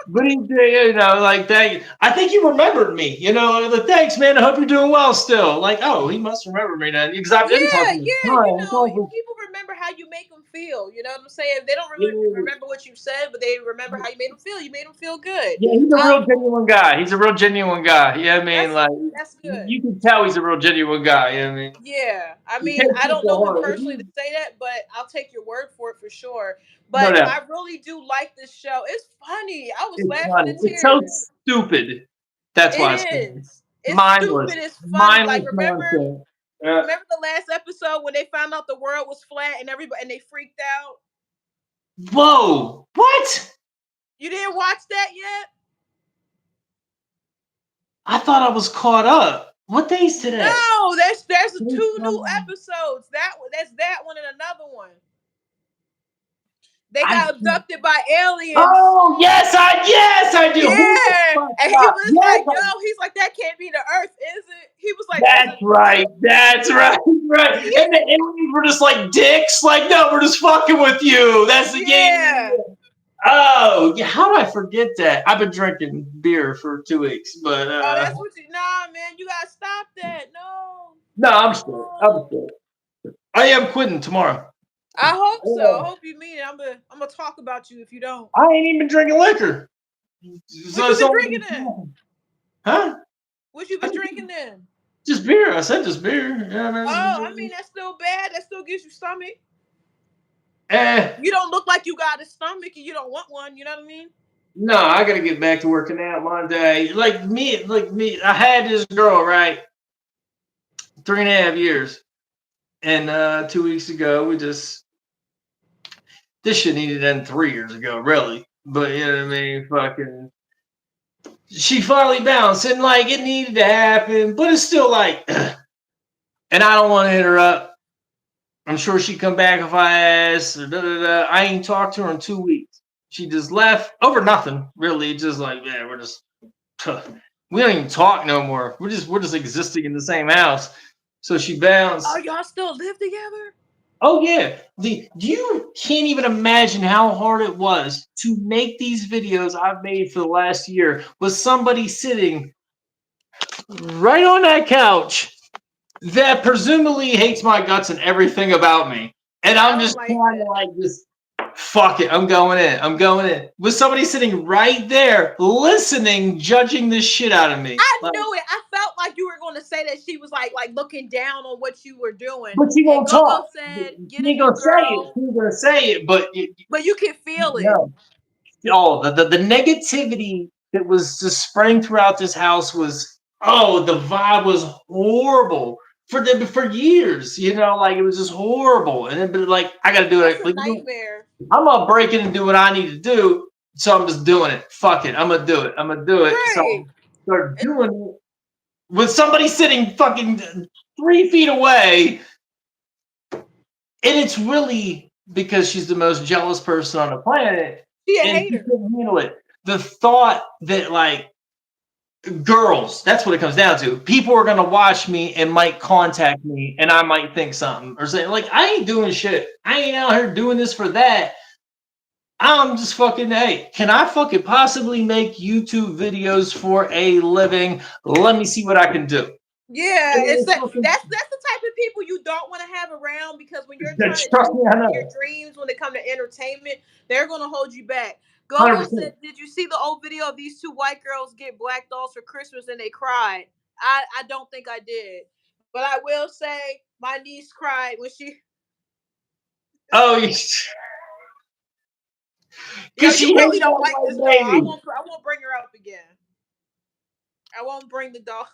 But he, you know, like thank. I think he remembered me. You know, like thanks, man. I hope you're doing well still. Like, oh, he must remember me then because I've been Yeah, talking to him. yeah, you Time. know, people remember how you make them feel. You know what I'm saying? They don't really Yeah, remember what you said, but they remember how you made them feel. You made them feel good. yeah, he's a real Um, genuine guy. He's a real genuine guy. Yeah, I mean, that's like that's good. you can tell he's a real genuine guy. You know what I mean, Yeah, I he mean, takes I it don't to know him heart. personally to say that, but I'll take your word for it for sure. No But doubt, I really do like this show. It's funny. I was it's laughing funny. to It's so tears. stupid. That's why it's It funny. is. It's Mindless, stupid. It's funny. Like mindless nonsense. remember the last episode when they found out the world was flat and everybody and they freaked out. Whoa, what? You didn't watch that yet? I thought I was caught up. What day's today? No, there's two new episodes. That's that one and another one. They I got abducted by aliens. oh yes I do. Who the Yeah, fuck and he up? was Yes, like, "Yo," he's like, "That can't be the Earth, is it?" He was like, "There's that's a right. That's right. Right. And the aliens were just like dicks. Like no, we're just fucking with you. That's the game. yeah." Oh, yeah. How do I forget that? I've been drinking beer for 2 weeks, but Oh, that's what you. Nah, man, you gotta stop that. No, no, I'm straight. I'm no. straight. I am quitting tomorrow. I hope so. I Oh, hope you mean it. I'm gonna talk about you if you don't. I ain't even drinking liquor. What So you it's been only drinking then? huh? What you been drinking then? Just beer. I said just beer. Yeah, Oh, I man. mean that's still bad. That still gives you stomach. Eh. You don't look like you got a stomach and you don't want one. You know what I mean? No, I gotta get back to working out Monday. Like me. I had this girl, right? 3.5 years. And 2 weeks ago, we just this shit needed to end 3 years ago, really. But you know what I mean? Fucking she finally bounced and like it needed to happen, but it's still like and I don't want to interrupt. I'm sure she'd come back if I asked. Or da, da, da. I ain't talked to her in 2 weeks. She just left over nothing, really. Just like, yeah, we're just we don't even talk no more. We're just existing in the same house. So she Oh, bounced. y'all still live together? Oh yeah, the you can't even imagine how hard it was to make these videos I've made for the last year with somebody sitting right on that couch that presumably hates my guts and everything about me. And I I'm don't just like trying to that. like just fuck it. I'm going in. I'm going in. With somebody sitting right there, listening, judging the shit out of me. I Like, knew it. I felt like you were going to say that she was like looking down on what you were doing. but she And won't Gogo talk. said, "Get She a ain't new gonna say it. girl," She ain't gonna say it, but but you can feel it. no. Oh, the negativity that was just spreading throughout this house was the vibe was horrible for years. Like it was just horrible. And then but like I gotta do That's it. a Like nightmare. I'm gonna break it and do what I need to do. So I'm just doing it. Fuck it. I'm gonna do it. I'm gonna do it. So Right. I start doing it with somebody sitting fucking 3 feet away. And it's really because she's the most jealous person on the planet She a and she hater. couldn't handle it. The thought that like girls, that's what it comes down to. People are gonna watch me and might contact me and I might think something or say, like, I ain't doing shit. I ain't out here doing this for that. I'm just fucking, hey, can I fucking possibly make YouTube videos for a living? Let me see what I can do. Yeah, And it's it's that, fucking, that's the type of people you don't want to have around because when you're trying to trust chase me, I your know. dreams when it comes to entertainment, they're gonna hold you back. Gogo 100%. said, "Did you see the old video of these two white girls get black dolls for Christmas and they cried?" I don't think I did, but I will say my niece cried when she. Oh, Yo, because you she really hates don't that like this white doll. I baby. won't. I won't bring her up again. I won't bring the doll.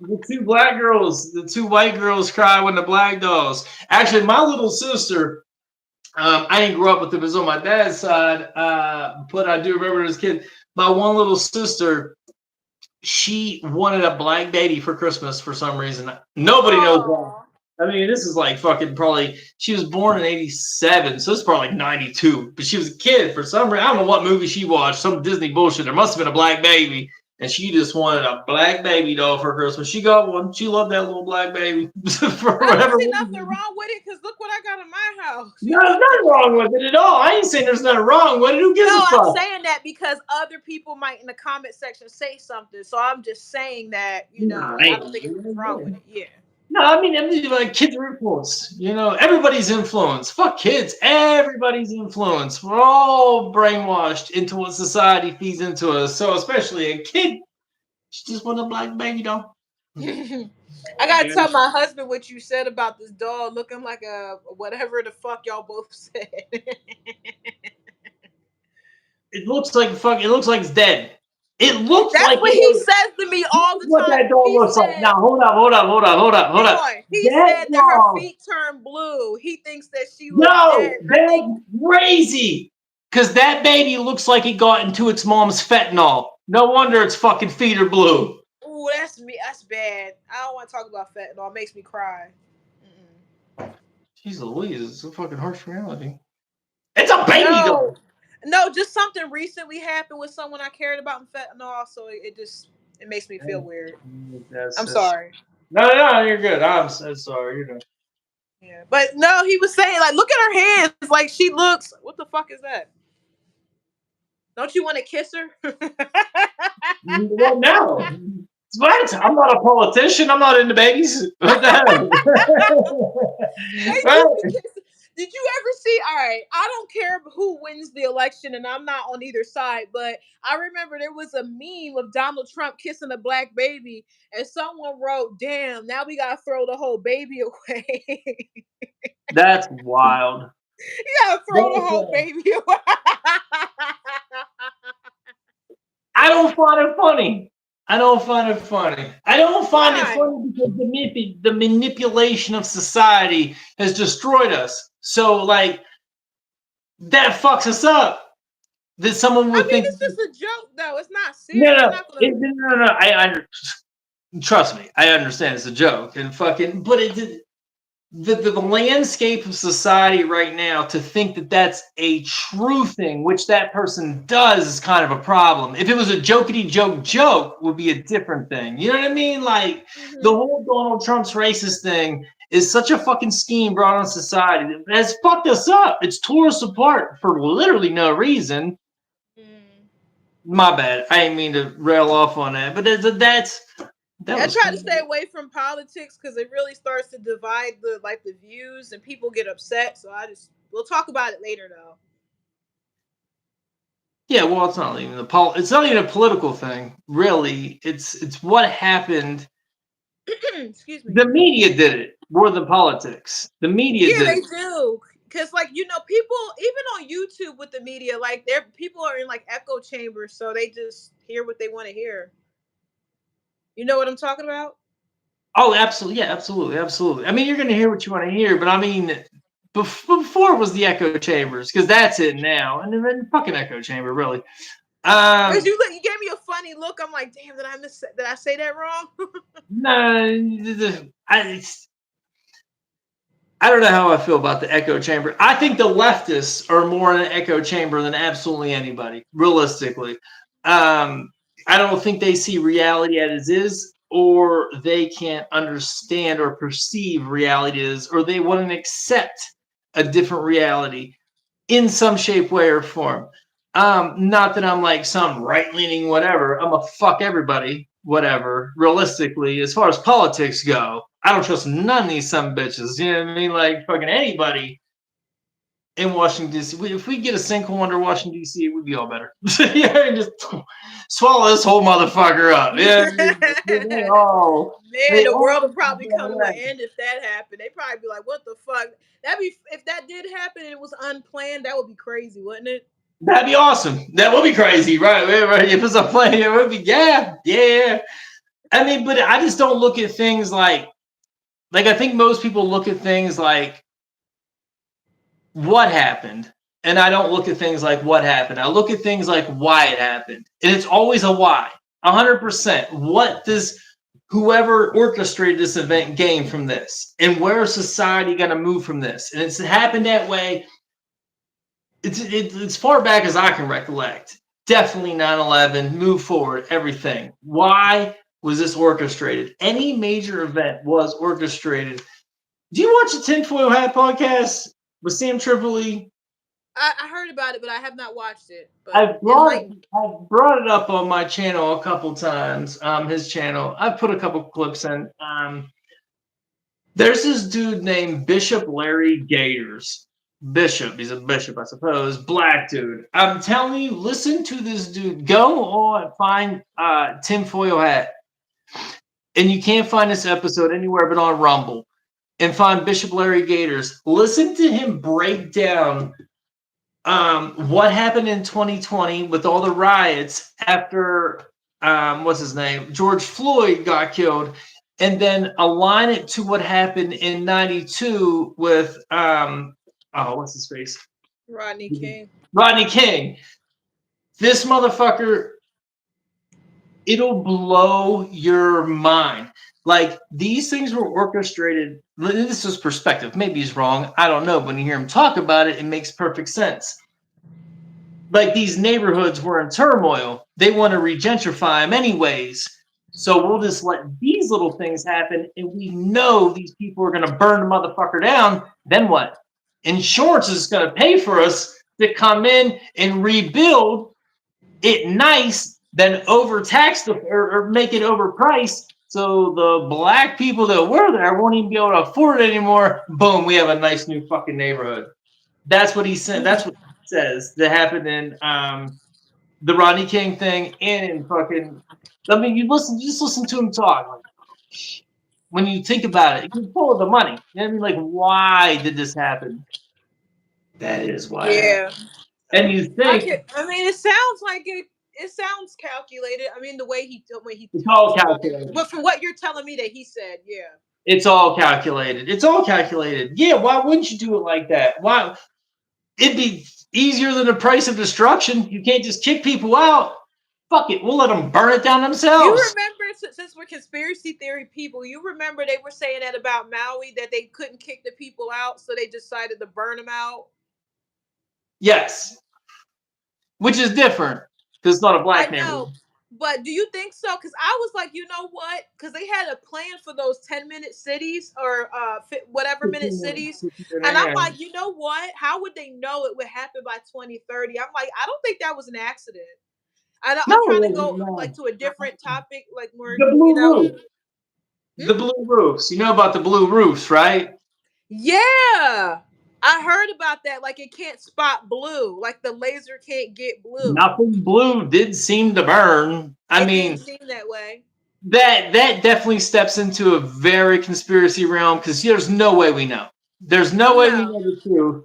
The two white girls cry when the black dolls. Actually, my little sister, I didn't grow up with them. It was on my dad's side, but I do remember as a kid. My one little sister, she wanted a black baby for Christmas for some reason. Nobody knows why. Oh, I mean, this is like fucking probably. She was born in '87, so it's probably like '92. But she was a kid for some reason. I don't know what movie she watched. Some Disney bullshit. There must have been a black baby, and she just wanted a black baby doll for Christmas. She got one. She loved that little black baby for I don't whatever see nothing reason. wrong with it because look what I got in my house. No, there's nothing wrong with it at all. I ain't saying there's nothing wrong with it. Who gives a No, I'm fuck? saying that because other people might in the comment section say something. So I'm just saying that, Nah, I don't think anything's wrong with it. Yeah. no, I mean, like kids are influenced. Everybody's influenced. Fuck kids. Everybody's influenced. We're all brainwashed into what society feeds into us. So, especially a kid, she just want a black baby doll. I gotta tell my husband what you said about this dog looking like a whatever the fuck y'all both said. It looks like fuck. It looks like it's dead. It looks That's like what he says to me all the what time. that doll He looks like. said, Now, hold hang up. on. He That said that her doll. feet turned blue. He thinks that she looked dead. No, And I think, that's crazy. Because that baby looks like it got into its mom's fentanyl. No wonder its fucking feet are blue. ooh, that's me. That's bad. I don't want to talk about fentanyl. It makes me cry. Mm-mm. Jeez Louise, it's a fucking harsh reality. It's a baby No, doll. no, just something recently happened with someone I cared about in fentanyl, so it just it makes me feel weird. I'm That's sorry. no, you're good. I'm so sorry. Yeah, but no, he was saying like, look at her hands. Like she looks. What the fuck is that? Don't you want to kiss her? Well, no. What? I'm not a politician. I'm not into babies. What the hell? They do Right? be kissing. Did you ever see? All right, I don't care who wins the election, and I'm not on either side. But I remember there was a meme of Donald Trump kissing a black baby, and someone wrote, "Damn, now we gotta throw the whole baby away." That's wild. You gotta throw the That's, whole baby away. I don't find it funny. I don't find it funny. I don't find it Why? funny because the manipulation of society has destroyed us. So like that fucks us up. That someone I would mean, think it's just a joke, though. It's not no, serious. I'm no, not gonna. no. Trust me, I understand it's a joke and fucking, but the landscape of society right now to think that that's a true thing, which that person does, is kind of a problem. If it was a jokety joke would be a different thing. You know what I mean? Like the Mhm. whole Donald Trump's racist thing is such a fucking scheme brought on society that has fucked us up. It's tore us apart for literally no reason. Mm. My bad. I didn't mean to rail off on that, but that I was try to cool. stay away from politics because it really starts to divide the views and people get upset. So we'll talk about it later though. Yeah, well, it's not even it's not even a political thing, really. It's what happened. Excuse me. The media did it more than politics. The media Yeah, did they it. do. Cause like people even on YouTube with the media, like people are in like echo chambers, so they just hear what they want to hear. You know what I'm talking about? Oh, absolutely. Yeah, absolutely. Absolutely. I mean, you're going to hear what you want to hear, but I mean, before was the echo chambers, because that's it now. And then fucking echo chamber, really. Cause Um, you gave me a funny look. I'm like, damn, did I say that wrong? no, I don't know how I feel about the echo chamber. I think the leftists are more in an echo chamber than absolutely anybody, realistically. Um, I don't think they see reality as is, or they can't understand or perceive reality as, or they wouldn't accept a different reality in some shape, way, or form. Not that I'm like some right leaning whatever. I'm a fuck everybody, whatever. Realistically, as far as politics go, I don't trust none of these some bitches. You know what I mean? Like fucking anybody in Washington D.C. If we get a sinkhole under Washington D.C., it would be all better. Yeah, just swallow this whole motherfucker up. Yeah, Man, they the world all will probably come to an end if that happened. They probably be like, "What the fuck?" That'd be if that did happen and it was unplanned. That would be crazy, wouldn't it? that'd be awesome. That would be crazy, right? Right. If it's a plane, it would be yeah. I mean, but I just don't look at things like I think most people look at things like what happened, and I don't look at things like what happened. I look at things like why it happened, and it's always a why. 100%. What does whoever orchestrated this event gain from this, and where is society going to move from this? And it's happened that way. It's far back as I can recollect. Definitely 9/11. Move forward. Everything. Why was this orchestrated? Any major event was orchestrated. Do you watch the Tinfoil Hat podcast with Sam Tripoli? I heard about it, but I have not watched it. But I've brought it. enlighten. I've brought it up on my channel a couple times. His channel. I've put a couple clips in. There's this dude named Bishop Larry Gators. Bishop. He's a bishop, I suppose. Black dude. I'm telling you, listen to this dude. Go on, find Tinfoil Hat, and you can't find this episode anywhere but on Rumble. And find Bishop Larry Gators. Listen to him break down what happened in 2020 with all the riots after what's his name, George Floyd got killed, and then align it to what happened in '92 with oh, what's his face, Rodney King. Rodney King. This motherfucker, it'll blow your mind. Like these things were orchestrated. This is perspective. Maybe he's wrong. I don't know. But when you hear him talk about it, it makes perfect sense. Like these neighborhoods were in turmoil. They want to regentrify them anyways. So we'll just let these little things happen, and we know these people are going to burn the motherfucker down. Then what? Insurance is going to pay for us to come in and rebuild it nice, then overtax or make it overpriced So the black people that were there won't even be able to afford it anymore. Boom, we have a nice new fucking neighborhood. That's what he said. That's what he says that happened in the Rodney King thing and in fucking. I mean, you just listen to him talk. Like, when you think about it, you can pull the money. You know what I mean? Like, why did this happen? That is why it happened. Yeah. And you think I mean, it sounds like it. It sounds calculated. I mean, the way he it's all talks about it. calculated. But from what you're telling me that he said, yeah. It's all calculated. It's all calculated. Yeah, why wouldn't you do it like that? Why? It'd be easier than the price of destruction. You can't just kick people out. Fuck it, we'll let them burn it down You themselves. remember, since we're conspiracy theory people, you remember they were saying that about Maui, that they couldn't kick the people out, so they decided to burn them out. Yes, which is different because it's not a I black neighborhood. know. But do you think so? Because I was like, you know what? Because they had a plan for those 10-minute cities or whatever minute cities. And I'm Yeah. like, you know what? How would they know it would happen by 2030? I'm like, I don't think that was an accident. No, I'm trying to go like no. to a different topic, like more, The you blue know. roof. Hmm? The blue roofs. You know about the blue roofs, right? Yeah. I heard about that. Like it can't spot blue. Like the laser can't get blue. Nothing blue did seem to burn. I It didn't mean, seem that way. that definitely steps into a very conspiracy realm because there's no way we know. There's no way we No. know the truth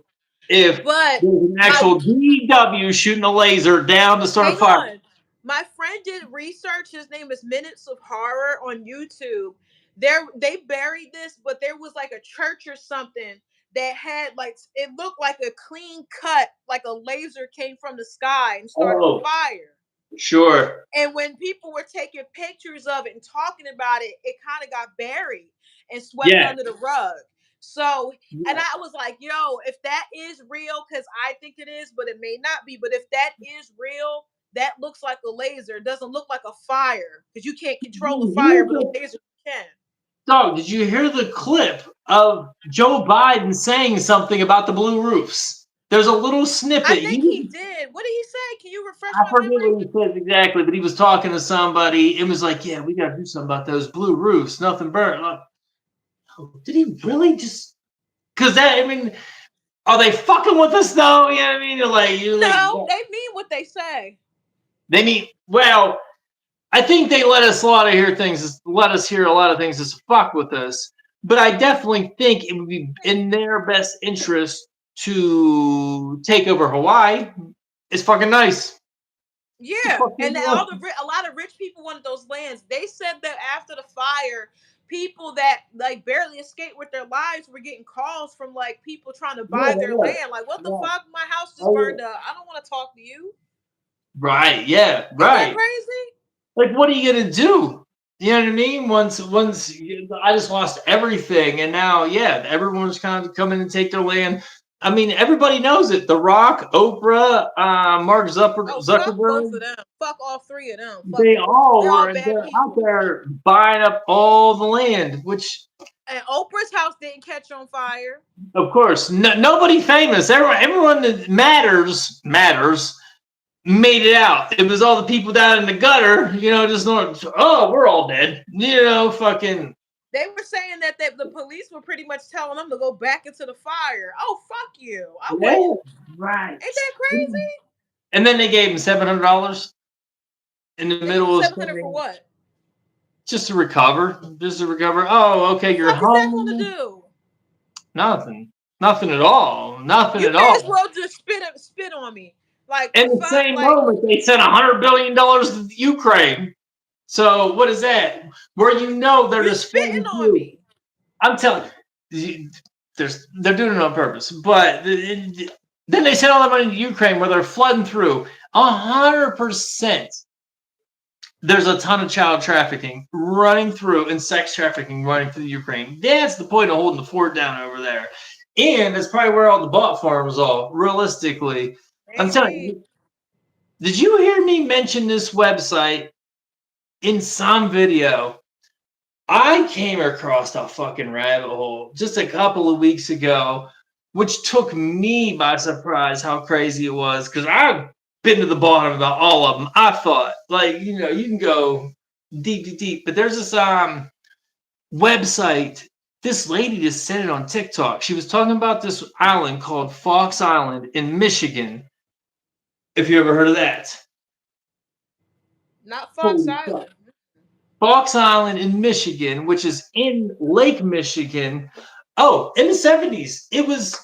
if But there's an my actual DW shooting a laser down to start a hang fire. on. My friend did research. His name is Minutes of Horror on YouTube. They buried this, but there was like a church or something that had like it looked like a clean cut, like a laser came from the sky and started a Oh, fire. sure. And when people were taking pictures of it and talking about it, it kind of got buried and swept Yeah. under the rug. So, and Yeah. I was like, yo, if that is real, because I think it is, but it may not be. But if that is real, that looks like a laser. It doesn't look like a fire because you can't control a fire, but a laser can. Dog, did you hear the clip of Joe Biden saying something about the blue roofs? There's a little I snippet. think he did. What did he say? Can you refresh I my forget memory? what he said exactly, but he was talking to somebody. It was like, yeah, we got to do something about those blue roofs. Nothing burnt. Like, oh, did he really just? Because that, I mean, are they fucking with us though? You know what I mean? You're like, No, yeah. they mean what they say. They mean, well, I think they let us let us hear a lot of things as fuck with us. But I definitely think it would be in their best interest to take over Hawaii. It's fucking nice. It's Yeah, and fucking all nice. a lot of rich people wanted those lands. They said that after the fire, people that like barely escaped with their lives were getting calls from like people trying to Yeah, buy their yeah, land. Like, what the yeah. fuck? My house just Oh, yeah. burned up. I don't want to talk to you. Right, yeah, Ain't that right. crazy? Like, what are you gonna do? You know what I mean? I just lost everything, and now, yeah, everyone's kind of coming to take their land. I mean, everybody knows it. The Rock, Oprah, Mark Oh, fuck both Zuckerberg, of them. Fuck all three of them. Fuck they them. all They're all were bad they're out people. there buying up all the land, which, And Oprah's house didn't catch on fire. of course, nobody famous. Everyone that matters made it out. It was all the people down in the gutter, just not. Oh, we're all dead. Fucking. They were saying that the police were pretty much telling them to go back into the fire. Oh, fuck you. I Yeah, wouldn't. right. Ain't that crazy? And then they gave him $700 in the They gave him middle of 700 for saying, what? just to recover, Oh, The okay, you're fuck is that going to home. do? Nothing at all. Nothing You at may as all. well just spit on me. Like the In the fuck, same like moment, they sent $100 billion to Ukraine. So what is that? Where they're you just spitting flooding on through. me. I'm telling you, they're doing it on purpose. But then they sent all that money to Ukraine where they're flooding through 100%. There's a ton of child trafficking running through and sex trafficking running through Ukraine. That's the point of holding the fort down over there. And that's probably where all the bot farms are, realistically. I'm telling Maybe. you, did you hear me mention this website in some video? I came across a fucking rabbit hole just a couple of weeks ago, which took me by surprise how crazy it was because I've been to the bottom about all of them. I thought, you can go deep. But there's this website. This lady just said it on TikTok. She was talking about this island called Fox Island in Michigan. If you ever heard of that. Not Fox Holy fuck. Island. Fox Island in Michigan, which is in Lake Michigan. Oh, in the 70s, it was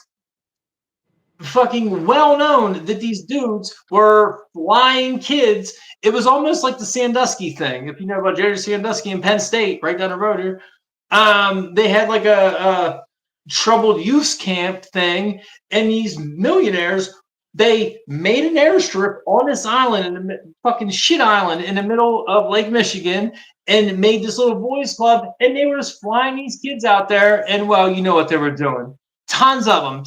fucking well known that these dudes were flying kids. It was almost like the Sandusky thing. If you know about Jerry Sandusky in Penn State, right down the road here, they had like a troubled youth camp thing, and these millionaires they made an airstrip on this island in the fucking shit island in the middle of Lake Michigan, and made this little boys club, and they were just flying these kids out there, and well, you know what they were doing. Tons of them,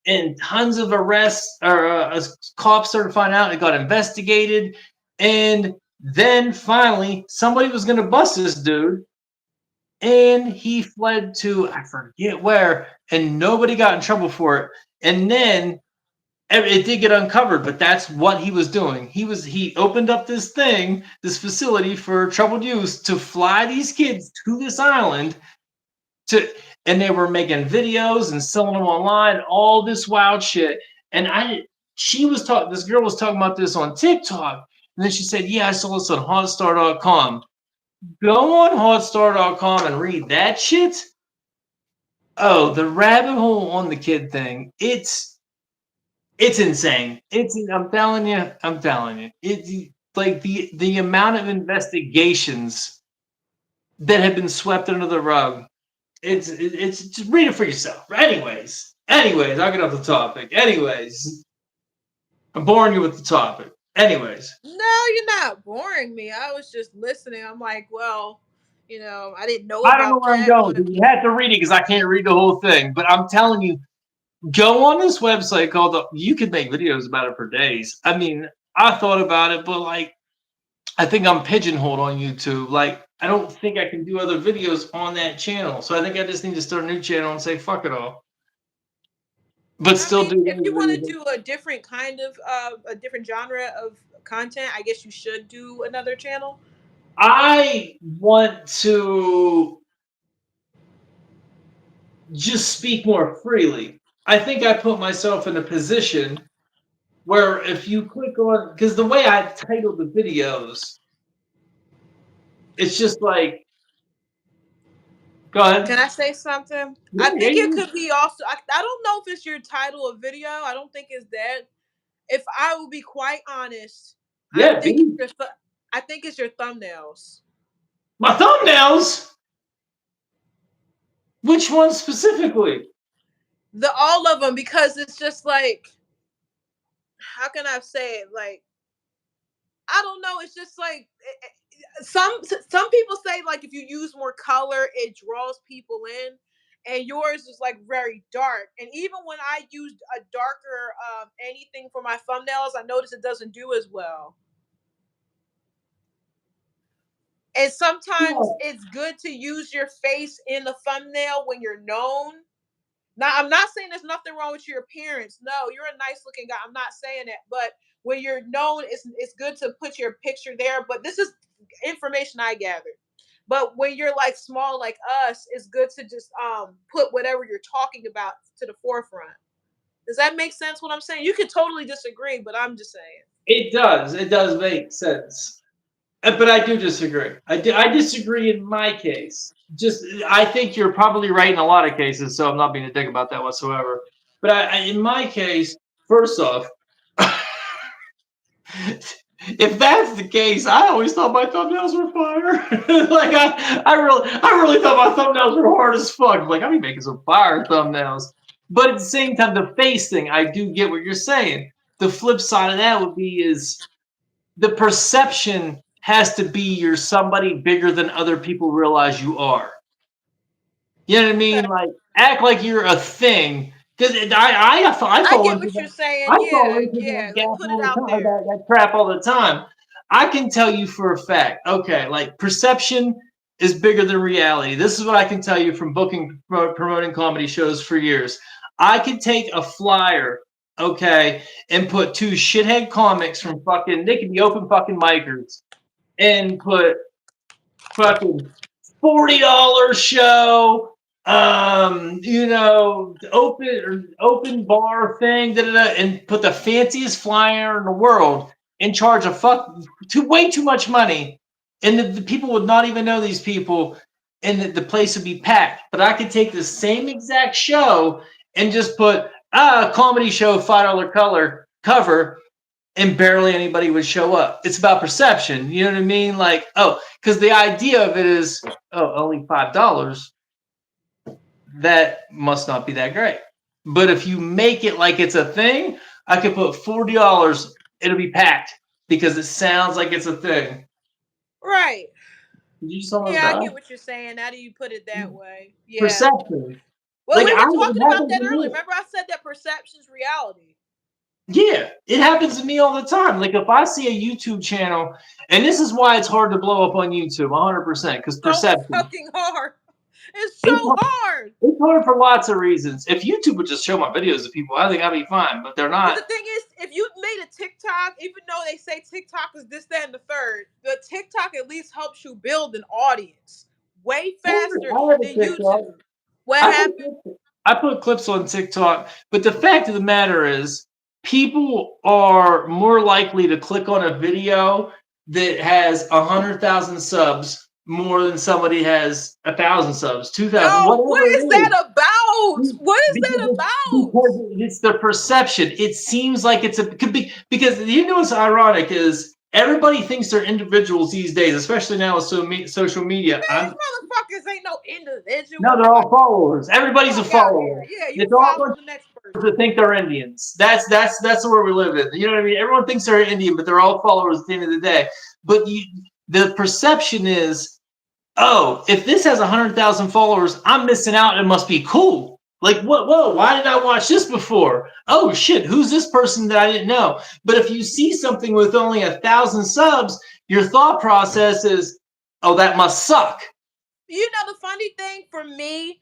and tons of arrests or cops started finding out. It got investigated, and then finally somebody was going to bust this dude, and he fled to I forget where, and nobody got in trouble for it. And then it did get uncovered, but that's what he was doing. He opened up this thing, this facility for troubled youth to fly these kids to this island and they were making videos and selling them online, all this wild shit. And this girl was talking about this on TikTok, and then she said, "Yeah, I saw this on Hotstar.com." Go on Hotstar.com and read that shit. Oh, the rabbit hole on the kid thing. It's insane. I'm telling you. It's like the amount of investigations that have been swept under the rug. It's just read it for yourself. Anyways, I'll get off the topic. Anyways, I'm boring you with the topic. Anyways. No, you're not boring me. I was just listening. I'm like, well, I didn't know I don't know about where I'm that, going but because you have to read it because I can't read the whole thing. But I'm telling you, go on this website called you could make videos about it for days. I mean, I thought about it, but like I think I'm pigeonholed on YouTube. Like I don't think I can do other videos on that channel. So I think I just need to start a new channel and say fuck it all. But I still mean, do if you want to videos. do a different kind of a different genre of content, I guess you should do another channel. I want to just speak more freely. I think I put myself in a position where if you click on, because the way I titled the videos, it's just like, go Can ahead. I say something? Yeah, I yeah, think it yeah. could be also. I don't know if it's your title of video. I don't think it's that. If I will be quite honest, I Yeah, think it's baby. I think it's your thumbnails. My thumbnails. Which one specifically? The all of them, because it's just like, how can I say it? Like, I don't know. It's just like some people say like if you use more color, it draws people in, and yours is like very dark. And even when I used a darker anything for my thumbnails, I noticed it doesn't do as well. And sometimes Yeah, it's good to use your face in the thumbnail when you're known. Now, I'm not saying there's nothing wrong with your appearance. No, you're a nice looking guy. I'm not saying that. But when you're known, it's good to put your picture there. But this is information I gathered. But when you're like small like us, it's good to just put whatever you're talking about to the forefront. Does that make sense what I'm saying? You can totally disagree, but I'm just saying. it does. It does make sense. But I do disagree. I disagree in my case. Just I think you're probably right in a lot of cases, so I'm not being a dick about that whatsoever. But in my case, first off, if that's the case, I always thought my thumbnails were fire. Like I really thought my thumbnails were hard as fuck. Like I'm making some fire thumbnails. But at the same time, the face thing, I do get what you're saying. The flip side of that would be is the perception has to be you're somebody bigger than other people realize you are. You know what I mean? Okay. Like act like you're a thing. Because I I fall get into what you're that. saying. I fall Yeah, into that yeah. Like gap put it all the out time. there. That crap all the time. I can tell you for a fact. Okay, like perception is bigger than reality. This is what I can tell you from promoting comedy shows for years. I can take a flyer, okay, and put two shithead comics from fucking. They can be open fucking micers and put fucking $40 show, open bar thing, and put the fanciest flyer in the world and charge way too much money, and the people would not even know these people, and the place would be packed. But I could take the same exact show and just put comedy show $5 color cover, and barely anybody would show up. It's about perception. You know what I mean? Like, oh, because the idea of it is, oh, only $5. That must not be that great. But if you make it like it's a thing, I could put $40. It'll be packed because it sounds like it's a thing. Right. Did you just almost Yeah, I die? get what you're saying. Now that you put it that way. Yeah. Perception. Well, Like, we were talking it about happens that to earlier. me. Remember, I said that perception's reality. Yeah, it happens to me all the time. Like if I see a YouTube channel, and this is why it's hard to blow up on YouTube, 100%, because So perception. fucking hard. It's so It's hard, hard. it's hard for lots of reasons. If YouTube would just show my videos to people, I think I'd be fine. But they're Because not. the thing is, if you made a TikTok, even though they say TikTok is this, that, and the third, the TikTok at least helps you build an audience way faster I have a than TikTok. YouTube. What I happened? put I put clips on TikTok, but the fact of the matter is, people are more likely to click on a video that has 100,000 subs more than somebody has 1,000 subs, 2,000, Yo, what whatever is it that is. about? What is Because that about? it's the perception. It seems like could be, because you know what's ironic is everybody thinks they're individuals these days, especially now with social media. These motherfuckers ain't no No, individual. they're all followers. Everybody's a Fuck out here. follower. Yeah, you It's all a follow bunch the next of person. people that think they're Indians. That's where we live in. You know what I mean? Everyone thinks they're Indian, but they're all followers at the end of the day. But the perception is, oh, if this has 100,000 followers, I'm missing out. It must be cool. Like, what? Whoa, why did I watch this before? Oh, shit, who's this person that I didn't know? But if you see something with only 1,000 subs, your thought process is, oh, that must suck. You know the funny thing for me,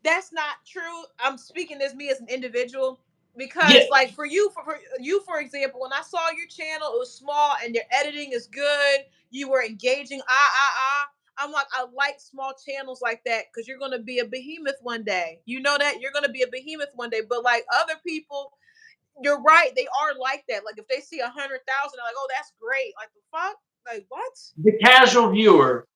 that's not true. I'm speaking as me as an individual Yeah, because, like, for example, when I saw your channel, it was small and your editing is good. You were engaging. I'm like, I like small channels like that because you're gonna be a behemoth one day. You know that you're gonna be a behemoth one day. But like other people, you're right. They are like that. Like if they see 100,000, they're like, oh, that's great. Like the fuck, like what?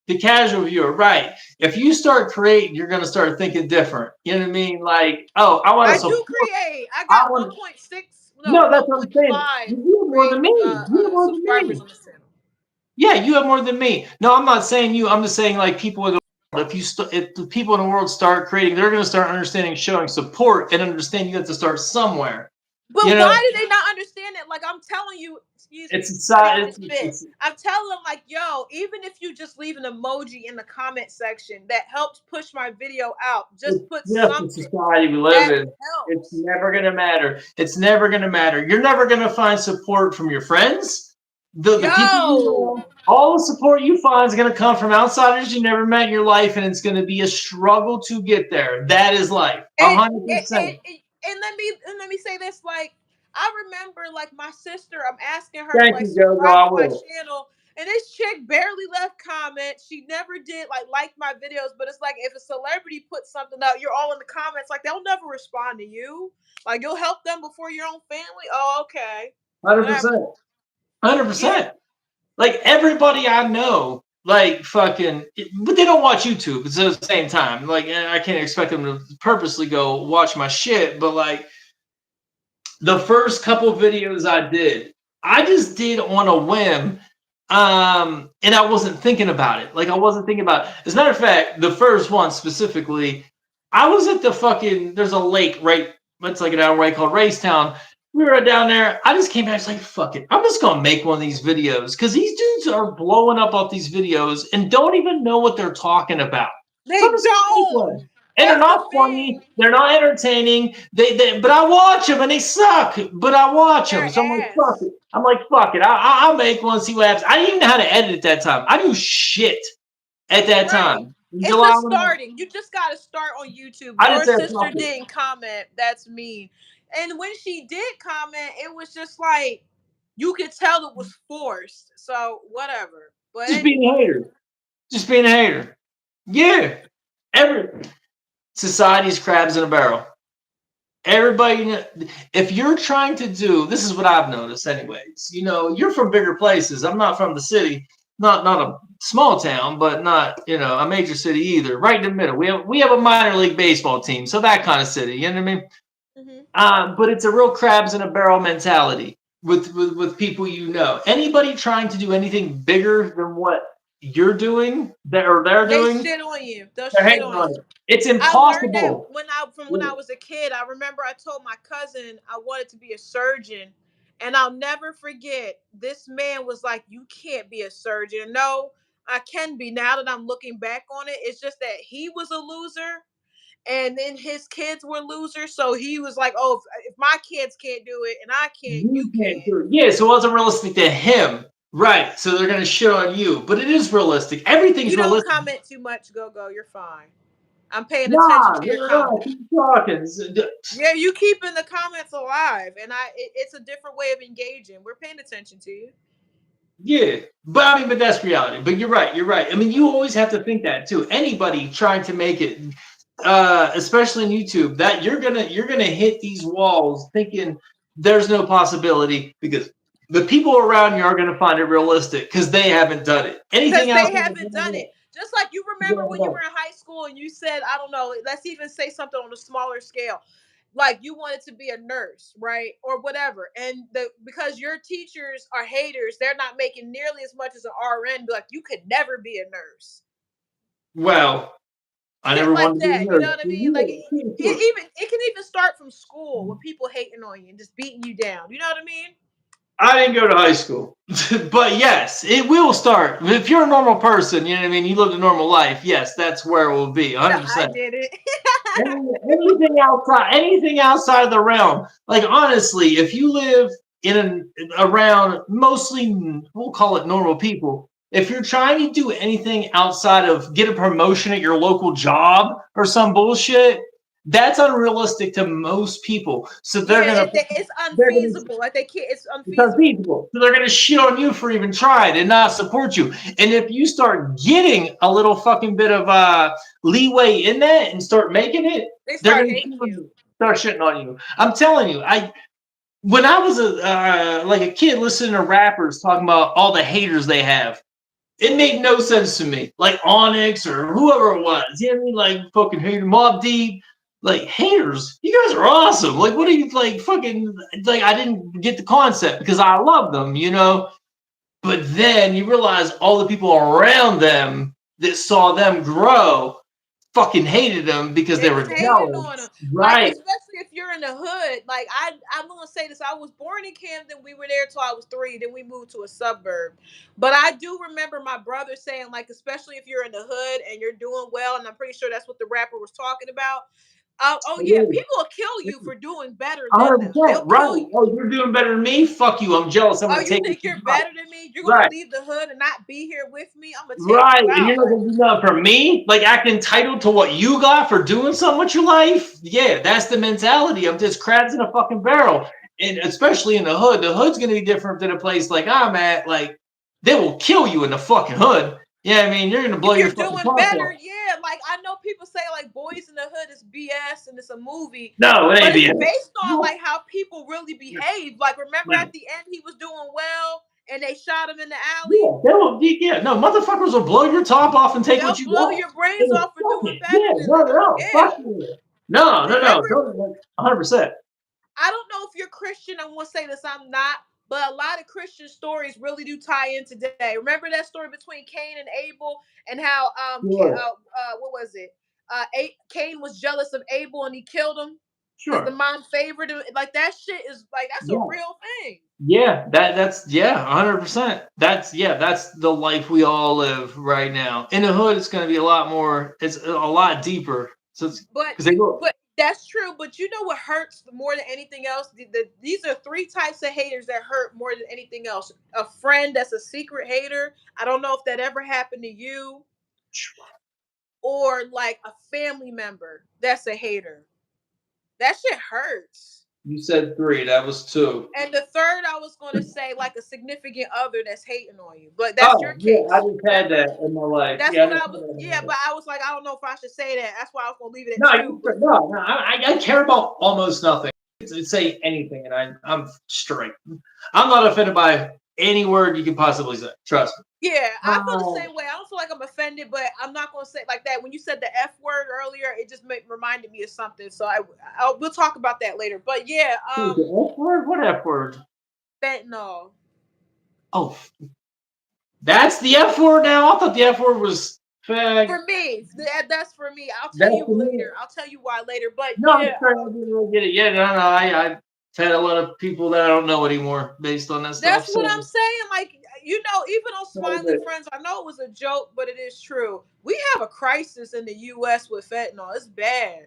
the casual viewer, right? If you start creating, you're going to start thinking different. You know what I mean? Like, oh, I want to I do support. create. I I got want. 1.6, no, No, that's what I'm saying. 1.5 You have more than me. You have more than subscribers me. on this channel. Yeah, you have more than me. No, I'm not saying you. I'm just saying like people in the world. If the people in the world start creating, they're going to start understanding, showing support, and understand you have to start somewhere. You But know, why do they not understand it? Like I'm telling you, excuse it's me, a I didn't side. mean to spit. I'm telling them like, yo, even if you just leave an emoji in the comment section, that helps push my video out. It's Just put just the something society we live that in. It's helps. never going to matter. It's never going to matter. You're never going to find support from your friends. The people you know, Yo, all the support you find is going to come from outsiders you never met in your life, and it's going to be a struggle to get there. That is life, and 100%. let me say this, like I remember like my sister, I'm asking her to Thank like you, Jojo. subscribe I to my will. channel, and this chick barely left comments. She never did like my videos. But it's like if a celebrity puts something out, you're all in the comments, like they'll never respond to you. Like you'll help them before your own family. Oh, okay, whatever. 100%. Yeah. 100%. Like everybody I know, like fucking, but they don't watch YouTube. It's at the same time. Like I can't expect them to purposely go watch my shit. But like the first couple videos I just did on a whim. And I wasn't thinking about it. Like I wasn't thinking about it. As a matter of fact, the first one specifically, I was at the fucking, there's a lake right, it's like an hour away called Racetown. We were down there. I just came back. I was like, fuck it. I'm just gonna make one of these videos because these dudes are blowing up off these videos and don't even know what they're talking about. So I'm They just gonna make don't. one. And they're That's the not funny. thing. They're not entertaining. But I watch them and they suck. But I watch them. They're So I'm like, fuck ass. it. I'll make one, see what happens. I didn't even know how to edit at that time. I knew shit at that Right. time. In It's a July, starting. You just got to start on YouTube. I Your just said, sister fuck it. didn't comment. That's mean. And when she did comment, it was just like you could tell it was forced. So whatever. But Just being a anyway. hater. Just being a hater. Yeah. Every society's crabs in a barrel. Everybody, if you're trying to do, this is what I've noticed, anyways. You're from bigger places. I'm not from the city, not a small town, but not a major city either. Right in the middle. We have a minor league baseball team, so that kind of city. You know what I mean? Mhm. But it's a real crabs in a barrel mentality with people. Anybody trying to do anything bigger than what you're doing, or they're They doing, shit on you. They'll they're shit hating on on you. it. It's I learned that impossible. when I was a kid. I remember I told my cousin I wanted to be a surgeon, and I'll never forget. This man was like, "You can't be a surgeon." No, I can be. Now that I'm looking back on it, it's just that he was a loser, and then his kids were losers. So he was like, "Oh, if my kids can't do it and I can't, You you can't can." do it. Yeah, so it wasn't realistic to him. Right. So they're gonna shit on you. But it is realistic. Everything's You don't realistic. comment too much, Go Go. You're fine. I'm paying attention Nah, to no, your no, no. comments. Keep talking. Yeah, you keeping the comments alive, and it's a different way of engaging. We're paying attention to you. Yeah. But that's reality. But you're right. You're right. I mean, you always have to think that too. Anybody trying to make it, especially in YouTube, that you're gonna hit these walls thinking there's no possibility because the people around you are gonna find it realistic because they haven't done it. Anything Because else? they haven't done it. Just like you remember when you were in high school and you said, I don't know, let's even say something on a smaller scale. Like you wanted to be a nurse, right? Or whatever. And because your teachers are haters, they're not making nearly as much as an RN. Be like, you could never be a nurse. Well, I Shit never like wanted to be a that. You know nurse. what I mean? Like Yeah, sure, sure. it can even start from school with people hating on you and just beating you down. You know what I mean? I didn't go to high school, but yes, it will start. If you're a normal person, you know what I mean. You lived a normal life. Yes, that's where it will be. No, 100%. I did it. Anything outside of the realm, like honestly, if you live around mostly, we'll call it normal people, if you're trying to do anything outside of get a promotion at your local job or some bullshit, that's unrealistic to most people. So they're Yeah, gonna it's they're gonna unfeasible. Like they can't. It's it's unfeasible. unfeasible. So they're going to shit on you for even trying and not support you. And if you start getting a little fucking bit of leeway in that and start making it, They they're start going to hating you. start shitting on you. I'm telling you, when I was like a kid listening to rappers talking about all the haters they have, it made no sense to me. Like Onyx or whoever it was. You know what I mean? Like fucking hater Mob Deep. Like haters, you guys are awesome. Like, what are you like fucking like I didn't get the concept because I love them. But then you realize all the people around them that saw them grow fucking hated them because They they was were hating on them. jealous. Like, Right. especially if you're in the hood. Like, I'm gonna say this. I was born in Camden. We were there till I was 3. Then we moved to a suburb. But I do remember my brother saying, like, especially if you're in the hood and you're doing well, and I'm pretty sure that's what the rapper was talking about. Oh It yeah, is. people will kill you for doing better than them. 100%. They'll Right. kill you. Oh, you're doing better than me? Fuck you. I'm jealous. I'm Oh, going to you take what think you you're got. better than me? You're gonna Right. leave the hood and not be here with me? I'm gonna take Right. you And you're out. not going to do nothing for me? Like acting entitled to what you got for doing something with your life? Yeah, that's the mentality of just crabs in a fucking barrel. And especially in the hood. The hood's going to be different than a place like I'm at. Like, they will kill you in the fucking hood. Yeah, I mean, you're going to blow If your you're fucking doing top better, off. yeah. Like I know people say like Boys in the Hood is BS and it's a movie, No, it but ain't it's BS. based on like how people really behave. Like remember No. at the end he was doing well and they shot him in the alley. Yeah, no, motherfuckers will blow your top off and take what They'll you blow want. your brains And off for fuck doing it. better Yeah, than no, them. no, fuck Yeah. it. No, no, no, Remember, don't 100%. I don't know if you're Christian. I'm gonna say this. I'm not, but a lot of Christian stories really do tie in today. Remember that story between Cain and Abel, and how Sure, what was it? Cain was jealous of Abel and he killed him because the sure. mom favored him. Like that shit is like that's a Yeah. real thing. Yeah, that's yeah, 100%. That's the life we all live right now. In the hood, it's gonna be a lot more, it's a lot deeper. So it's But because they go that's true. But you know what hurts more than anything else? These are 3 types of haters that hurt more than anything else. A friend that's a secret hater. I don't know if that ever happened to you, or like a family member that's a hater. That shit hurts. You said three. That was two. And the third, I was going to say like a significant other that's hating on you, but that's your Oh yeah, I case. just had Remember? that in my life. That's Yeah, I what just I had was. that in Yeah, my but life. I was like, I don't know if I should say that. That's why I was going to leave it at No, two. But no. I care about almost nothing. It's say anything, and I'm straight. I'm not offended by any word you can possibly say. Trust me. yeah, I feel the Oh, same way. I don't feel like I'm offended, but I'm not going to say it like that. When you said the F word earlier, it just reminded me of something. So we'll talk about that later. But yeah, the F word? What F word? fentanyl. Oh, that's the F word now. I thought the F word was fag. For me, that's for me. I'll tell That's you the later. new. I'll tell you why later. But No, I'm yeah, sorry, I didn't really get it. Yeah, no, no. I've had a lot of people that I don't know anymore based on that that's stuff. what I'm So, saying. Like, even on that was Smiley it. Friends, I know it was a joke, but it is true. We have a crisis in the U.S. with fentanyl. It's bad.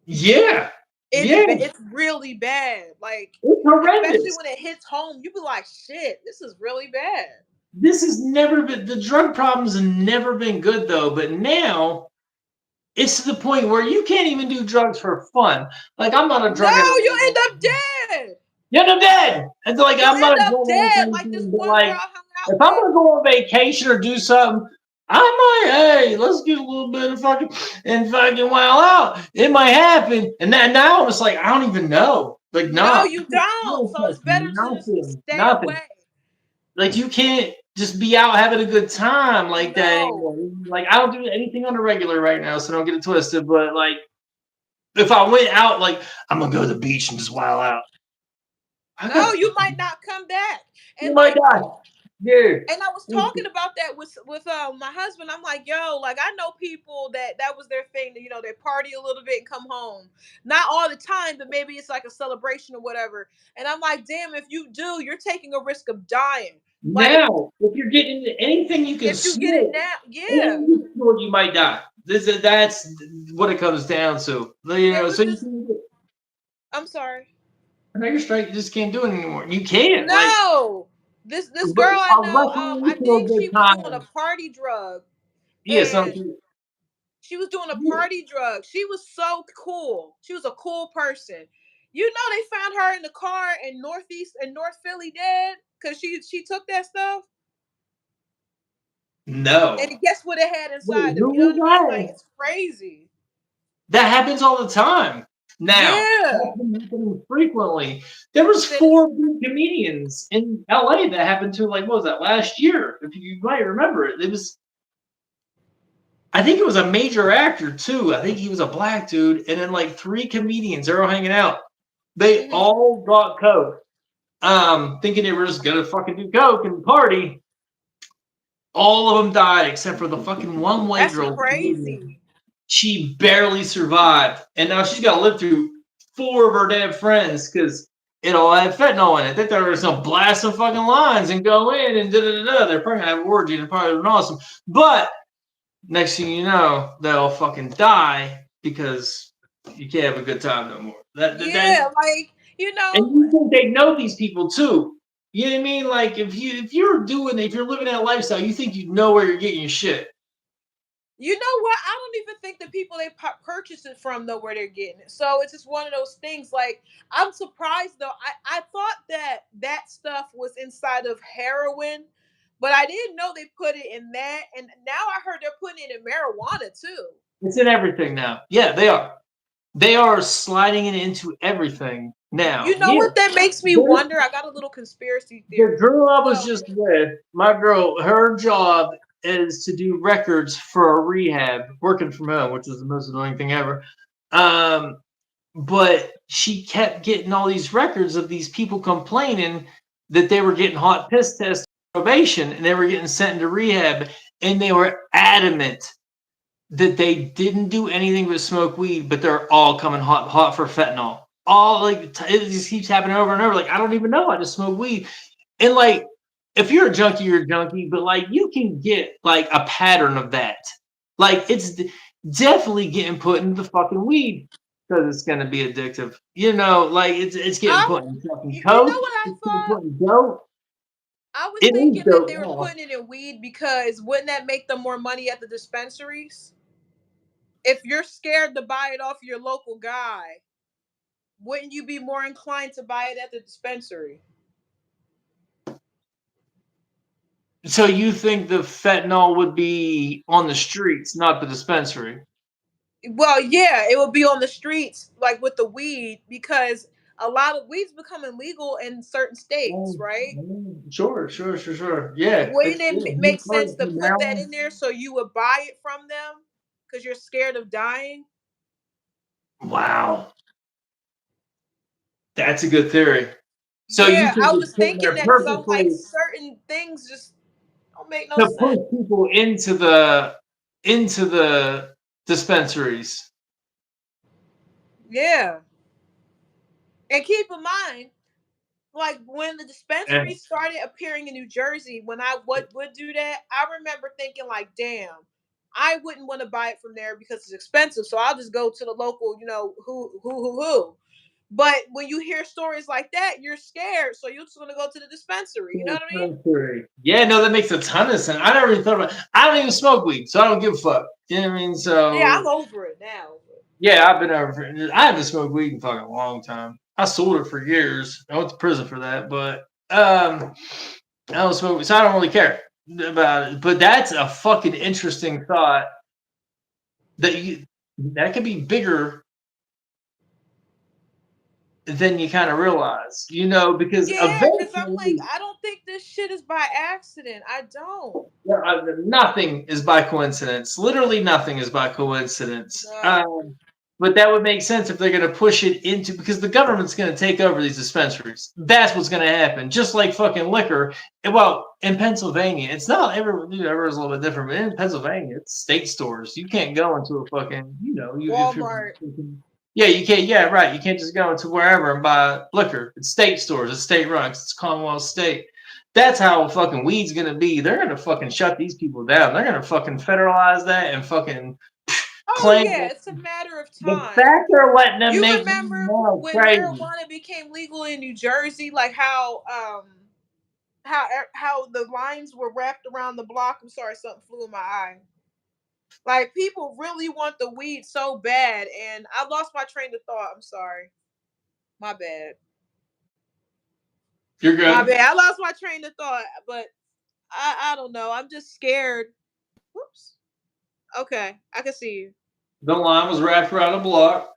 Yeah, yeah, It's really bad. Like, it's especially horrendous. when it hits home, you be like, shit, this is really bad. This has never been the drug problems have never been good though, but now it's to the point where you can't even do drugs for fun. Like I'm not a No, drug addict. you end up dead. Yeah, I'm dead. It's like You I'm not end a up drug addict or dead. Like this anything, but one girl like I hung out if I'm with. gonna go on vacation or do something, I might, hey, let's get a little bit of fucking wild out. It might happen. And then now it's like I don't even know. Like, No, nah, you you don't. don't So touch it's better to just nothing. stay Nothing. away. Like you can't just be out having a good time like that No. anymore. Like I don't do anything on the regular right now, so don't get it twisted. But like if I went out, like I'm gonna go to the beach and just wild out. I No, got you might not come back. oh And my like, god, dude. and I was talking about that with my husband. I'm like, yo, like I know people that was their thing. That, they party a little bit and come home. Not all the time, but maybe it's like a celebration or whatever. And I'm like, damn, if you do, you're taking a risk of dying. Like Now, if you're getting into anything you can if you get it snort, now, yeah. anything you can snort, you might die. That's what it comes down to. You There know, was so you this. can, I'm sorry. I know you're straight. You just can't do it anymore. You can't. Like, No, this but girl I a know. I recreational think good she was doing a time. party drug, Yeah, and something. she was doing a Yeah. party drug. She was so cool. She was a cool person. They found her in the car in North Philly dead because she took that stuff. And No. guess what it had Wait, inside of? who You know was what I mean? Like that? it's crazy. That happens all the time now. Yeah. That's been happening frequently. There was Say- four big comedians in LA that happened to like what was that last year? If you might remember it. It was I think it was a major actor too. I think he was a black dude, and then like three comedians, they're all hanging out. They mhm. all got coke. Thinking they were just gonna fucking do coke and party. All of them died except for the fucking one white That's girl comedian. crazy. She barely survived, and now she's got to live through four of her dead friends because it all had fentanyl in it. They thought they were just gonna blast some fucking lines and go in and da da da. They're probably gonna have an orgy and probably been awesome. But next thing you know, they'll fucking die because you can't have a good time no more. Yeah, like And you think they know these people too. You know what I mean? Like if you're living that lifestyle, you think you know where you're getting your shit. You know what? I don't even think the people they purchase it from know where they're getting it. So it's just one of those things. Like I'm surprised though. I thought that stuff was inside of heroin, but I didn't know they put it in that. And now I heard they're putting it in marijuana too. It's in everything now. Yeah, they are. They are sliding it into everything now. You know Yeah. what that makes me There's wonder? I got a little conspiracy the theory. girl I was So, just with, my girl, her job is to do records for a rehab, working from home, which is the most annoying thing ever. Um, but she kept getting all these records of these people complaining that they were getting hot piss tests probation and they were getting sent into rehab, and they were adamant that they didn't do anything but smoke weed, but they're all coming hot for fentanyl. All like it just keeps happening over and over. Like I don't even know. I just smoke weed, and like if you're a junkie, you're a junkie. But like you can get like a pattern of that. Like it's definitely getting put into the fucking weed because it's gonna be addictive. You know, like it's getting I, put in fucking you know coke. what I It's getting thought? put in dope. I was It is thinking that dope they were now. putting it in weed because wouldn't that make them more money at the dispensaries? If you're scared to buy it off your local guy. wouldn't you be more inclined to buy it at the dispensary? So you think the fentanyl would be on the streets, not the dispensary? Well, yeah, it would be on the streets, like with the weed, because a lot of weed's becoming legal in certain states, Oh, right? sure, sure, sure, sure. Yeah, Wouldn't it's it yeah, make sense to put that Maryland. in there so you would buy it from them because you're scared of dying? Wow, that's a good theory. So you Yeah, think I it's was put in thinking there that some like purposely certain things just don't make no to push sense. people into the dispensaries? Yeah. And keep in mind, like when the And dispensaries started appearing in New Jersey, when I would do that, I remember thinking like, damn, I wouldn't want to buy it from there because it's expensive. So I'll just go to the local, who. But when you hear stories like that, you're scared. So you're just gonna go to the dispensary. You know what I mean? dispensary. Yeah, no, that makes a ton of sense. I never even thought about. I don't even smoke weed, so I don't give a fuck. You know what I mean? Yeah, I'm So over it now. yeah, I've been over. I haven't smoked weed in fucking a long time. I sold it for years. I went to prison for that, but I don't smoke, so I don't really care about it. But that's a fucking interesting thought that you that could be bigger than you kind of realize, because Yeah, because I'm like, eventually I don't think this shit is by accident. I don't. nothing is by coincidence. Literally nothing is by coincidence. No. But that would make sense if they're going to push it into because the government's going to take over these dispensaries. That's what's going to happen. Just like fucking liquor. Well, in Pennsylvania, it's not everyone's a little bit different, but in Pennsylvania, it's state stores. You can't go into a fucking, if you're, Walmart. yeah, you can't, yeah, right. You can't just go into wherever and buy liquor. It's state stores. It's state run. It's Commonwealth state. That's how fucking weed's going to be. They're going to fucking shut these people down. They're going to fucking federalize that and fucking Oh claim yeah, it's a matter of the time. fact they're letting them You make weed remember now is when crazy. marijuana became legal in New Jersey, like how the lines were wrapped around the block. I'm sorry, something flew in my eye. Like people really want the weed so bad, and I lost my train of thought. I'm sorry, my bad, You're my good. bad. I lost my train of thought, but I don't know. I'm just scared. Whoops. Okay, I can see you. The line was wrapped around a block.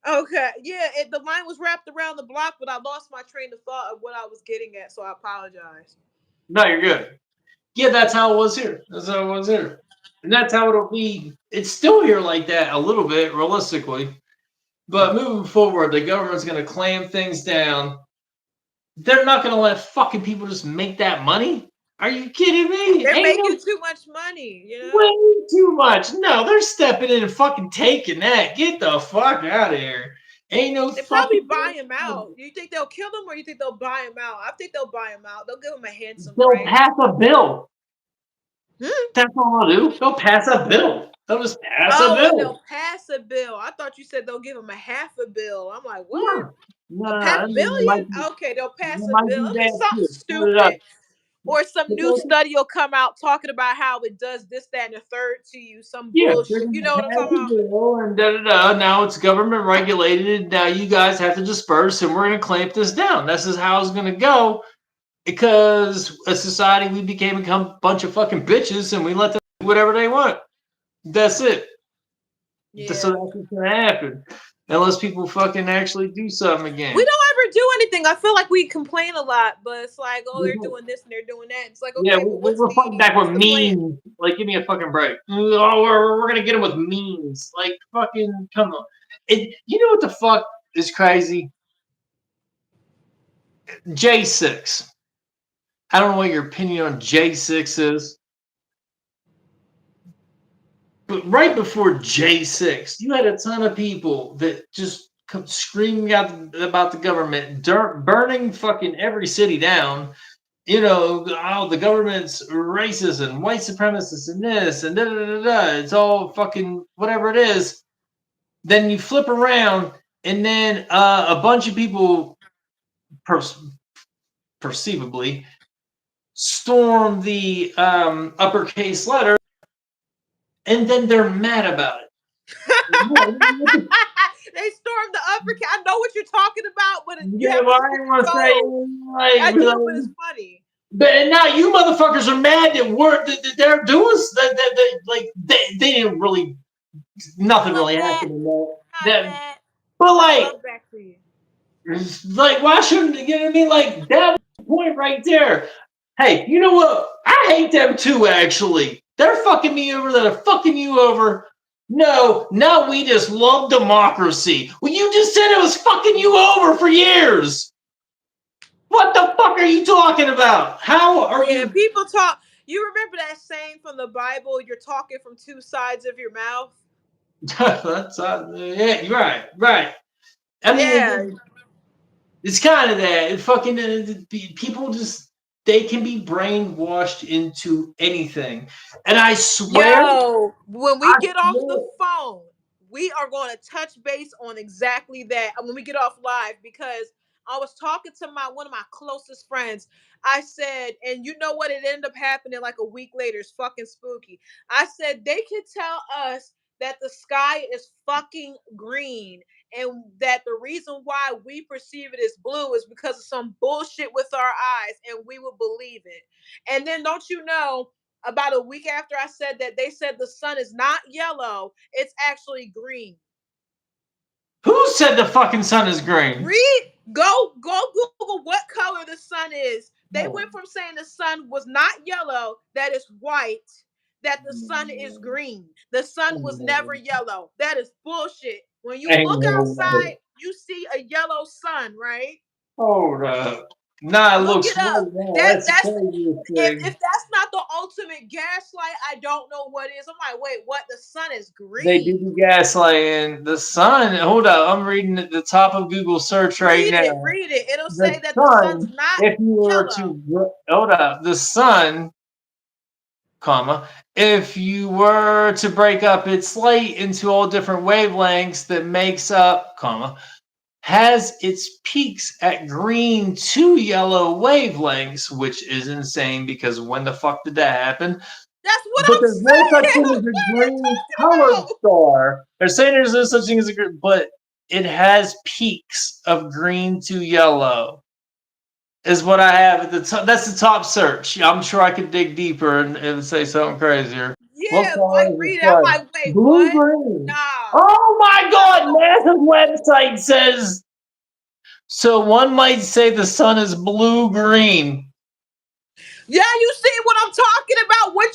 Okay, yeah, the line was wrapped around the block, but I lost my train of thought of what I was getting at, so I apologize. No, you're good. Yeah, that's how it was here. That's how it was here. And that's how it'll be. It's still here like that a little bit, realistically. But moving forward, the government's going to clamp things down. They're not going to let fucking people just make that money. Are you kidding me? They're Ain't making no too much money, you know? way too much. No, they're stepping in and fucking taking that. Get the fuck out of here. Ain't no They probably fucking. buy him out. You think they'll kill him or you think they'll buy him out? I think they'll buy him out. They'll give him a handsome They'll price. pass a bill. Hmm? That's all they'll do. They'll pass a bill. They'll just pass a Oh, bill. they'll pass a bill. I thought you said they'll give him a half a bill. I'm like, what? No, no, A no, half no. billion? Okay, they'll They pass a might bill. do It'll be that something too. Put it up. stupid. Or some new study will come out talking about how it does this, that, and the third to you. Some Yeah, they're bullshit. going You to know what I'm pass talking a about? bill and da da da. Now it's government regulated. Now you guys have to disperse, and we're going to clamp this down. This is how it's going to go because a society we became a bunch of fucking bitches, and we let them do whatever they want. That's it. So Yeah. that's what's going to happen unless people fucking actually do something We again. don't ever do anything. I feel like we complain a lot, but it's like, oh, they're doing this and they're doing that. It's like, Yeah, okay, but we're fighting back what's with the plan? memes. Like, give me a fucking break. Oh, we're gonna get them with memes. Like, fucking come on. You know what the fuck is crazy? J6. I don't know what your opinion on J6 is, but right before J6, you had a ton of people that just come screaming out about the government, burning fucking every city down. Oh, the government's racist and white supremacist and this and da da da da. It's all fucking whatever it is. Then you flip around, and then a bunch of people perceivably storm the uppercase letter, and then they're mad about it. They stormed the upper. I know what you're talking about, but you Yeah, have well, to I speak didn't want to say code. I like, do, but it's funny. but now you motherfuckers are mad that they're doing like they didn't really nothing Hi, really Matt. happened in that. Hi, That Matt. but like Love back to you. why shouldn't you know what I mean? Like that was the point right there. Hey, you know what? I hate them too, actually. They're fucking me over, they're fucking you over. No, now we just love democracy. Well, you just said it was fucking you over for years. What the fuck are you talking about? How are Yeah, you? people talk. You remember that saying from the Bible? You're talking from two sides of your mouth. That's yeah, you're right, right. I mean, Yeah. it's kind of that. It fucking people just they can be brainwashed into anything, and Yo, when we I get off the swear, phone, we are going to touch base on exactly that when we get off live because I was talking to my one of my closest friends. I said, and you know what? It ended up happening like a week later. It's fucking spooky. I said they could tell us that the sky is fucking green and that the reason why we perceive it as blue is because of some bullshit with our eyes and we would believe it. And then don't you know, about a week after I said that, they said the sun is not yellow, it's actually green. who said the fucking sun is green? Go Google what color the sun is. They Oh. went from saying the sun was not yellow, that is white, that the sun is green. The sun was never yellow. That is bullshit. When you Ain't look no way. outside, you see a yellow sun, right? Hold up. Nah, it Look looks it right up. now. That That's the that's craziest if thing. that's not the ultimate gaslight, I don't know what is. I'm like, wait, what? The sun is They do green. be gaslighting. The sun, hold up, I'm reading at the top of Google search right Read it, now. read it. It'll The say that the sun's sun, not if you were yellow. to, hold up, the sun, comma, if you were to break up its light into all different wavelengths that makes up, comma, has its peaks at green to yellow wavelengths, which is insane because when the fuck did that happen? That's what But I'm there's no such saying. thing What as a are you green colored talking about? star. They're saying there's no such thing as a green, but it has peaks of green to yellow. Is what I have at the top. That's the top search. I'm sure I could dig deeper and say something crazier. What Yeah, color like is the read it. I'm sun? like, wait, Blue what? green. Nah. Oh my God! No. NASA's website says so. One might say the sun is blue green. Yeah, you see what I'm talking about? What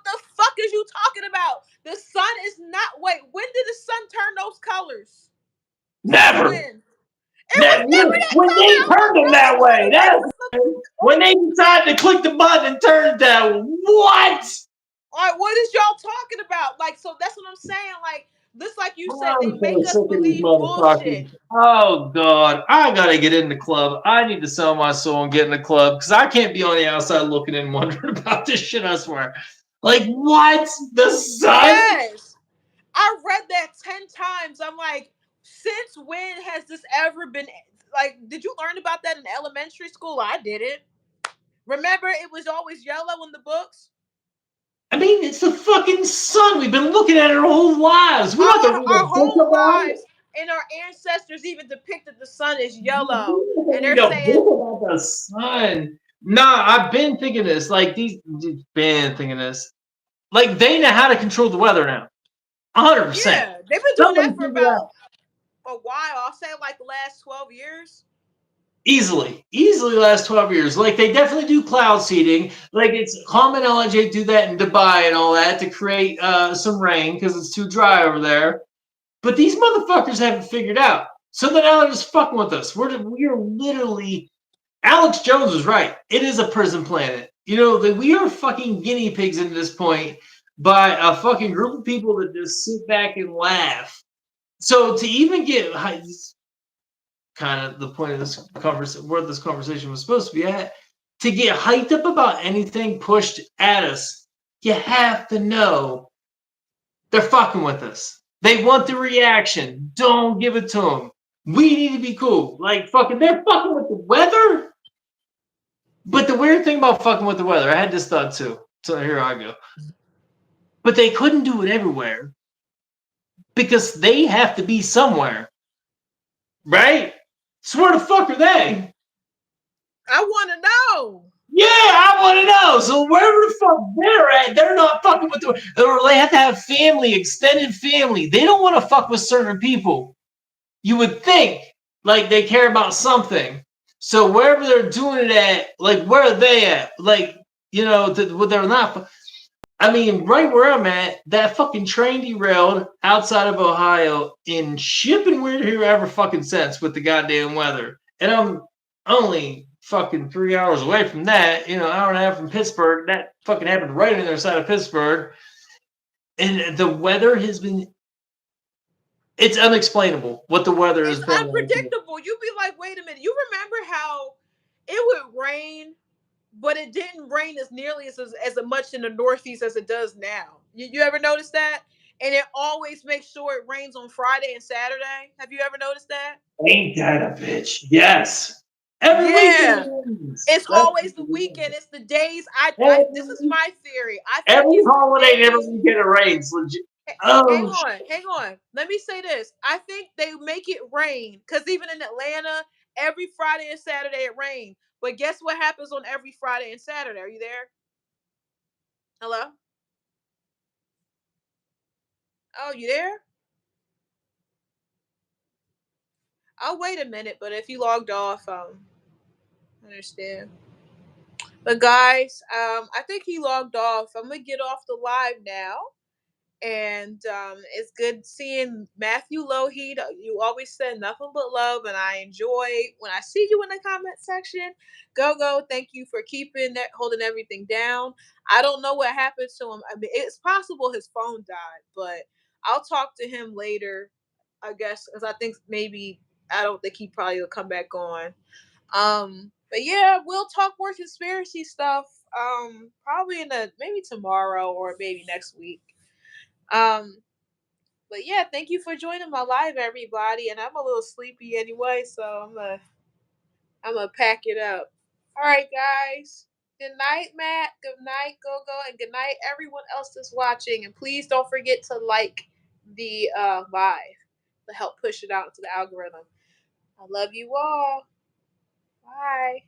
the fuck is you talking about? The sun is not when did the sun turn those colors? Since Never. when? It was never that When color. they I'm like, turned them bro, they that trying way. to make That's us look. when they decided to click the button and turn it that way. What? All right, what is y'all talking about? Like, so that's what I'm saying. Like, this, like you said, they I'm so make us sick of these believe bullshit. motherfuckers. Oh God, I gotta get in the club. I need to sell my soul and get in the club because I can't be on the outside looking and wondering about this shit. I swear. Like what? The sun? Yes, I read that 10 times. I'm like, since when has this ever been? Like, did you learn about that in elementary school? I didn't. Remember, it was always yellow in the books. I mean, it's the fucking sun. We've been looking at it our whole lives. We don't have to read Our a book whole about it. lives and our ancestors even depicted the sun as We yellow, don't have to and read they're a saying, book about the sun. Nah, I've been thinking this. Like these, been thinking this. Like they know how to control the weather now. 100%. yeah, they've been doing Somebody that for figured about out a while. I'll say like the last 12 years. easily last 12 years. Like they definitely do cloud seeding. Like it's common knowledge they do that in Dubai and all that to create some rain because it's too dry over there. But these motherfuckers haven't figured out. So then now they're just fucking with us. We're literally Alex Jones was right. It is a prison planet. You know, we are fucking guinea pigs at this point by a fucking group of people that just sit back and laugh. So to even get kind of the point of this conversation, where this conversation was supposed to be at, to get hyped up about anything pushed at us, you have to know they're fucking with us. They want the reaction. Don't give it to them. We need to be cool. Like fucking, they're fucking with the weather. But the weird thing about fucking with the weather, I had this thought too. So here I go. But they couldn't do it everywhere. because they have to be somewhere, right? So where the fuck are they? I want to know. Yeah, I want to know. So wherever the fuck they're at, they're not fucking with or they have to have family, extended family. They don't want to fuck with certain people. You would think like they care about something. So wherever they're doing it at, like where are they at? Like they're not. I mean, right where I'm at, that fucking train derailed outside of Ohio in shipping weird here ever fucking since with the goddamn weather. And I'm only fucking 3 hours away from that, hour and a half from Pittsburgh. That fucking happened right on the other side of Pittsburgh. And the weather has been, it's unexplainable what the weather has It's been like here. unpredictable. You be like, wait a minute. You remember how it would rain, but it didn't rain as nearly as much in the Northeast as it does now. You ever notice that? And it always makes sure it rains on Friday and Saturday. Have you ever noticed that? Ain't that a bitch? Yes. Every Yeah. weekend. It's That's always the weekend. It's the days. I This is every, my theory. I think every it's the holiday, every days. weekend it rains. Legit. Hang Oh, on, hang on. Let me say this. I think they make it rain because even in Atlanta, every Friday and Saturday it rains. But guess what happens on every Friday and Saturday? Are you there? Hello? Oh, you there? I'll wait a minute, but if you logged off, I understand. But guys, I think he logged off. I'm gonna get off the live now. And it's good seeing Matthew Lougheed. You always send nothing but love, and I enjoy when I see you in the comment section. Go! Thank you for keeping that, holding everything down. I don't know what happened to him. I mean, it's possible his phone died, but I'll talk to him later. I guess because I think maybe I don't think he probably will come back on. But yeah, we'll talk more conspiracy stuff. Probably in the maybe tomorrow or maybe next week. Um, but yeah, thank you for joining my live, everybody. And I'm a little sleepy anyway, so I'm gonna pack it up. All right, guys. Good night, Matt. Good night, Go, and good night, everyone else that's watching. And please don't forget to like the live to help push it out into the algorithm. I love you all. Bye.